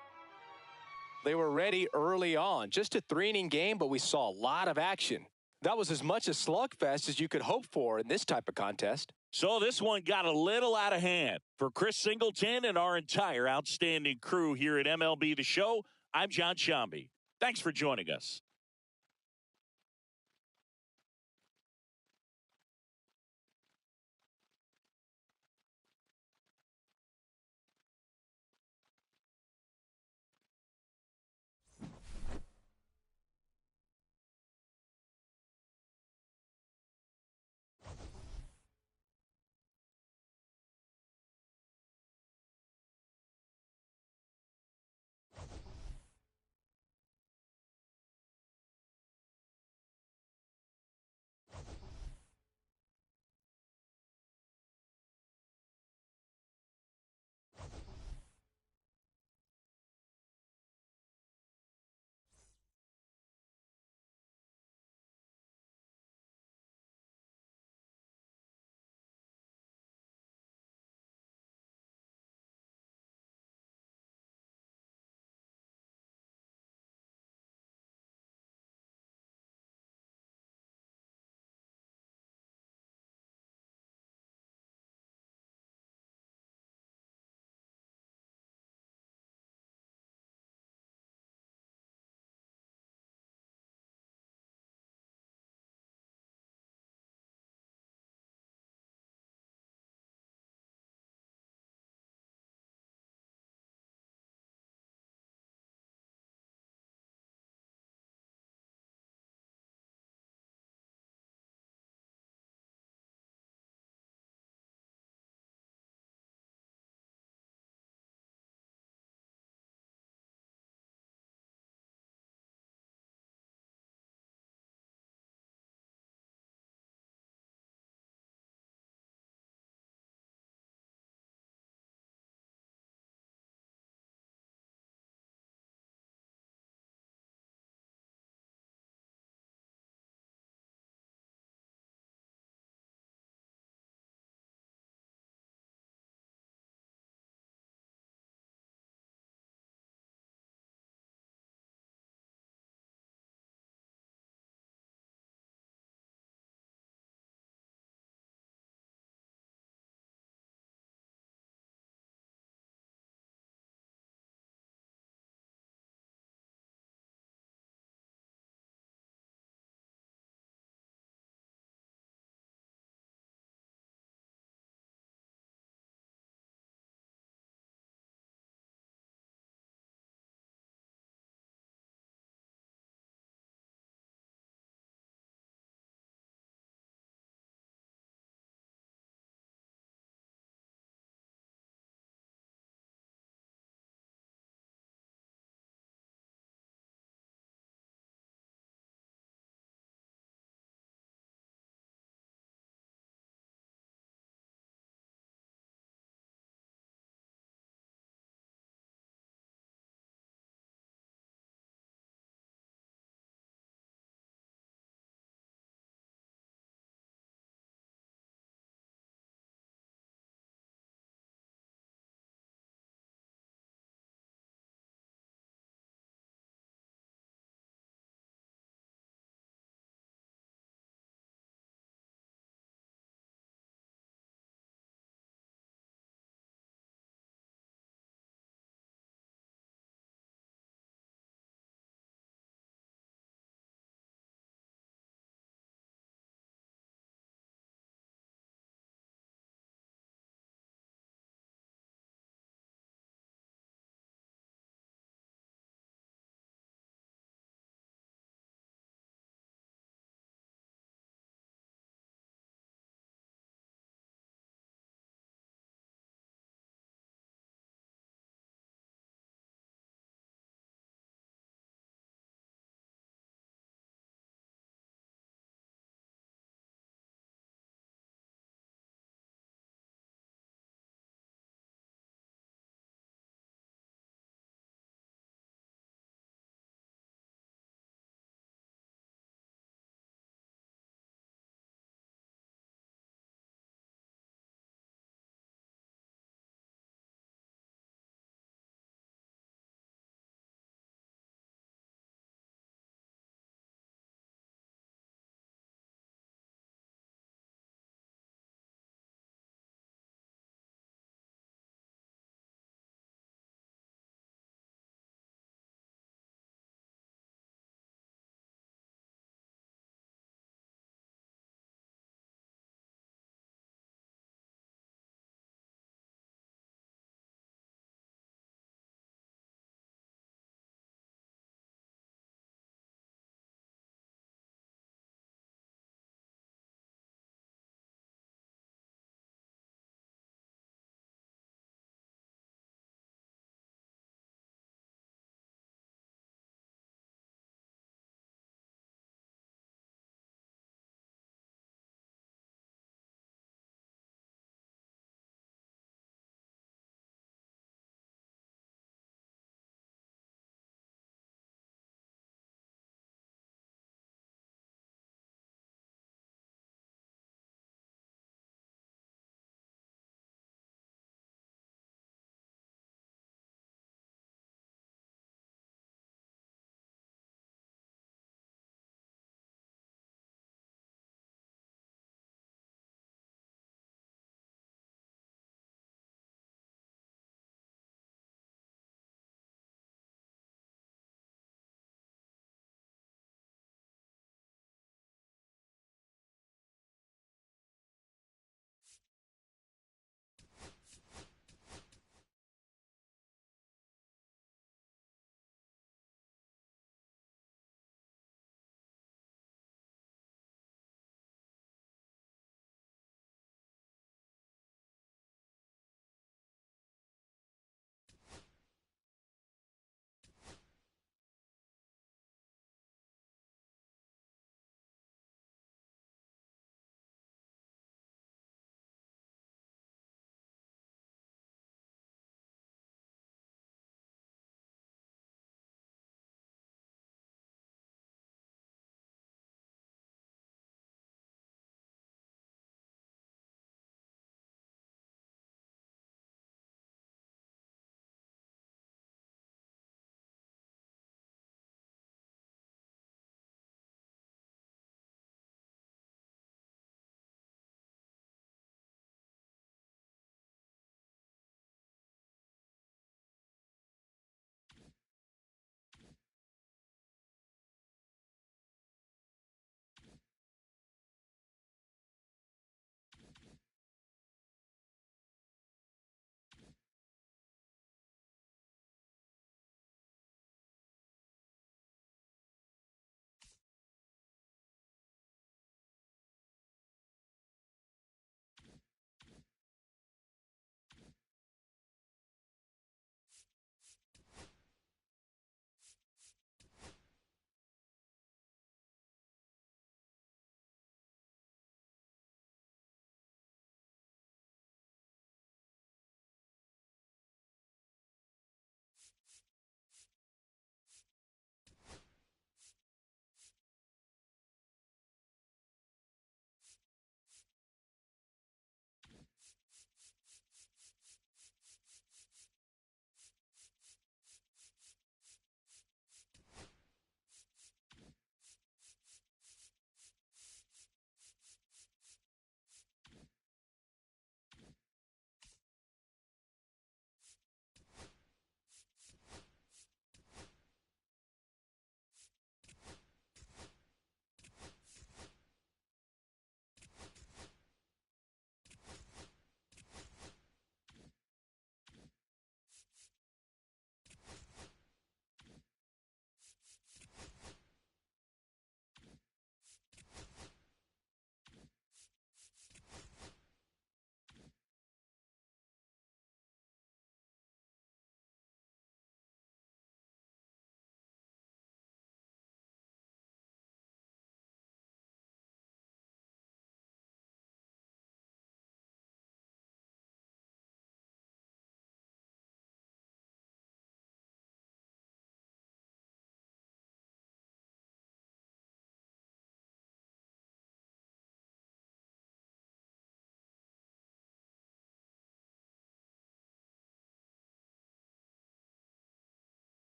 They were ready early on. Just a 3-inning game, but we saw a lot of action. That was as much a slugfest as you could hope for in this type of contest. So this one got a little out of hand. For Chris Singleton and our entire outstanding crew here at MLB The Show, I'm John Shambi. Thanks for joining us.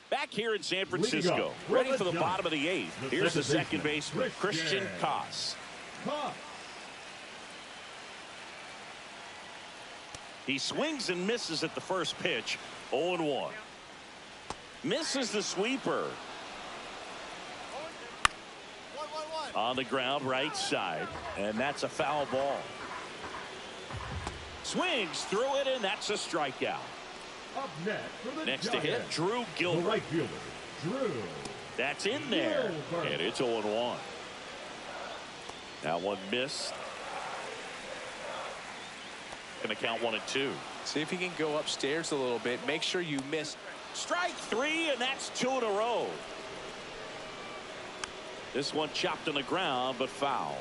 Back here in San Francisco, ready for the bottom of the eighth. Here's the second baseman, Christian Koss. He swings and misses at the first pitch, 0-1. Misses the sweeper. On the ground, right side, and that's a foul ball. Swings through it, and that's a strikeout. Up next for the Next to Giants, hit, Drew Gilbert. the right fielder, Drew. That's in there, Gilbert. and it's 0-1. Now one missed. Going to count 1-2. See if he can go upstairs a little bit. Make sure you miss. Strike three, and that's 2 in a row. This one chopped on the ground, but foul.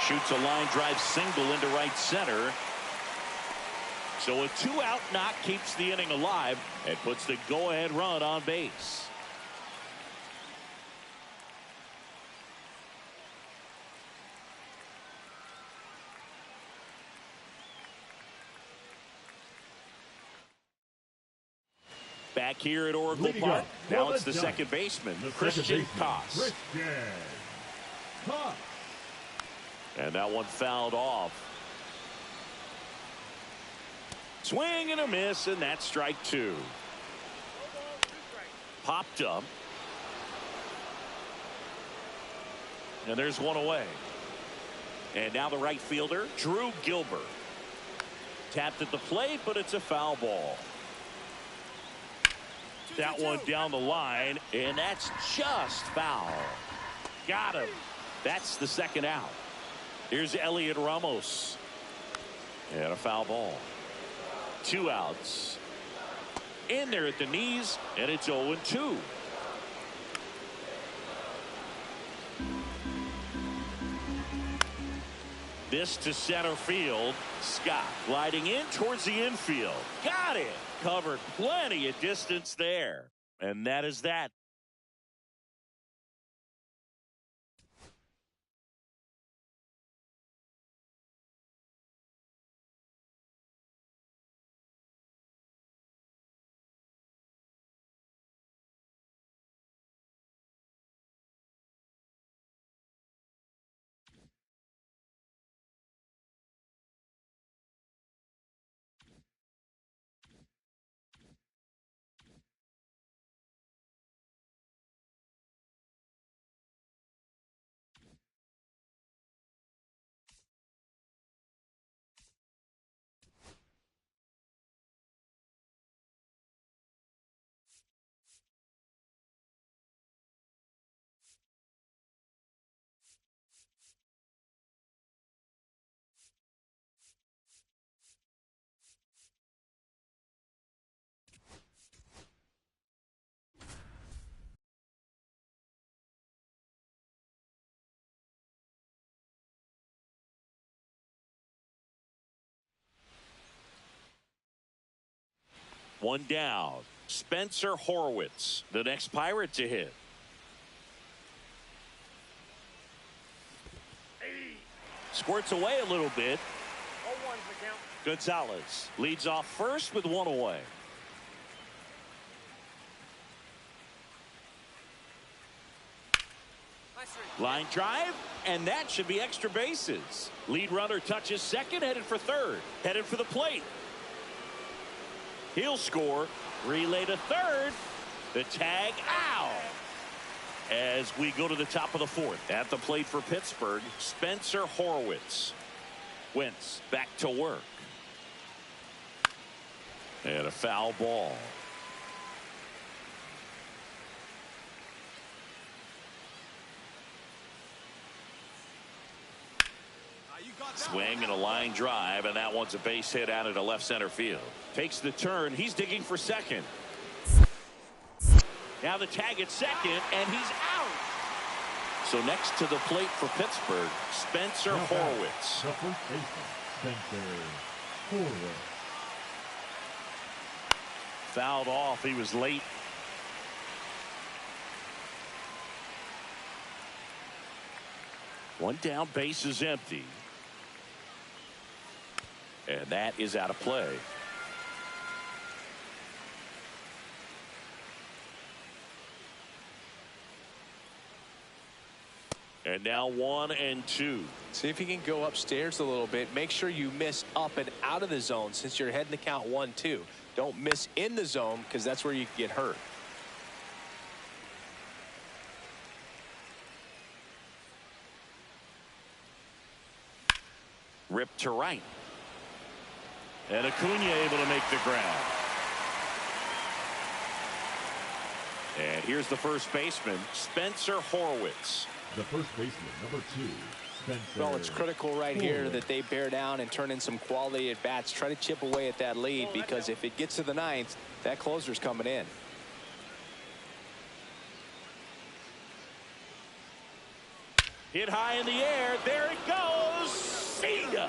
Shoots a line drive single into right center. So a 2-out knock keeps the inning alive and puts the go-ahead run on base. Back here at Oracle Park, now it's the second baseman, Christian Koss. And that one fouled off. Swing and a miss, and that's strike two. Popped up. And there's one away. And now the right fielder, Drew Gilbert. Tapped at the plate, but it's a foul ball. That one down the line, and that's just foul. Got him. That's the second out. Here's Elliot Ramos. And a foul ball. 2 outs. In there at the knees, and it's 0-2. This to center field. Scott gliding in towards the infield. Got it. Covered plenty of distance there. And that is that. One down. Spencer Horwitz, the next Pirate to hit. Squirts away a little bit. one's the count. Gonzalez leads off first with one away. Line drive, and that should be extra bases. Lead runner touches second, headed for third, headed for the plate. He'll score. Relay to third. The tag out. As we go to the top of the fourth. At the plate for Pittsburgh, Spencer Horwitz. Wentz back to work. And a foul ball. Swing and a line drive, and that one's a base hit out into left center field. Takes the turn. He's digging for second. Now the tag at second, and he's out. So next to the plate for Pittsburgh, Spencer Horwitz. The first baseman, Spencer Horwitz. Fouled off. He was late. One down, base is empty. And that is out of play. And now 1-2. See if you can go upstairs a little bit. Make sure you miss up and out of the zone since you're heading the count 1-2. Don't miss in the zone because that's where you can get hurt. Ripped to right. And Acuna able to make the grab. And here's the first baseman, Spencer Horwitz. The first baseman, number 2, Spencer. Well, it's critical right here that they bear down and turn in some quality at bats. Try to chip away at that lead because if it gets to the ninth, that closer's coming in. Hit high in the air. There it goes. See ya.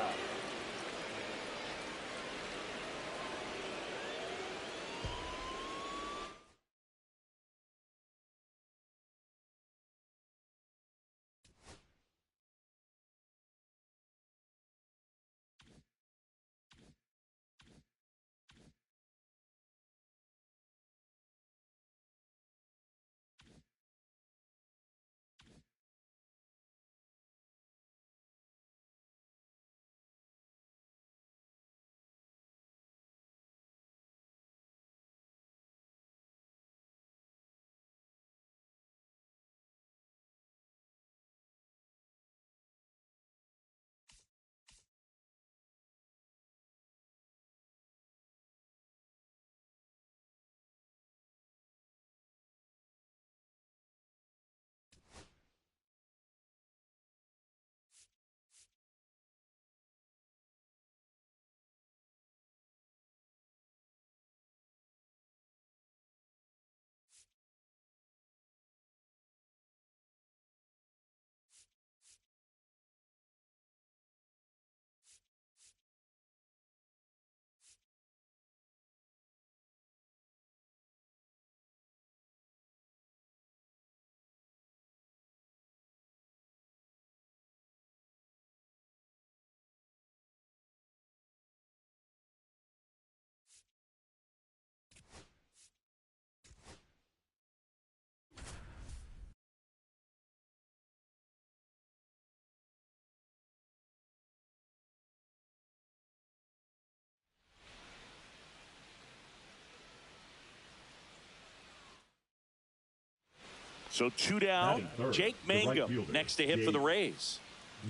So 2 down. Third, Jake Mangum right next to hit for the Rays.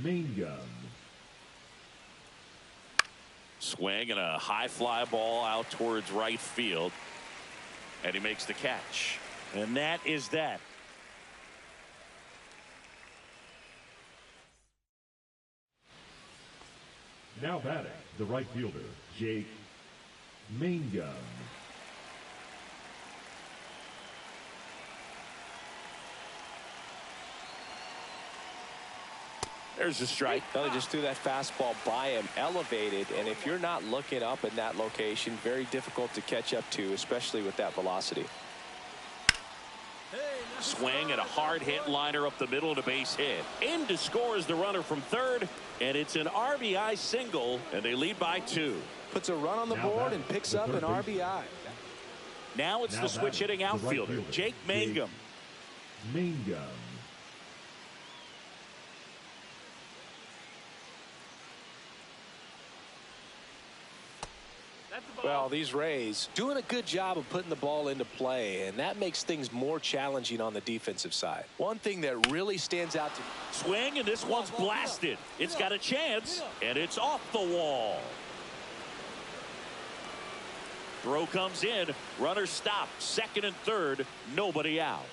Mangum. Swing and a high fly ball out towards right field. And he makes the catch. And that is that. Now batting, the right fielder, Jake Mangum. There's a strike. Well, they just threw that fastball by him, elevated, and if you're not looking up in that location, very difficult to catch up to, especially with that velocity. Hey, Swing and a hard hit liner up the middle and a base hit. In to score is the runner from third, and it's an RBI single, and they lead by 2. Puts a run on the board and picks up an RBI. Now it's the switch hitting outfielder, Jake Mangum. Well, these Rays doing a good job of putting the ball into play, and that makes things more challenging on the defensive side. One thing that really stands out to Swing, and this one's blasted. It's got a chance, and it's off the wall. Throw comes in. Runner stopped. Second and third. Nobody out.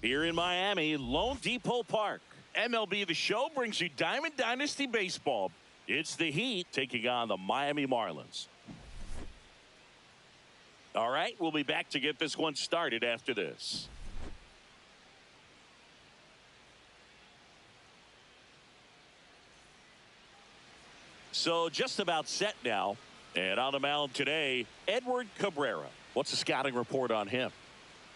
Here in Miami, Lone Depot Park. MLB The Show brings you Diamond Dynasty Baseball. It's the Heat taking on the Miami Marlins. All right, we'll be back to get this one started after this. So just about set now. And on the mound today, Edward Cabrera. What's the scouting report on him?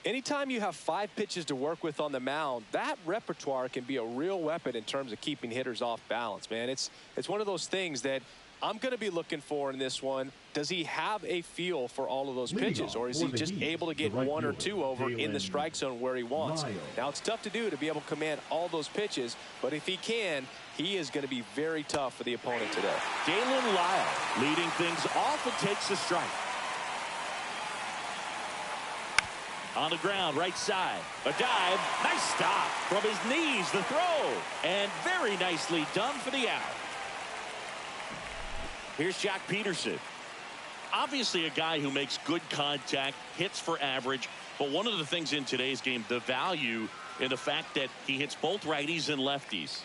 Anytime you have 5 pitches to work with on the mound, that repertoire can be a real weapon in terms of keeping hitters off balance, man. It's one of those things that I'm going to be looking for in this one. Does he have a feel for all of those pitches, or is he just able to get 1 or 2 over in the strike zone where he wants? Now, it's tough to do to be able to command all those pitches, but if he can, he is going to be very tough for the opponent today. Dalen Lyle leading things off and takes the strike. On the ground, right side. A dive. Nice stop. From his knees, the throw. And very nicely done for the out. Here's Jock Peterson. Obviously a guy who makes good contact, hits for average. But one of the things in today's game, the value in the fact that he hits both righties and lefties.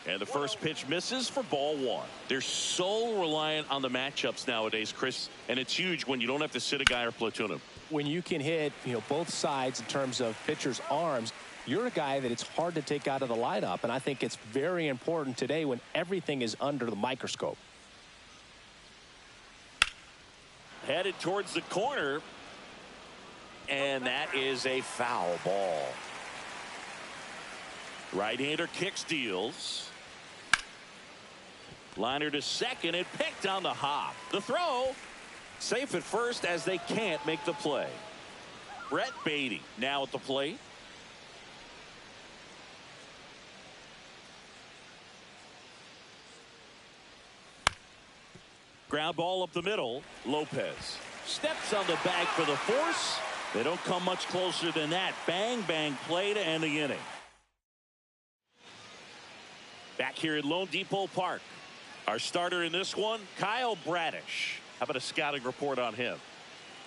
And the first pitch misses for ball 1. They're so reliant on the matchups nowadays, Chris. And it's huge when you don't have to sit a guy or platoon him. When you can hit, both sides in terms of pitchers' arms, you're a guy that it's hard to take out of the lineup. And I think it's very important today when everything is under the microscope. Headed towards the corner. And that is a foul ball. Right-hander kicks, deals. Liner to second and picked on the hop. The throw. Safe at first as they can't make the play. Brett Beatty now at the plate. Ground ball up the middle. Lopez steps on the bag for the force. They don't come much closer than that. Bang, bang play to end the inning. Back here at Lone Depot Park. Our starter in this one, Kyle Bradish. How about a scouting report on him?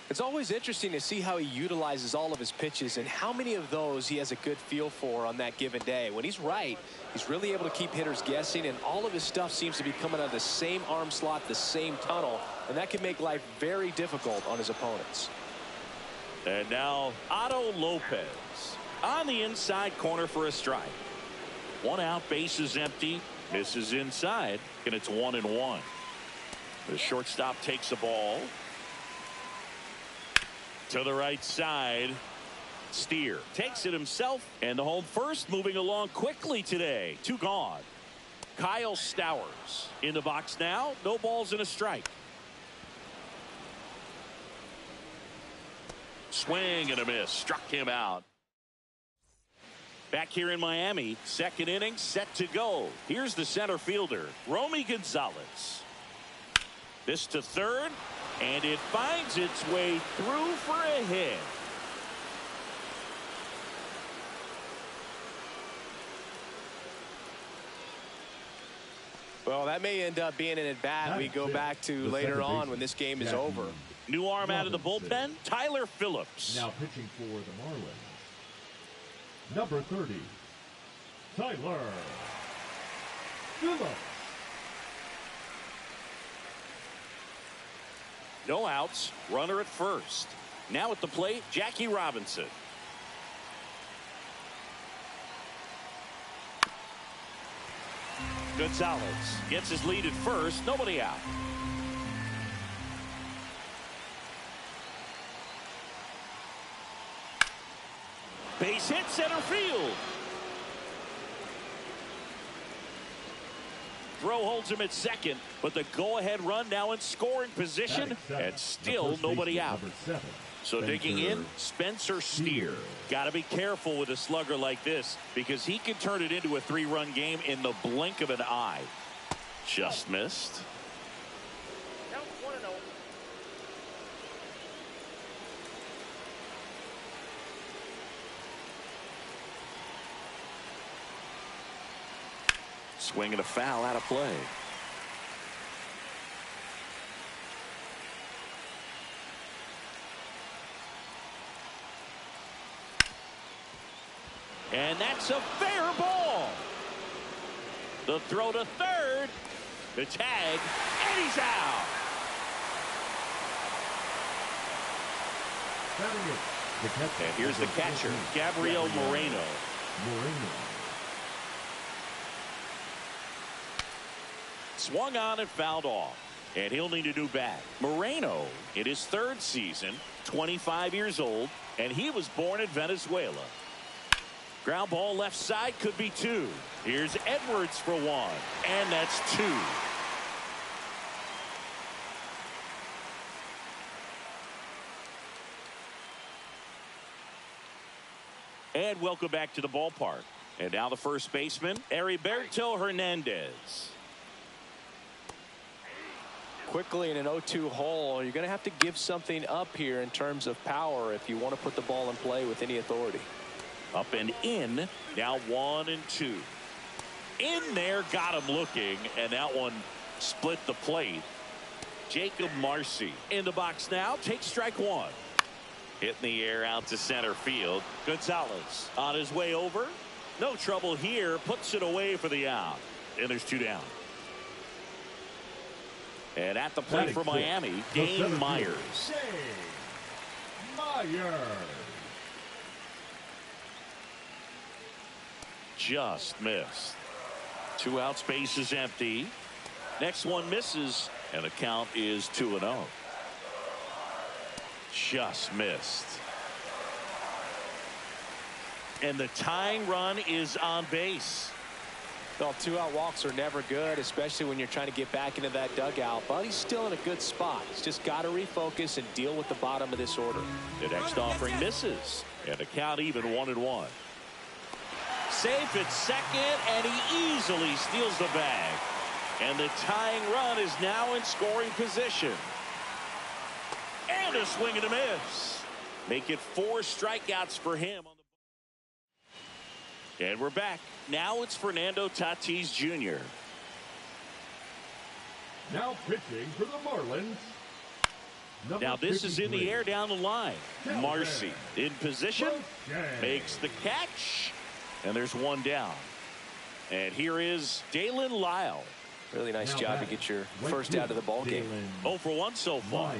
It's always interesting to see how he utilizes all of his pitches and how many of those he has a good feel for on that given day. When he's right, he's really able to keep hitters guessing, and all of his stuff seems to be coming out of the same arm slot, the same tunnel, and that can make life very difficult on his opponents. And now Otto Lopez on the inside corner for a strike. 1 out, base is empty, misses inside, and it's 1-1. The shortstop takes the ball to the right side. Steer takes it himself, and the home first moving along quickly today. 2 gone. Kyle Stowers in the box now. No balls and a strike. Swing and a miss. Struck him out. Back here in Miami, second inning set to go. Here's the center fielder, Romy Gonzalez. This to third, and it finds its way through for a hit. Well, that may end up being an at-bat we go back to later on when this game is over. New arm out of the bullpen, Tyler Phillips. Now pitching for the Marlins, number 30, Tyler Phillips. No outs, runner at first. Now at the plate, Jackie Robinson. Gonzalez gets his lead at first, nobody out. Base hit, center field. Throw holds him at second, but the go-ahead run now in scoring position, and still nobody out. So digging in, Spencer Steer. Got to be careful with a slugger like this because he can turn it into a 3-run game in the blink of an eye. Just missed. Count 1-0. Swing and a foul out of play. And that's a fair ball. The throw to third. The tag. And he's out. And here's the catcher, Gabriel Moreno. Swung on and fouled off. And he'll need a new bat. Moreno in his third season, 25 years old, and he was born in Venezuela. Ground ball left side, could be two. Here's Edwards for one, and that's two. And welcome back to the ballpark. And now the first baseman, Heriberto Hernandez. Quickly in an 0-2 hole, you're going to have to give something up here in terms of power if you want to put the ball in play with any authority. Up and in, now 1-2. In there, got him looking, and that one split the plate. Jacob Marcy in the box now, takes strike one. Hit in the air out to center field. Gonzalez on his way over. No trouble here, puts it away for the out. And there's two down. And at the plate for Miami, Dane Myers. Just missed. 2 outs, base is empty. Next one misses, and the count is 2-0. Just missed. And the tying run is on base. Well, 2-out walks are never good, especially when you're trying to get back into that dugout. But he's still in a good spot. He's just got to refocus and deal with the bottom of this order. The next offering misses, and the count even 1-1. Safe at second, and he easily steals the bag. And the tying run is now in scoring position. And a swing and a miss. Make it 4 strikeouts for him. And we're back. Now it's Fernando Tatis Jr. Now pitching for the Marlins. Now this is in the air down the line. Marcy in position. Makes the catch. And there's one down. And here is Dalen Lyle. Really nice job to get your first out of the ball game. 0 for 1 so far.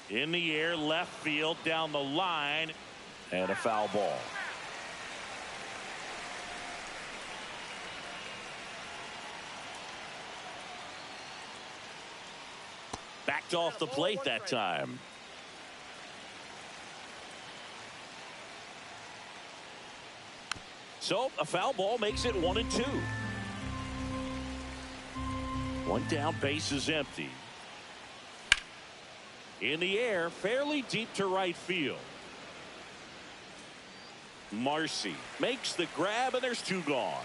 In the air, left field, down the line, and a foul ball. Backed off the plate that time. So a foul ball makes it 1-2. One down, base is empty. In the air, fairly deep to right field. Marcy makes the grab, and there's 2 gone.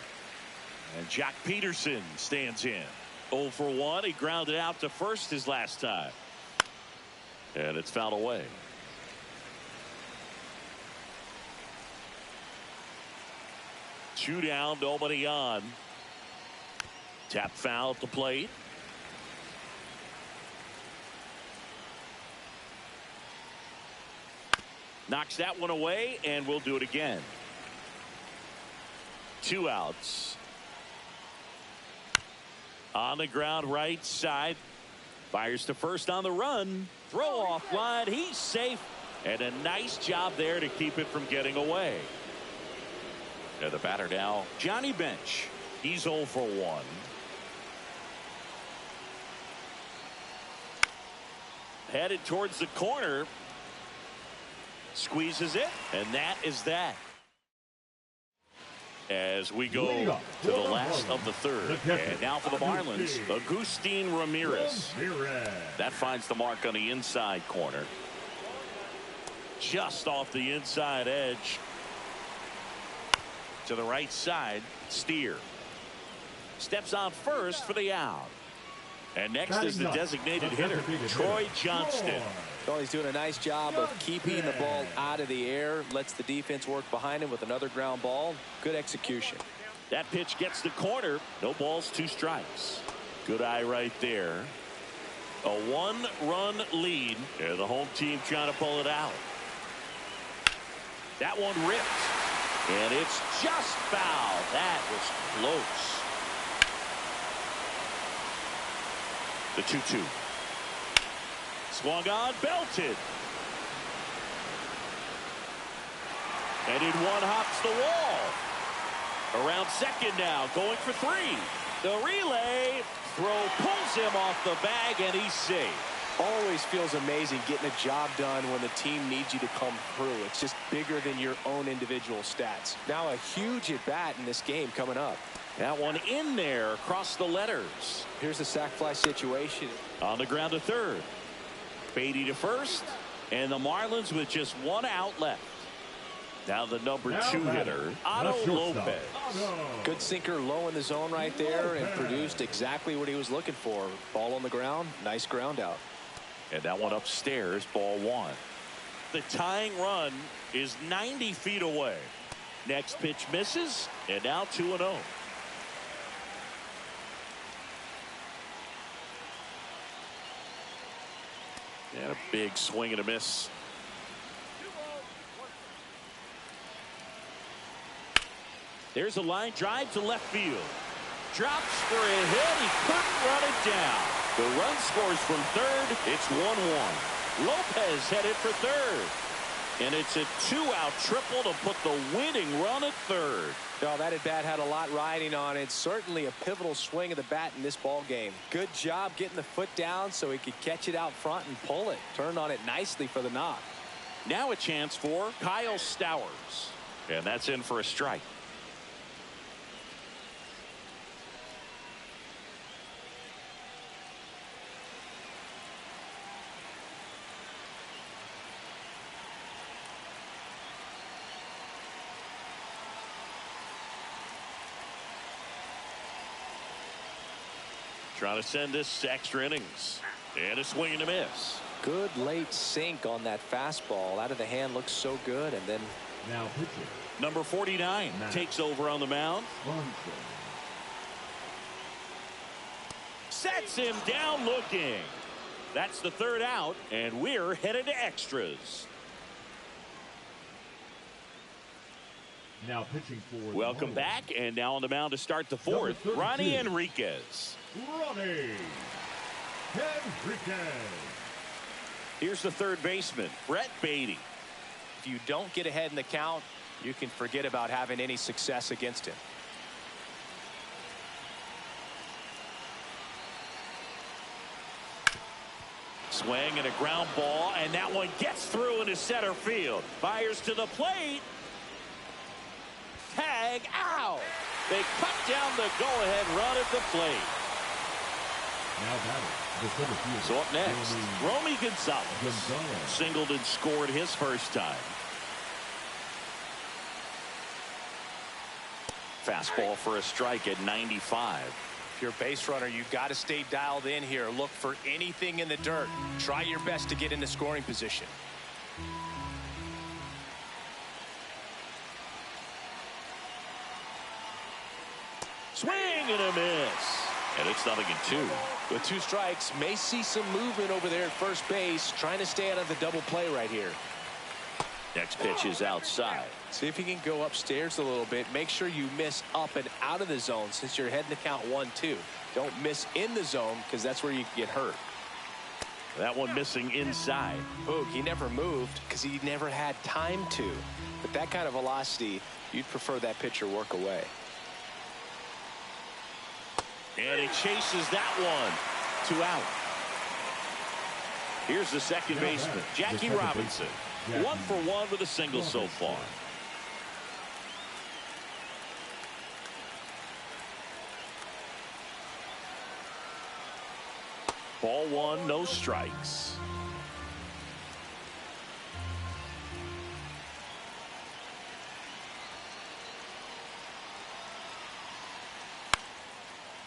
And Jack Peterson stands in. 0 for 1. He grounded out to first his last time. And it's fouled away. Two down, nobody on. Tap foul at the plate. Knocks that one away, and we'll do it again. 2 outs. On the ground, right side. Fires to first on the run. Throw off line. He's safe. And a nice job there to keep it from getting away. And the batter now, Johnny Bench. He's 0 for 1. Headed towards the corner. Squeezes it, and that is that. As we go to the last of the third. And now for the Marlins, Agustin Ramirez. That finds the mark on the inside corner. Just off the inside edge. To the right side, Steer. Steps on first for the out. And next is the designated hitter, Troy Johnston. Well, he's doing a nice job of keeping the ball out of the air. Lets the defense work behind him with another ground ball. Good execution. That pitch gets the corner. No balls, 2 strikes. Good eye right there. A 1-run lead. And the home team trying to pull it out. That one ripped. And it's just foul. That was close. The 2-2. Swung on, belted. And in one hops the wall. Around second now, going for three. The relay throw pulls him off the bag, and he's safe. Always feels amazing getting a job done when the team needs you to come through. It's just bigger than your own individual stats. Now a huge at bat in this game coming up. That one in there across the letters. Here's the sac fly situation. On the ground to third. Beatty to first. And the Marlins with just one out left. Now the number 2 hitter, Otto Lopez. Good sinker low in the zone right there and produced exactly what he was looking for. Ball on the ground. Nice ground out. And that one upstairs, ball 1. The tying run is 90 feet away. Next pitch misses, and now 2-0. And a big swing and a miss. There's a line drive to left field. Drops for a hit. He couldn't run it down. The run scores from third. It's 1-1. Lopez headed for third. And it's a 2-out triple to put the winning run at third. No, that at bat had a lot riding on it. Certainly a pivotal swing of the bat in this ball game. Good job getting the foot down so he could catch it out front and pull it. Turned on it nicely for the knock. Now a chance for Kyle Stowers. And that's in for a strike. Trying to send this to extra innings. And a swing and a miss. Good late sink on that fastball. Out of the hand looks so good. And then Now pitching. number 49 takes over on the mound. Sets him down looking. That's the third out. And we're headed to extras. Now pitching for Welcome back. And now on the mound to start the fourth, Ronnie Enriquez. Ronnie Enriquez. Here's the third baseman, Brett Beatty. if you don't get ahead in the count, you can forget about having any success against him. Swing and a ground ball, and that one gets through into center field. Fires to the plate. Tag out. They cut down the go-ahead run at the plate. Now batting the center field. So up next, Romy Gonzalez. Singled and scored his first time. Fastball for a strike at 95. If you're a base runner, you've got to stay dialed in here. Look for anything in the dirt. Try your best to get into scoring position. Swing and a miss. And it's 0-2. With 2 strikes, may see some movement over there at first base, trying to stay out of the double play right here. Next pitch is outside. See if you can go upstairs a little bit. Make sure you miss up and out of the zone since you're heading to count 1-2. Don't miss in the zone because that's where you get hurt. That one missing inside. Boog, he never moved because he never had time to. But that kind of velocity, you'd prefer that pitcher work away. And he chases that one. 2 out. Here's the second baseman, Jackie Robinson. 1 for 1 with a single so far. Ball 1, no strikes.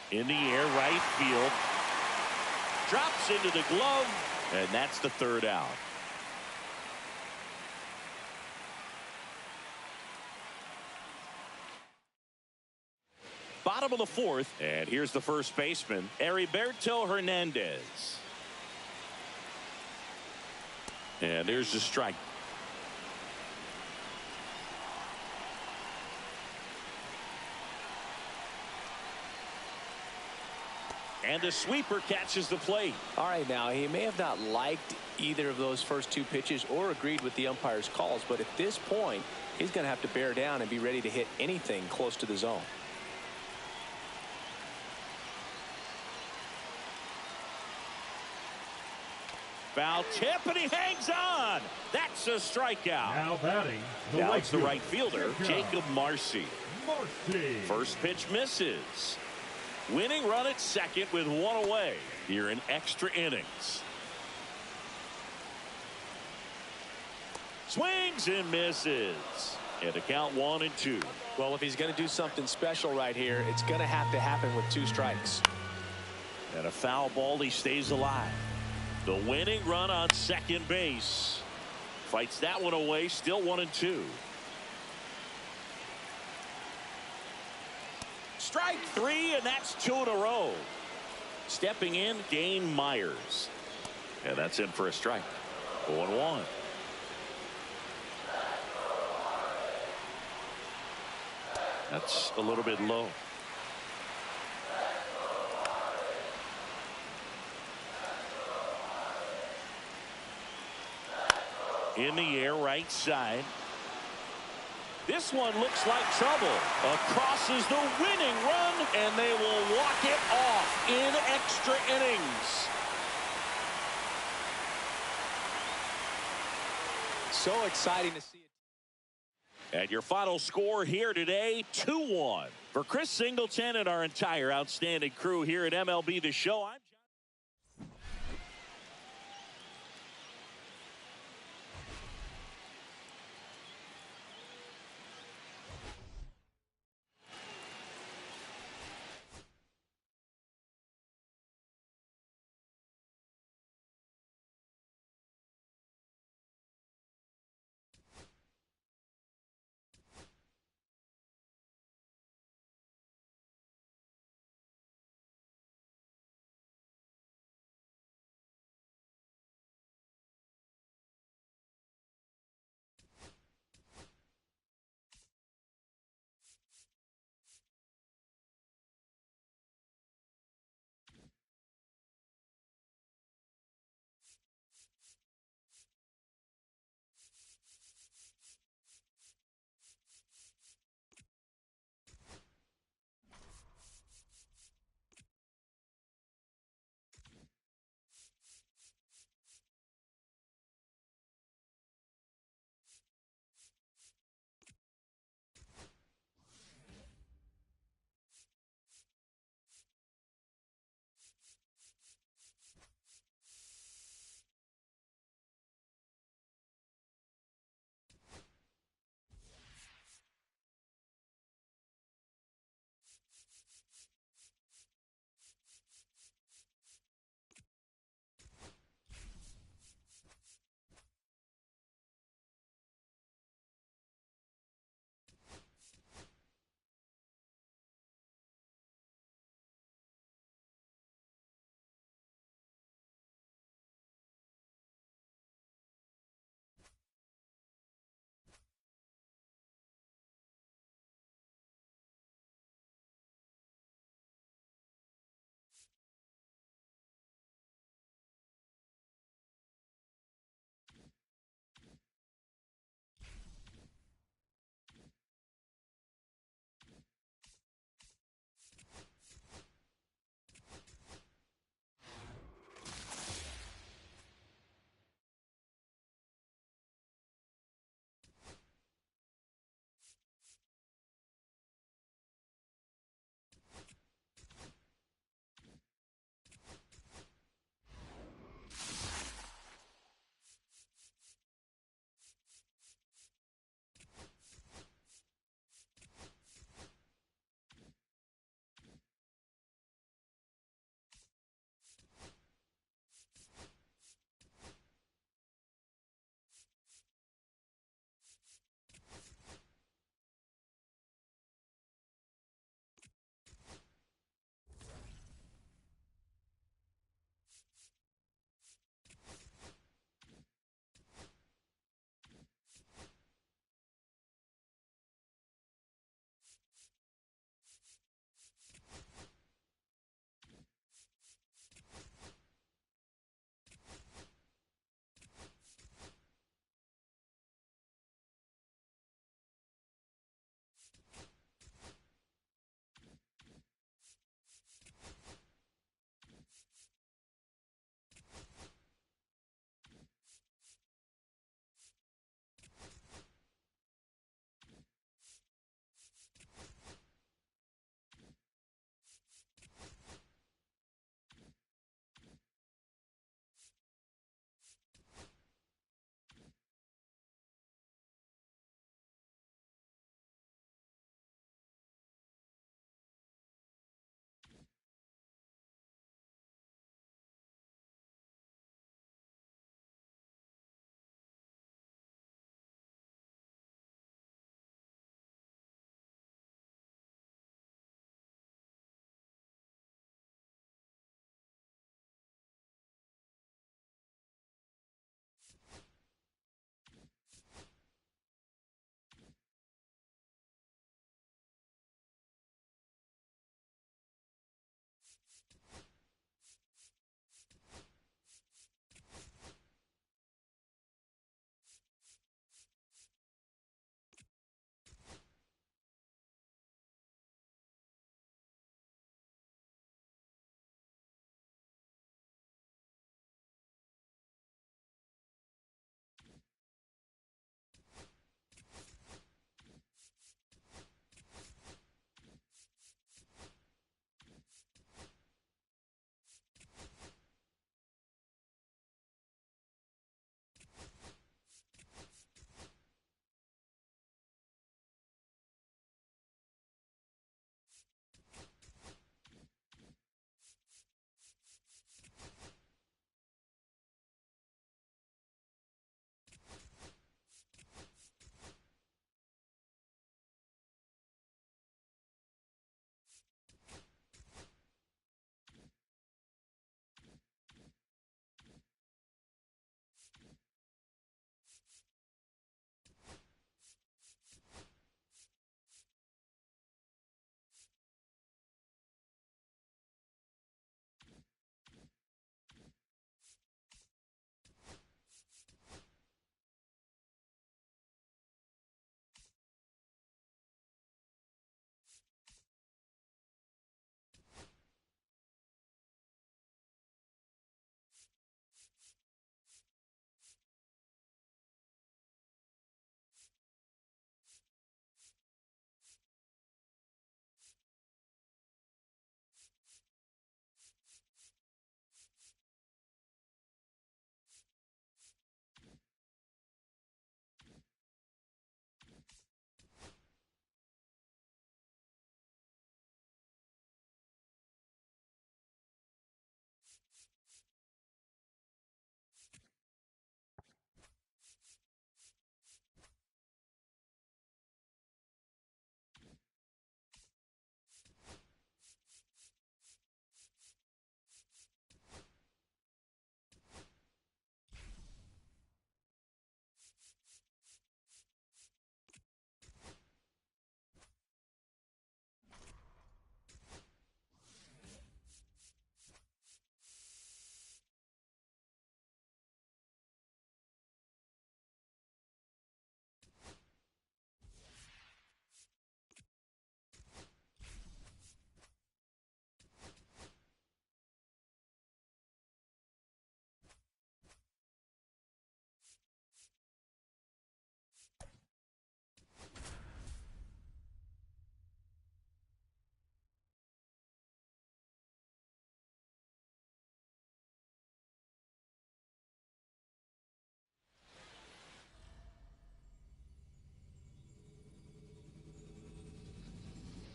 In the air, right field. Drops into the glove, and that's the 3rd out. Bottom of the 4th, and here's the first baseman, Heriberto Hernandez. And there's the strike. And the sweeper catches the plate. All right, now he may have not liked either of those first two pitches or agreed with the umpire's calls, but at this point he's going to have to bear down and be ready to hit anything close to the zone. Foul tip, and he hangs on. That's a strikeout. Now batting, Now it's the right fielder, Jacob Marcy. Marcy. First pitch misses. Winning run at second with one away here in extra innings. Swings and misses. And a count 1-2. Well, if he's going to do something special right here, it's going to happen with 2 strikes. And a foul ball, he stays alive. The winning run on second base. Fights that one away, still 1-2. Strike 3, and that's 2 in a row. Stepping in, Dane Myers. And that's in for a strike. 0-1. That's a little bit low. In the air, right side. This one looks like trouble. Crosses the winning run, and they will walk it off in extra innings. So exciting to see it. And your final score here today, 2-1. For Chris Singleton and our entire outstanding crew here at MLB The Show, I'm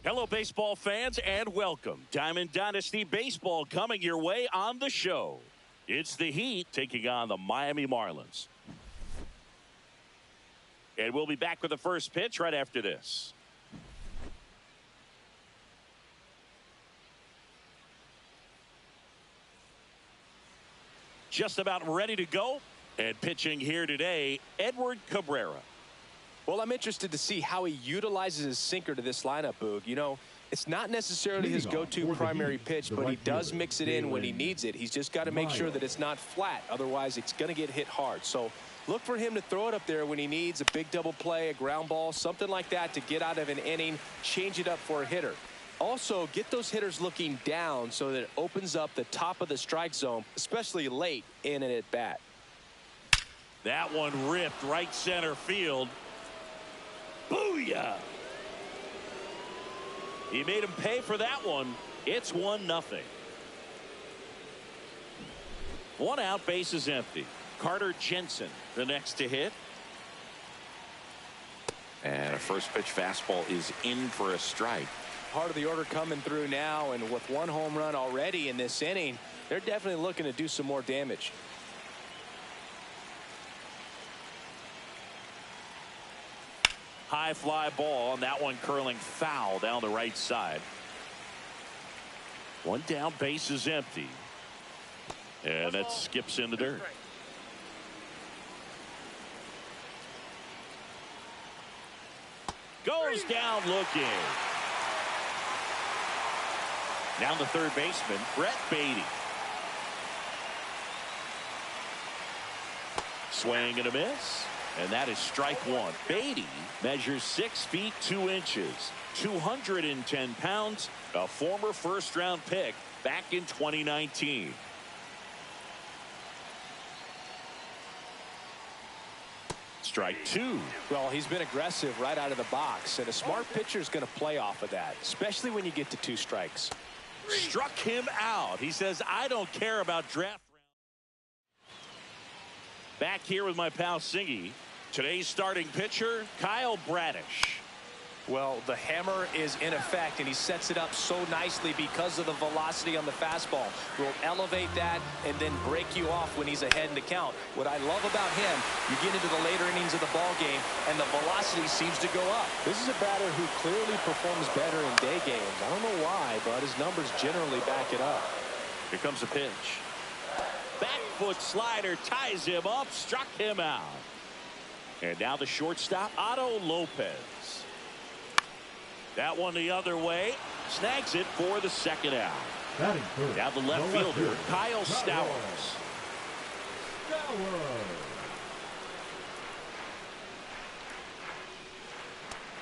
Hello, baseball fans, and welcome. Diamond Dynasty Baseball coming your way on the show. It's the Heat taking on the Miami Marlins. And we'll be back with the first pitch right after this. Just about ready to go. And pitching here today, Edward Cabrera. Well, I'm interested to see how he utilizes his sinker to this lineup, Boog. You know, it's not necessarily his go-to primary pitch, but he does mix it in when he needs it. He's just got to make sure that it's not flat. Otherwise, it's going to get hit hard. So look for him to throw it up there when he needs a big double play, a ground ball, something like that to get out of an inning, change it up for a hitter. Also, get those hitters looking down so that it opens up the top of the strike zone, especially late in an at-bat. That one ripped right center field. Booyah! He made him pay for that one. It's 1-0. One out, base is empty. Carter Jensen, the next to hit. And a first pitch fastball is in for a strike. Part of the order coming through now, and with one home run already in this inning, they're definitely looking to do some more damage. High fly ball, and that one curling foul down the right side. One down, base is empty. And that skips in the dirt. Goes down looking. Down the third baseman, Brett Beatty. Swing and a miss. And that is strike one. Beatty measures 6 feet 2 inches, 210 pounds, a former first-round pick back in 2019. Strike two. Well, he's been aggressive right out of the box, and a smart pitcher is going to play off of that, especially when you get to 2 strikes. Struck him out. He says, I don't care about draft. Back here with my pal Singy. Today's starting pitcher, Kyle Bradish. Well, the hammer is in effect, and he sets it up so nicely because of the velocity on the fastball. Will elevate that and then break you off when he's ahead in the count. What I love about him, you get into the later innings of the ball game, and the velocity seems to go up. This is a batter who clearly performs better in day games. I don't know why, but his numbers generally back it up. Here comes a pitch. Back foot slider ties him up, struck him out. And now the shortstop, Otto Lopez. That one the other way. Snags it for the second out. Now the left fielder, Kyle Stowers.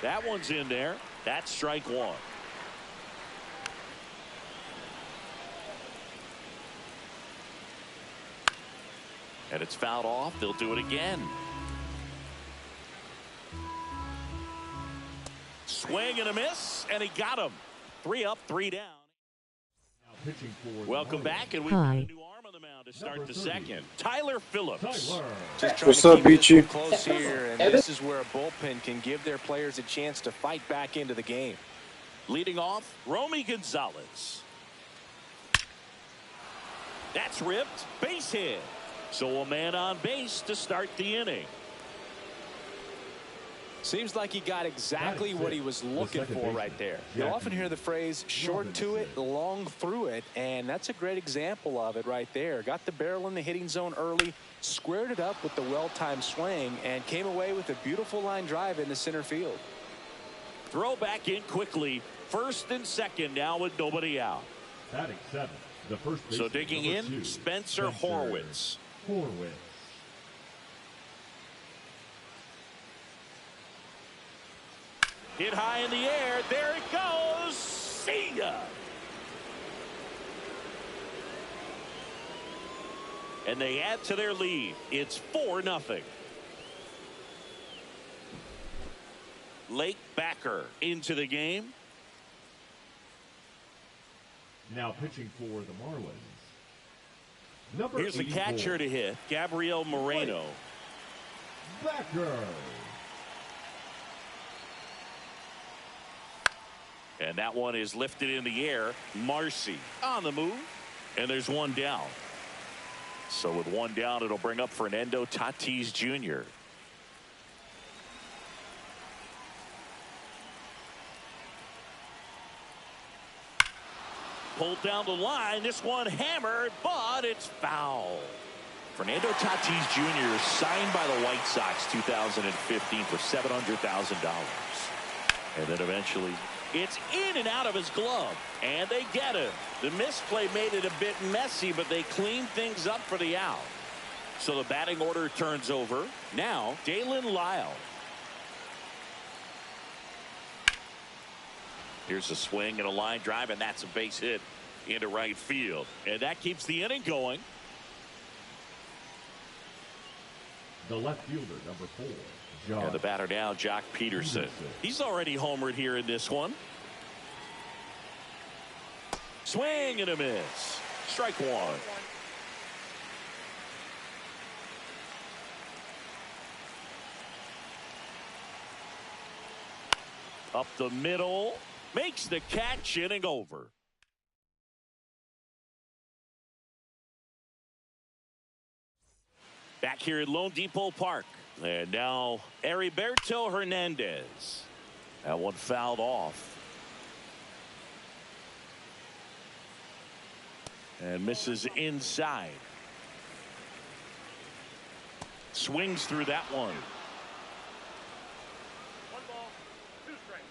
That one's in there. That's strike one. And it's fouled off. They'll do it again. Swing and a miss, and he got him. 3 up, 3 down. Welcome back, and we've got a new arm on the mound to start the second. Tyler Phillips. What's up, Beachy? Close here, and this is where a bullpen can give their players a chance to fight back into the game. Leading off, Romy Gonzalez. That's ripped. Base hit. So a man on base to start the inning. Seems like he got exactly what he was looking for right there. You'll often hear the phrase short to it, long through it, and that's a great example of it right there. Got the barrel in the hitting zone early, squared it up with the well-timed swing, and came away with a beautiful line drive in the center field. Throw back in quickly. First and second now with nobody out. Batting 7, the first so digging in, 2, Spencer Horwitz. Hit high in the air. There it goes. See ya. And they add to their lead. It's 4-0. Lake Backer into the game. Now pitching for the Marlins. Here's the catcher to hit, Gabriel Moreno. Backer. And that one is lifted in the air. Marcy on the move. And there's one down. So with one down, it'll bring up Fernando Tatis Jr. Pulled down the line. This one hammered, but it's foul. Fernando Tatis Jr. signed by the White Sox 2015 for $700,000. And then eventually it's in and out of his glove. And they get him. The misplay made it a bit messy, but they cleaned things up for the out. So the batting order turns over. Now, Dalen Lyle. Here's a swing and a line drive, and that's a base hit into right field. And that keeps the inning going. The left fielder, number 4, Jock. And the batter now, Jock Peterson. He's already homered here in this one. Swing and a miss. Strike one. Up the middle. Makes the catch, inning over. Back here at Lone Depot Park. And now Heriberto Hernandez. That one fouled off. And misses inside. Swings through that one. 1 ball, 2 strikes.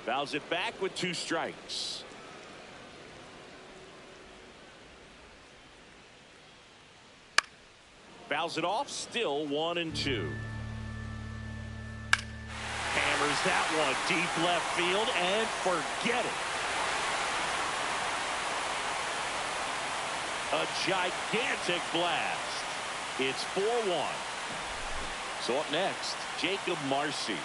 Fouls it back with 2 strikes. Fouls it off, still 1-2. Hammers that one deep left field and forget it. A gigantic blast. It's 4-1. So up next, Jacob Marcy.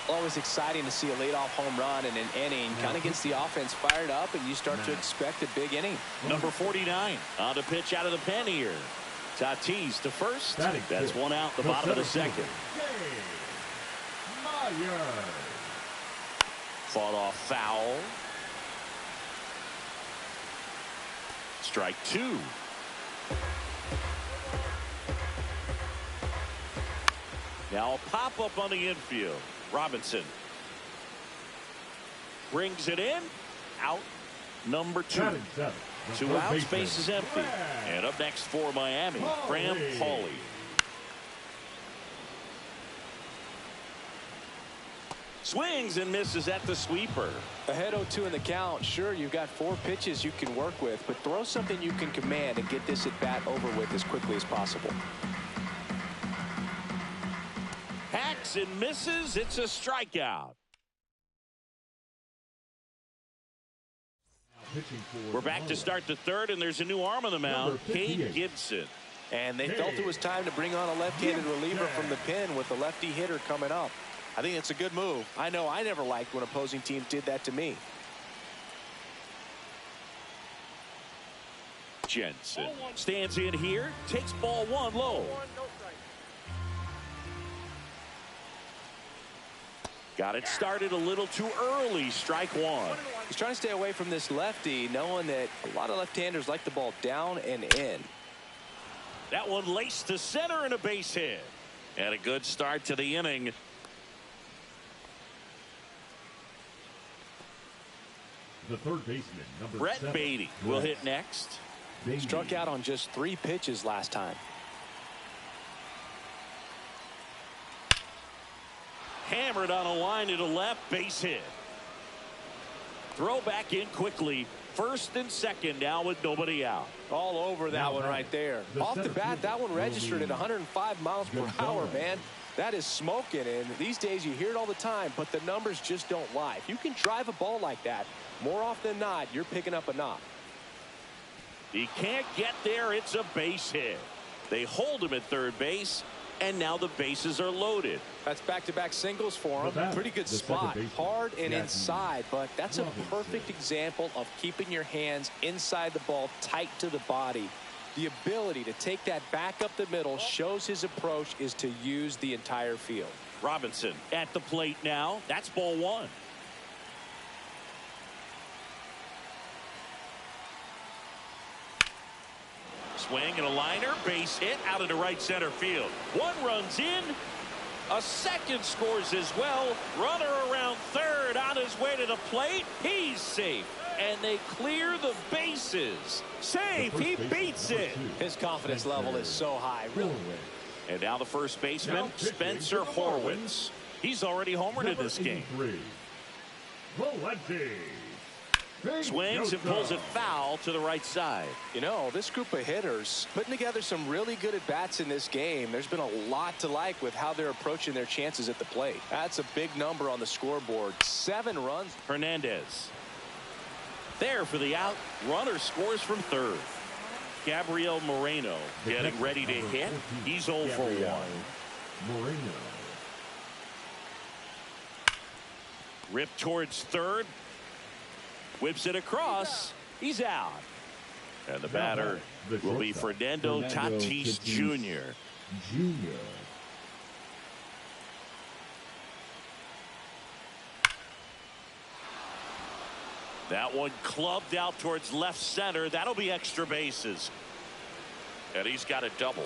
Always exciting to see a leadoff home run in an inning. Kind of gets the offense fired up, and you start to expect a big inning. Number 49 on the pitch out of the pen here. Tatis to first. That's one out, the bottom of the second. Fought off foul. Strike 2. Now a pop-up on the infield. Robinson brings it in. Out number 2. 2 outs, base is empty. And up next for Miami, Graham Pauley. Swings and misses at the sweeper. Ahead 0-2 in the count. Sure, you've got 4 pitches you can work with, but throw something you can command and get this at bat over with as quickly as possible. Hacks and misses. It's a strikeout. We're back to start the third, and there's a new arm on the mound, Cade Gibson. And they felt it was time to bring on a left-handed reliever from the pen with a lefty hitter coming up. I think it's a good move. I know I never liked when opposing teams did that to me. Jensen stands in here, takes ball 1 low. 1, no strike. Got it started a little too early. Strike 1. He's trying to stay away from this lefty, knowing that a lot of left-handers like the ball down and in. That one laced to center and a base hit. And a good start to the inning. The third baseman, number Brett 7, Beatty will hit next. Struck out on just 3 pitches last time. Hammered on a line to the left, base hit. Throw back in quickly. First and second now with nobody out. All over that one right there. Off the bat, that one registered at 105 miles per hour, man. That is smoking, and these days you hear it all the time, but the numbers just don't lie. If you can drive a ball like that, more often than not, you're picking up a knock. He can't get there. It's a base hit. They hold him at third base, and now the bases are loaded. That's back-to-back singles for him. Pretty good spot. Hard and inside, but that's a perfect example of keeping your hands inside the ball, tight to the body. The ability to take that back up the middle shows his approach is to use the entire field. Robinson at the plate now. That's ball one. Swing and a liner, base hit out into right center field. One runs in. A second scores as well. Runner around third on his way to the plate. He's safe. And they clear the bases. Safe. He beats it. His confidence level is so high. Really. And now the first baseman, Spencer Horwitz. He's already homered in this game. Swings and pulls it foul to the right side. You know, this group of hitters putting together some really good at-bats in this game. There's been a lot to like with how they're approaching their chances at the plate. That's a big number on the scoreboard. 7 runs. Hernandez. There for the out. Runner scores from third. Gabriel Moreno getting ready to hit. He's 0 for 1. Moreno. Ripped towards third. Whips it across. He's out. And the batter will be Fernando Tatis Jr. That one clubbed out towards left center. That'll be extra bases. And he's got a double.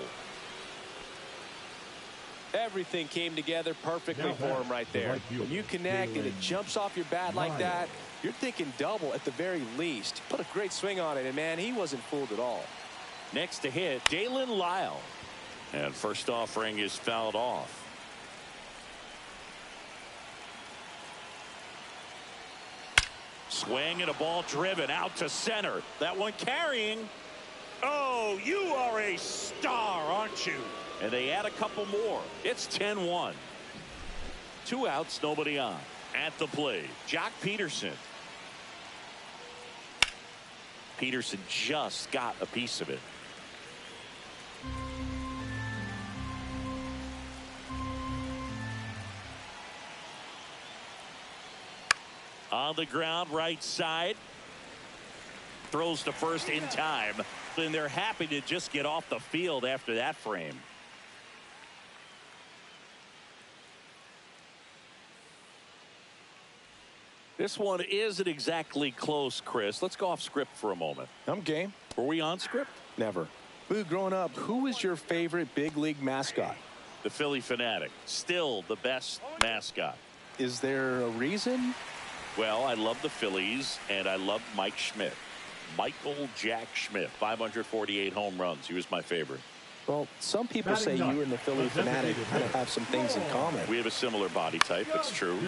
Everything came together perfectly for him right there. When you connect and it jumps off your bat like that, you're thinking double at the very least. Put a great swing on it, and man, he wasn't fooled at all. Next to hit, Dalen Lyle. And first offering is fouled off. Swing and a ball driven out to center. That one carrying. Oh, you are a star, aren't you? And they add a couple more. It's 10-1. 2 outs, nobody on. At the plate, Jock Peterson. Peterson just got a piece of it. On the ground, right side. Throws to first in time. And they're happy to just get off the field after that frame. This one isn't exactly close, Chris. Let's go off script for a moment. I'm game. Were we on script? Never. Boo, growing up, who was your favorite big league mascot? The Philly Fanatic. Still the best mascot. Is there a reason? Well, I love the Phillies, and I love Mike Schmidt. Michael Jack Schmidt, 548 home runs. He was my favorite. Well, some people say you and the Philly Fanatic kind of have some things in common. We have a similar body type. It's true.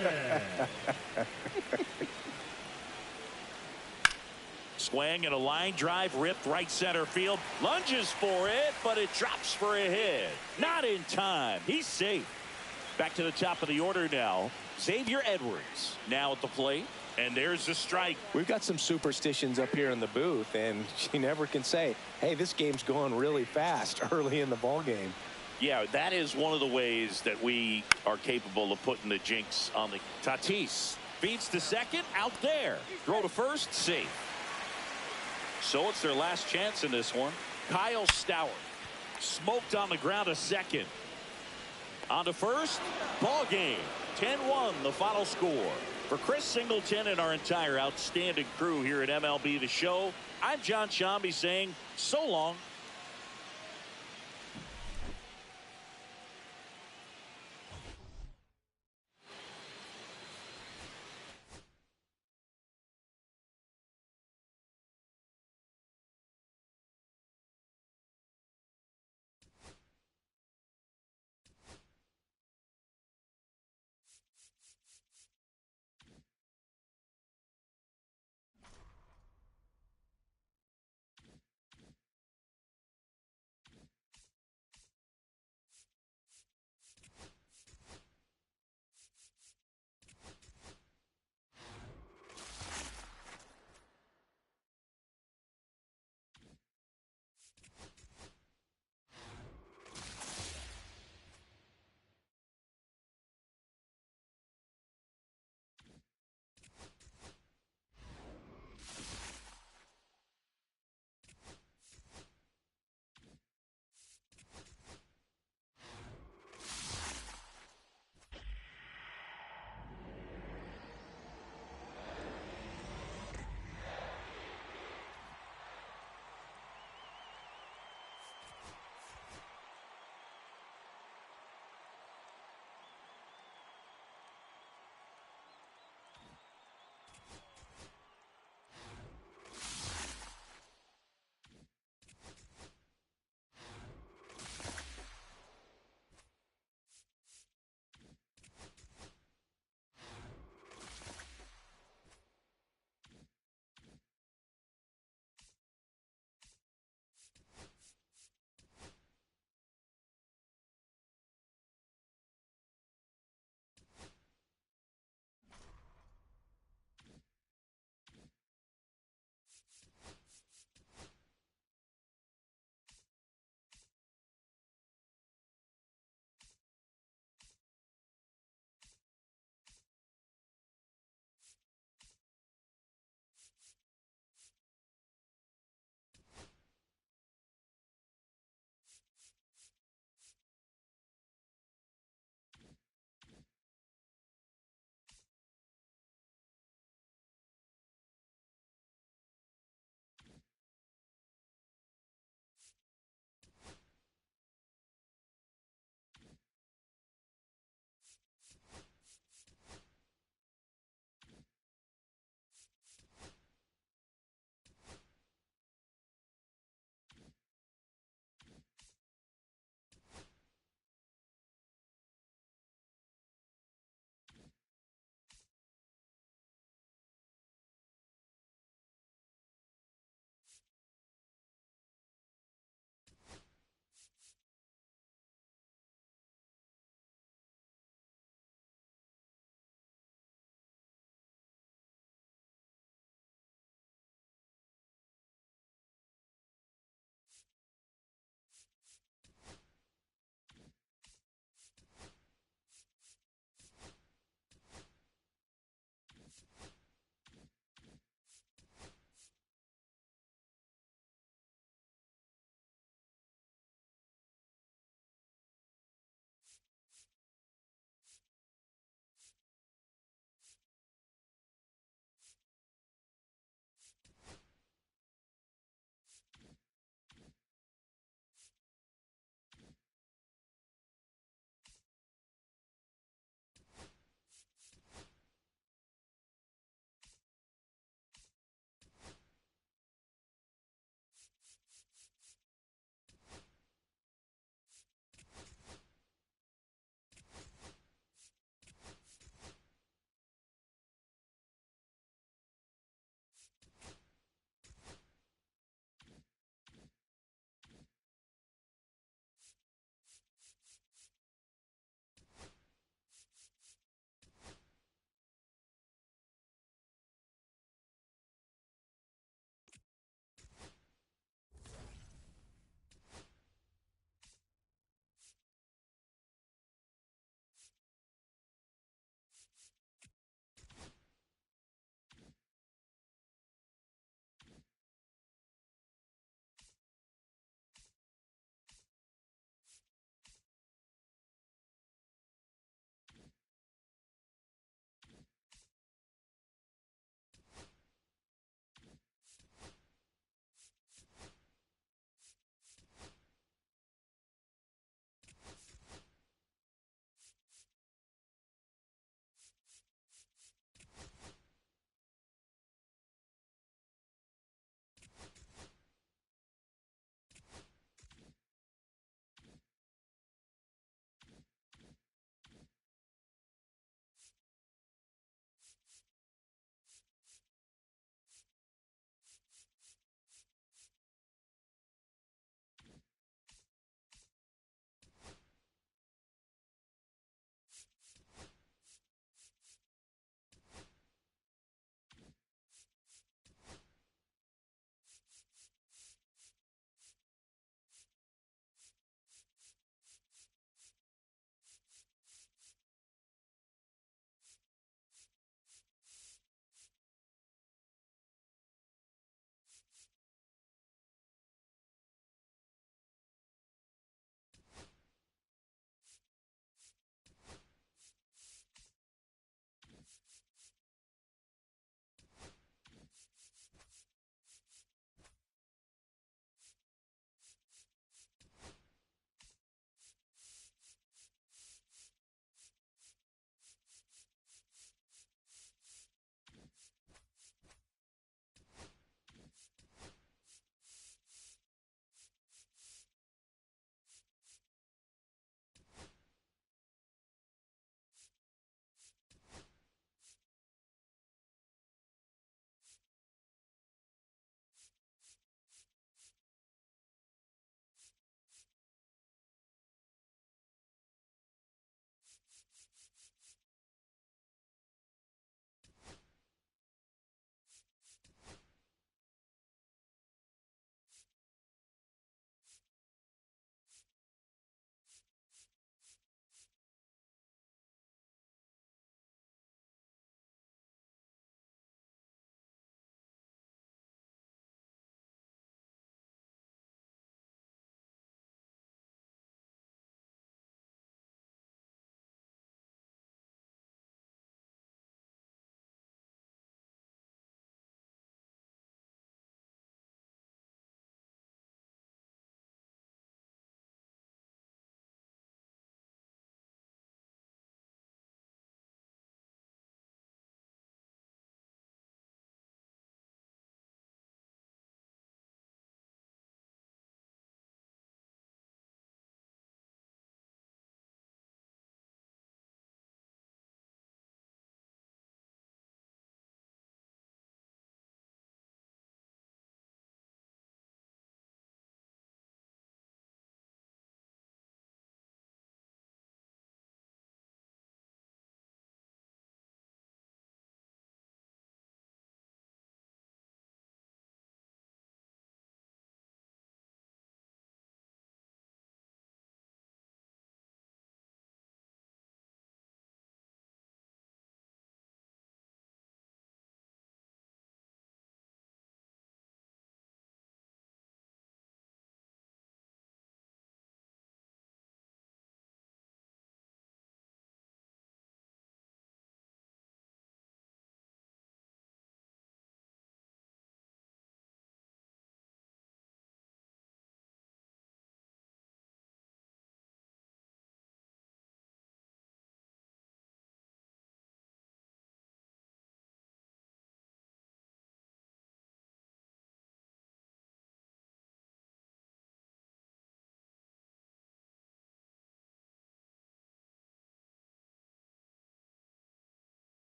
Swing and a line drive ripped right center field. Lunges for it, but it drops for a hit. Not in time. He's safe. Back to the top of the order now. Xavier Edwards now at the plate. And there's the strike. We've got some superstitions up here in the booth, and you never can say, hey, this game's going really fast early in the ball game. Yeah, that is one of the ways that we are capable of putting the jinx on the. Tatis feeds to second, out there. Throw to first, safe. So it's their last chance in this one. Kyle Stowers smoked on the ground to second. On to first, ball game. 10-1 the final score. For Chris Singleton and our entire outstanding crew here at MLB The Show, I'm John Shambi saying so long.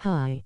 Hi.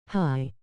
Hi.